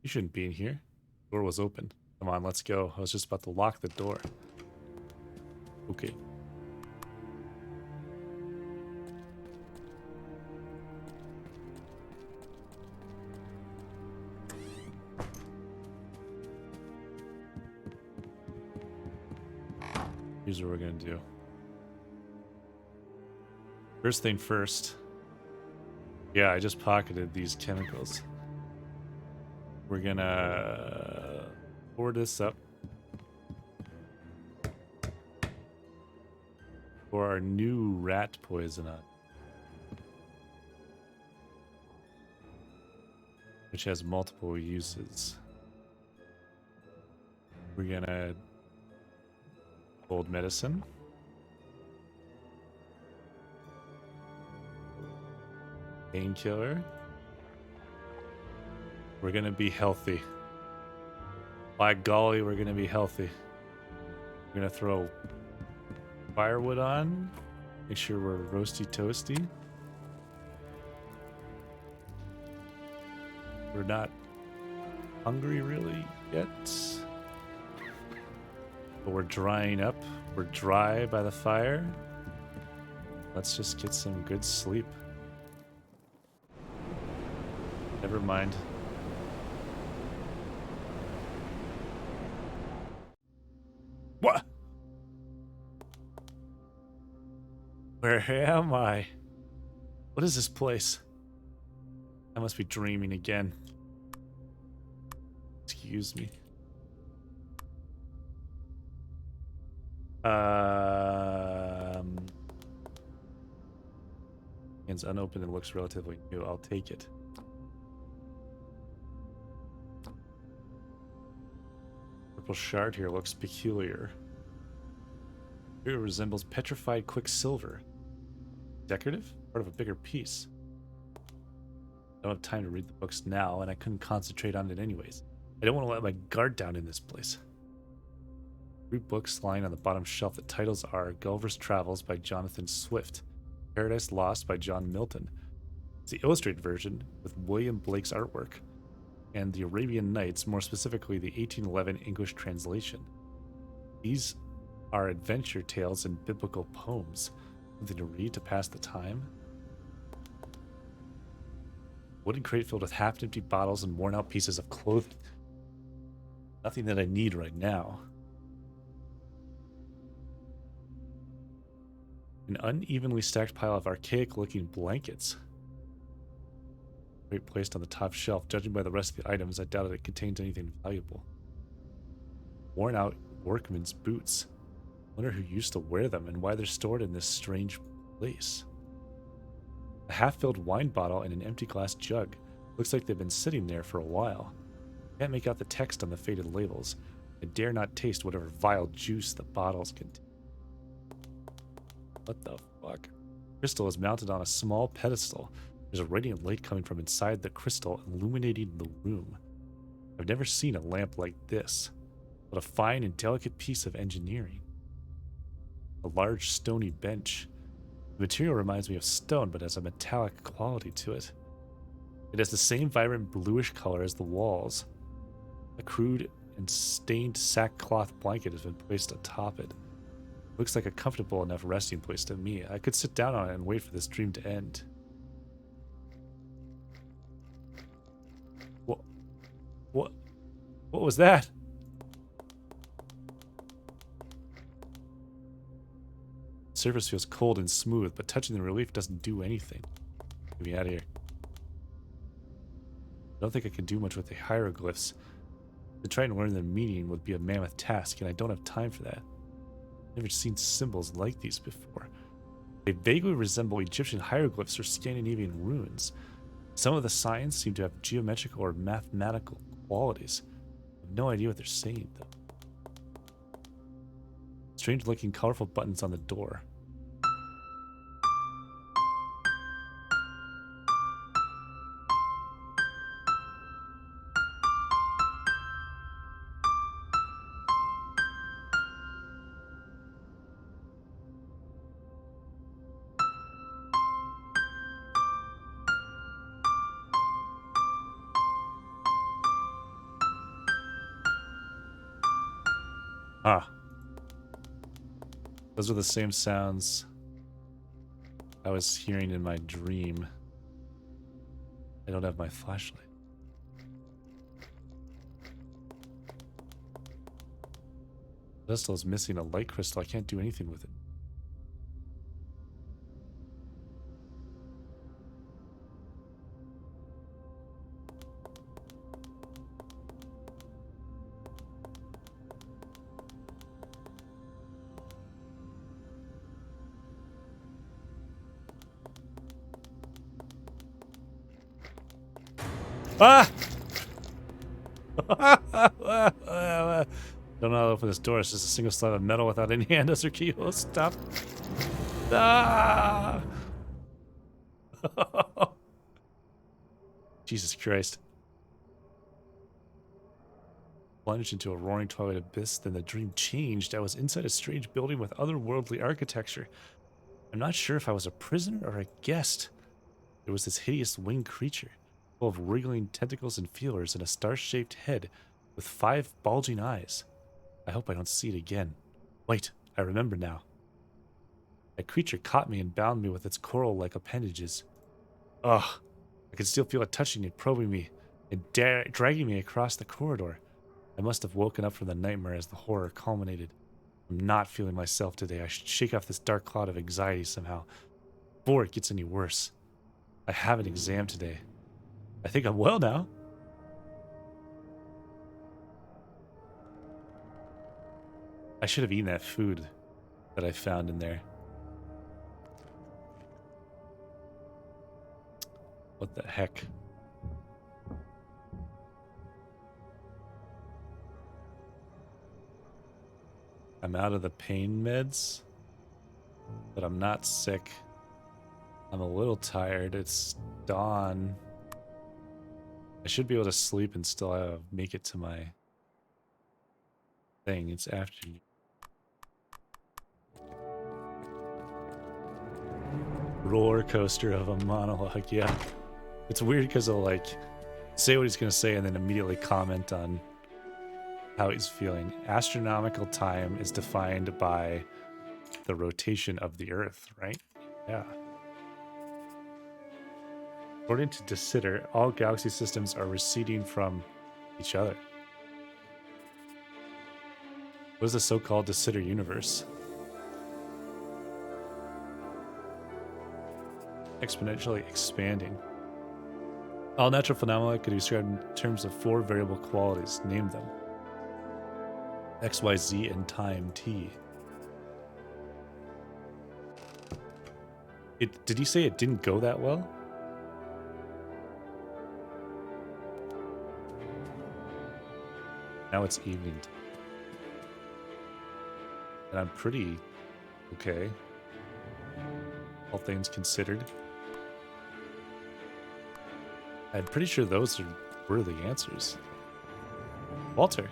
you shouldn't be in here. The door was open. Come on, let's go. I was just about to lock the door. Okay. Here's what we're gonna do. First thing first. Yeah, I just pocketed these chemicals. We're gonna pour this up for our new rat poison on, which has multiple uses. We're gonna cold medicine. Painkiller. We're gonna be healthy. By golly, we're gonna be healthy. We're gonna throw firewood on. Make sure we're roasty toasty. We're not hungry really yet. But we're drying up. We're dry by the fire. Let's just get some good sleep. Never mind. What? Where am I? What is this place? I must be dreaming again. Excuse me. It's unopened and looks relatively new. I'll take it. Purple shard here looks peculiar. It resembles petrified quicksilver. Decorative? Part of a bigger piece. I don't have time to read the books now, and I couldn't concentrate on it anyways. I don't want to let my guard down in this place. 3 books lying on the bottom shelf. The titles are Gulliver's Travels by Jonathan Swift, Paradise Lost by John Milton. It's the illustrated version with William Blake's artwork, and the Arabian Nights, more specifically the 1811 English translation. These are adventure tales and biblical poems. Something to read to pass the time. Wooden crate filled with half-empty bottles and worn-out pieces of clothing. Nothing that I need right now. An unevenly stacked pile of archaic-looking blankets. Crate placed on the top shelf. Judging by the rest of the items, I doubt it contains anything valuable. Worn-out workman's boots. Wonder who used to wear them and why they're stored in this strange place. A half-filled wine bottle and an empty glass jug. Looks like they've been sitting there for a while. Can't make out the text on the faded labels. I dare not taste whatever vile juice the bottles contain. What the fuck? Crystal is mounted on a small pedestal. There's a radiant light coming from inside the crystal, illuminating the room. I've never seen a lamp like this. What a fine and delicate piece of engineering. A large stony bench. The material reminds me of stone, but has a metallic quality to it. It has the same vibrant bluish color as the walls. A crude and stained sackcloth blanket has been placed atop it. Looks like a comfortable enough resting place to me. I could sit down on it and wait for this dream to end. What was that? The surface feels cold and smooth, but touching the relief doesn't do anything. Get me out of here. I don't think I can do much with the hieroglyphs. To try and learn their meaning would be a mammoth task, and I don't have time for that. I've never seen symbols like these before. They vaguely resemble Egyptian hieroglyphs or Scandinavian runes. Some of the signs seem to have geometrical or mathematical qualities. I have no idea what they're saying, though. Strange-looking, colorful buttons on the door. Ah. Those are the same sounds I was hearing in my dream. I don't have my flashlight. Crystal is missing a light crystal. I can't do anything with it. Ah! Don't know how to open this door. It's just a single slab of metal without any handles or keyholes. Stop. Ah! Jesus Christ. Plunged into a roaring twilight abyss, then the dream changed. I was inside a strange building with otherworldly architecture. I'm not sure if I was a prisoner or a guest. There was this hideous winged creature, full of wriggling tentacles and feelers and a star-shaped head with 5 bulging eyes. I hope I don't see it again. Wait, I remember now. That creature caught me and bound me with its coral-like appendages. Ugh, I could still feel it touching and probing me and dragging me across the corridor. I must have woken up from the nightmare as the horror culminated. I'm not feeling myself today. I should shake off this dark cloud of anxiety somehow, before it gets any worse. I have an exam today. I think I'm well now. I should have eaten that food that I found in there. What the heck? I'm out of the pain meds, but I'm not sick. I'm a little tired. It's dawn. I should be able to sleep and still make it to my thing. It's afternoon. Roller coaster of a monologue, yeah. It's weird because he'll like say what he's gonna say and then immediately comment on how he's feeling. Astronomical time is defined by the rotation of the Earth, right? Yeah. According to De Sitter, all galaxy systems are receding from each other. What is the so-called De Sitter universe? Exponentially expanding. All natural phenomena could be described in terms of 4 variable qualities. Name them. X, Y, Z, and time T. Did he say it didn't go that well? Now it's evening. And I'm pretty okay. All things considered. I'm pretty sure those were the answers. Walter,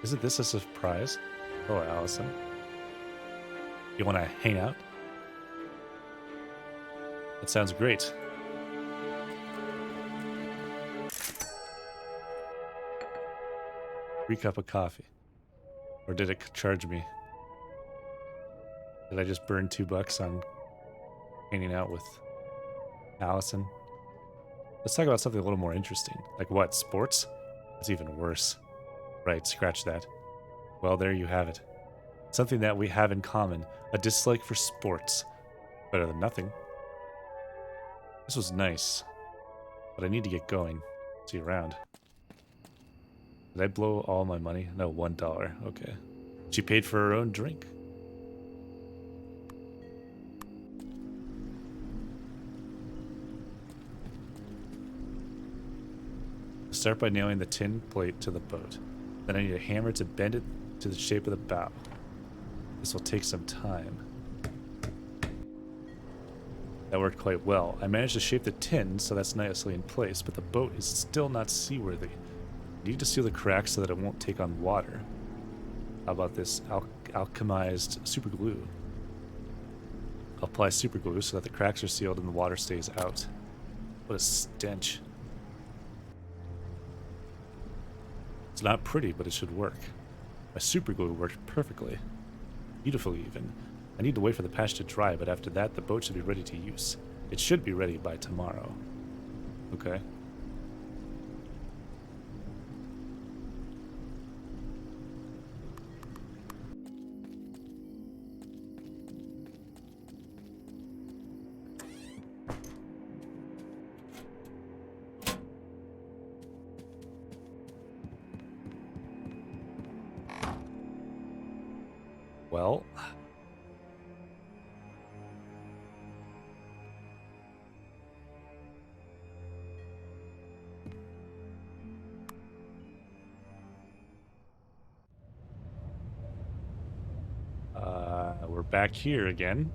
isn't this a surprise? Hello, Allison. You want to hang out? That sounds great. Free cup of coffee. Or did it charge me? Did I just burn $2 on hanging out with Allison? Let's talk about something a little more interesting. Like what? Sports? That's even worse. Right, scratch that. Well, there you have it. Something that we have in common. A dislike for sports. Better than nothing. This was nice. But I need to get going. See you around. Did I blow all my money? No, $1. Okay. She paid for her own drink. Start by nailing the tin plate to the boat. Then I need a hammer to bend it to the shape of the bow. This will take some time. That worked quite well. I managed to shape the tin so that's nicely in place, but the boat is still not seaworthy. I need to seal the cracks so that it won't take on water. How about this alchemized super glue? I'll apply super glue so that the cracks are sealed and the water stays out. What a stench. It's not pretty, but it should work. My super glue worked perfectly. Beautifully, even. I need to wait for the patch to dry, but after that, the boat should be ready to use. It should be ready by tomorrow. Okay. Well, we're back here again.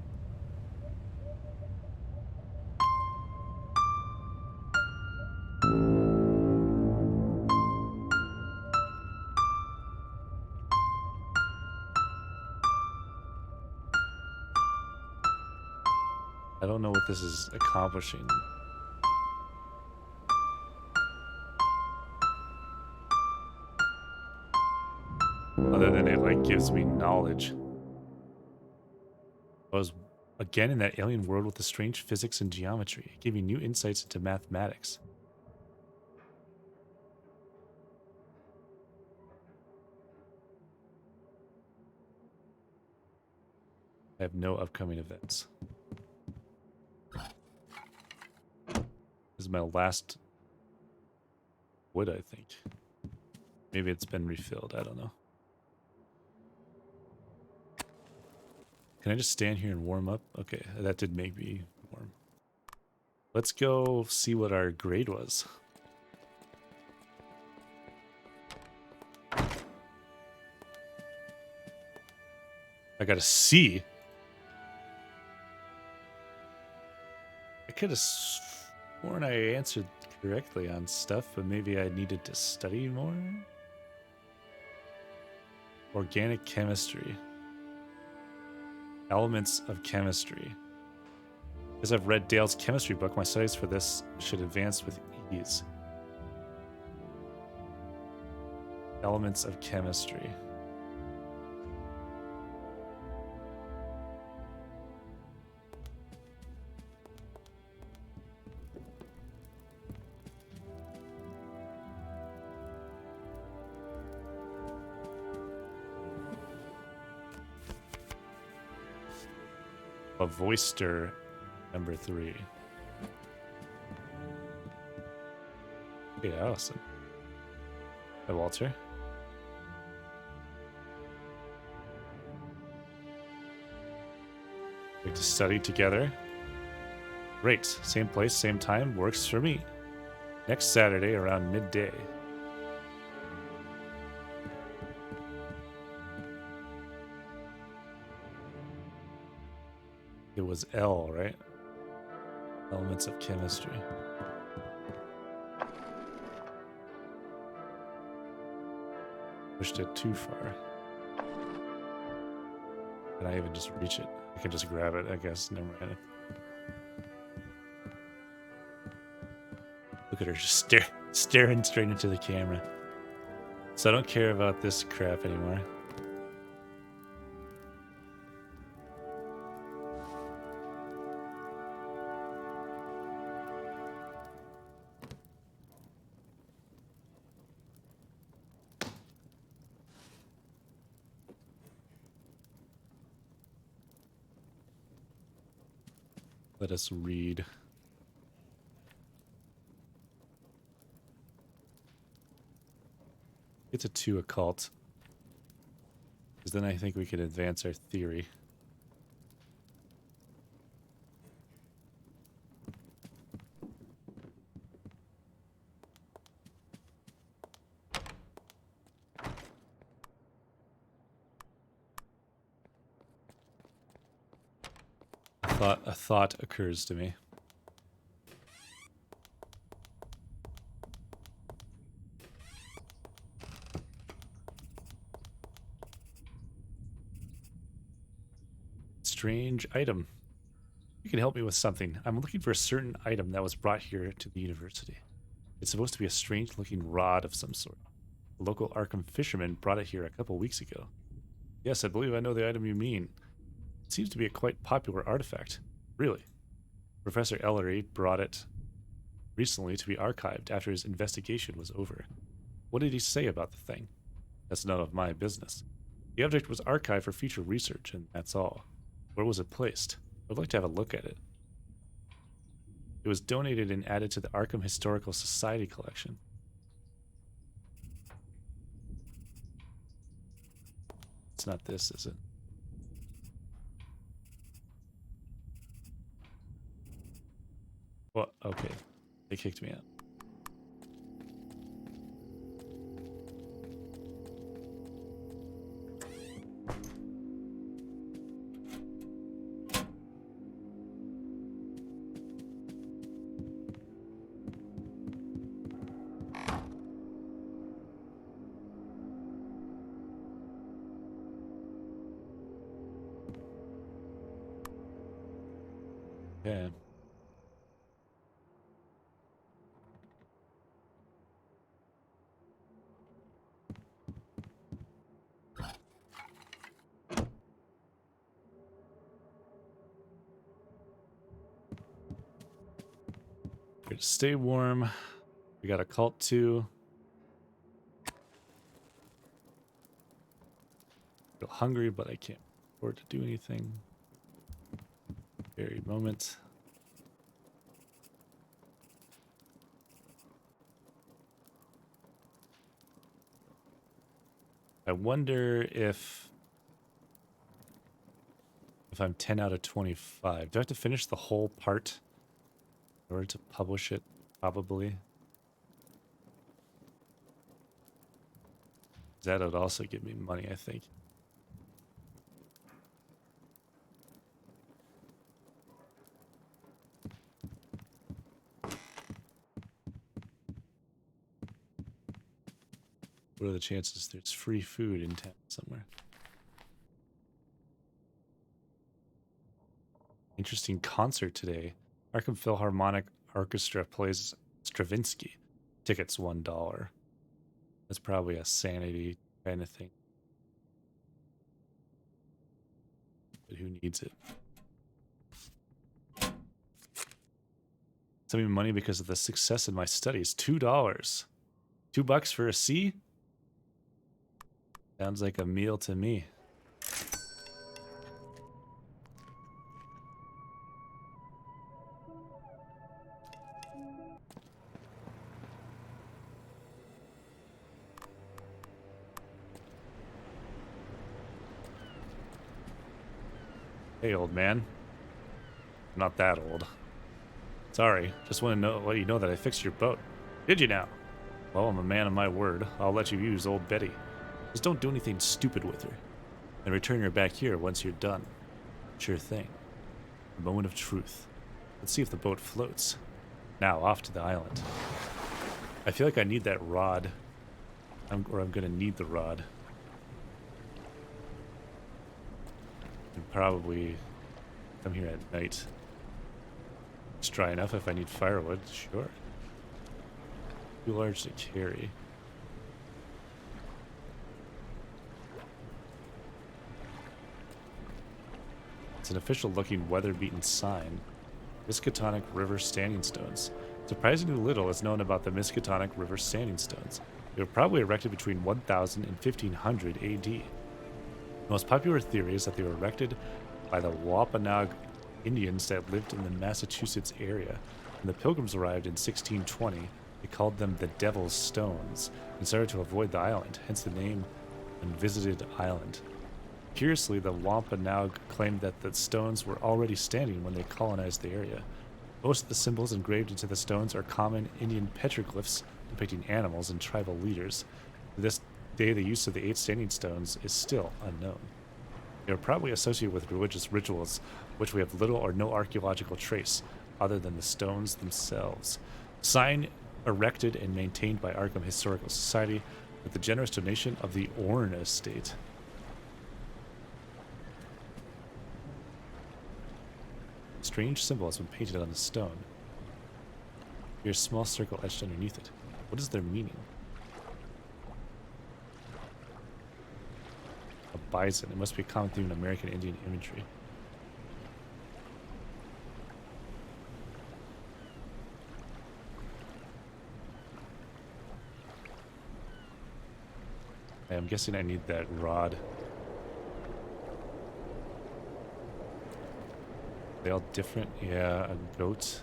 I don't know what this is accomplishing. Other than it, like, gives me knowledge. I was again in that alien world with the strange physics and geometry. It gave me new insights into mathematics. I have no upcoming events. This is my last wood, I think. Maybe it's been refilled. I don't know. Can I just stand here and warm up? Okay, that did make me warm. Let's go see what our grade was. I got a C. I could have sworn I answered correctly on stuff, but maybe I needed to study more? Organic chemistry. Elements of chemistry. As I've read Dale's chemistry book, my studies for this should advance with ease. Elements of chemistry. A voice stir, number 3. Hey, Allison. Hi, Walter. We have to study together. Great. Same place, same time. Works for me. Next Saturday around midday. It was L, right? Elements of chemistry. Pushed it too far. Can I even just reach it? I can just grab it, I guess. Never mind. Look at her just staring straight into the camera. So I don't care about this crap anymore. Let us read. Get to 2 occult. Because then I think we can advance our theory. A thought occurs to me. Strange item. You can help me with something. I'm looking for a certain item that was brought here to the university. It's supposed to be a strange looking rod of some sort. A local Arkham fisherman brought it here a couple weeks ago. Yes, I believe I know the item you mean. It seems to be a quite popular artifact. Really. Professor Ellery brought it recently to be archived after his investigation was over. What did he say about the thing? That's none of my business. The object was archived for future research, and that's all. Where was it placed? I'd like to have a look at it. It was donated and added to the Arkham Historical Society collection. It's not this, is it? Well, okay. They kicked me out. Yeah. Here to stay warm. We got a cult too. Feel hungry, but I can't afford to do anything. Very moment. I wonder if I'm 10 out of 25. Do I have to finish the whole part in order to publish it? Probably. That would also give me money, I think. What are the chances there's free food in town somewhere? Interesting concert today. Arkham Philharmonic Orchestra plays Stravinsky. Tickets $1. That's probably a sanity kind of thing. But who needs it? Send me money because of the success in my studies. $2. $2 for a C? Sounds like a meal to me. Hey, old man. I'm not that old. Sorry, just want to let you know that I fixed your boat. Did you now? Well, I'm a man of my word. I'll let you use old Betty. Just don't do anything stupid with her. And return her back here once you're done. Sure thing. A moment of truth. Let's see if the boat floats. Now, off to the island. I feel like I need that rod. I'm gonna need the rod. And probably come here at night. It's dry enough if I need firewood, sure. Too large to carry. It's an official-looking, weather-beaten sign. Miskatonic River Standing Stones. Surprisingly little is known about the Miskatonic River Standing Stones. They were probably erected between 1000 and 1500 AD. The most popular theory is that they were erected by the Wampanoag Indians that lived in the Massachusetts area. When the Pilgrims arrived in 1620, They called them the Devil's Stones and started to avoid the island, hence the name Unvisited Island. Curiously, the Wampanoag claimed that the stones were already standing when they colonized the area. Most of the symbols engraved into the stones are common Indian petroglyphs depicting animals and tribal leaders. To this day, the use of the 8 standing stones is still unknown. They are probably associated with religious rituals, which we have little or no archaeological trace, other than the stones themselves. Sign erected and maintained by Arkham Historical Society with the generous donation of the Orne estate. A strange symbol has been painted on the stone. Here's a small circle etched underneath it. What is their meaning? A bison. It must be a common theme in American Indian imagery. I'm guessing I need that rod. They all different? Yeah, a goat.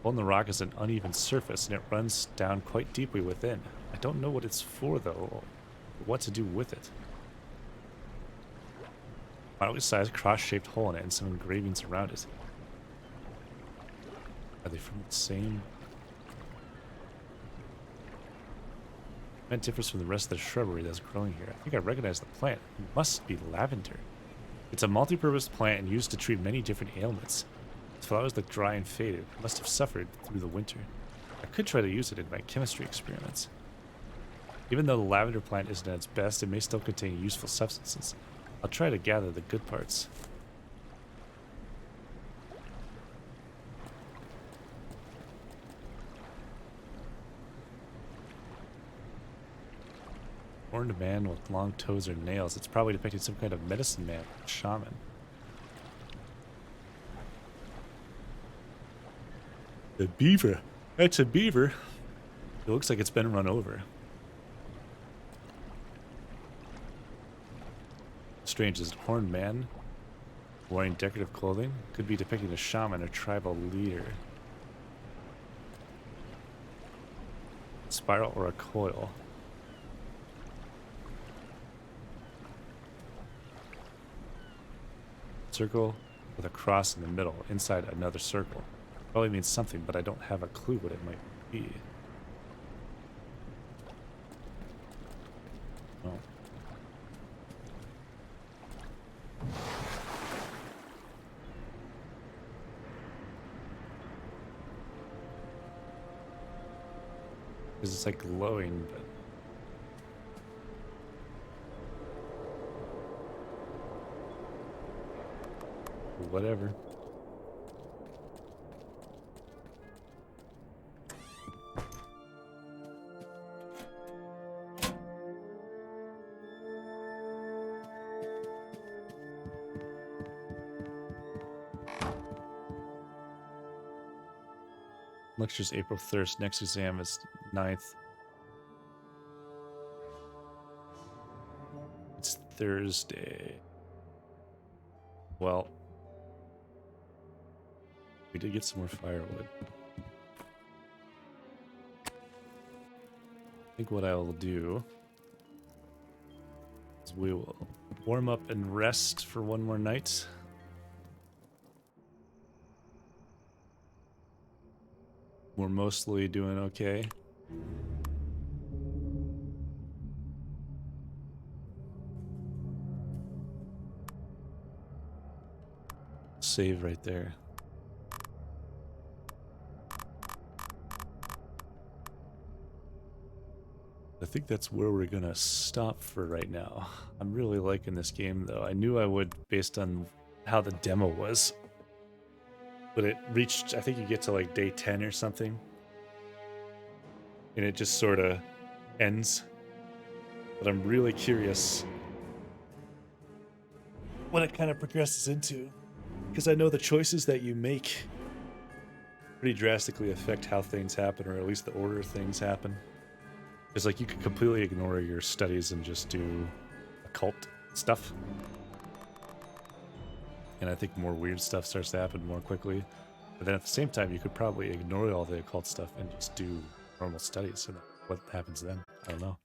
Hole in the rock is an uneven surface and it runs down quite deeply within. I don't know what it's for though, or what to do with it. Moderately sized cross-shaped hole in it and some engravings around it. Are they from the same? Plant differs from the rest of the shrubbery that's growing here. I think I recognize the plant. It must be lavender. It's a multi-purpose plant and used to treat many different ailments. Its flowers look dry and faded. It must have suffered through the winter. I could try to use it in my chemistry experiments. Even though the lavender plant isn't at its best, it may still contain useful substances. I'll try to gather the good parts. Horned man with long toes or nails. It's probably depicting some kind of medicine man, shaman. The beaver. That's a beaver. It looks like it's been run over. Strange, is it horned man wearing decorative clothing? Could be depicting a shaman or tribal leader. Spiral or a coil. Circle with a cross in the middle, inside another circle. Probably means something, but I don't have a clue what it might be. Oh. Because it's like glowing, but whatever. Lecture's April 3rd. Next exam is 9th. It's Thursday. Well, we did get some more firewood. I think what I will do is we will warm up and rest for one more night. We're mostly doing okay. Save right there. I think that's where we're gonna stop for right now. I'm really liking this game though. I knew I would based on how the demo was. But it reached, I think you get to like day 10 or something. And it just sort of ends. But I'm really curious what it kind of progresses into. Because I know the choices that you make pretty drastically affect how things happen, or at least the order things happen. It's like you could completely ignore your studies and just do occult stuff. And I think more weird stuff starts to happen more quickly. But then at the same time, you could probably ignore all the occult stuff and just do normal studies. And what happens then? I don't know.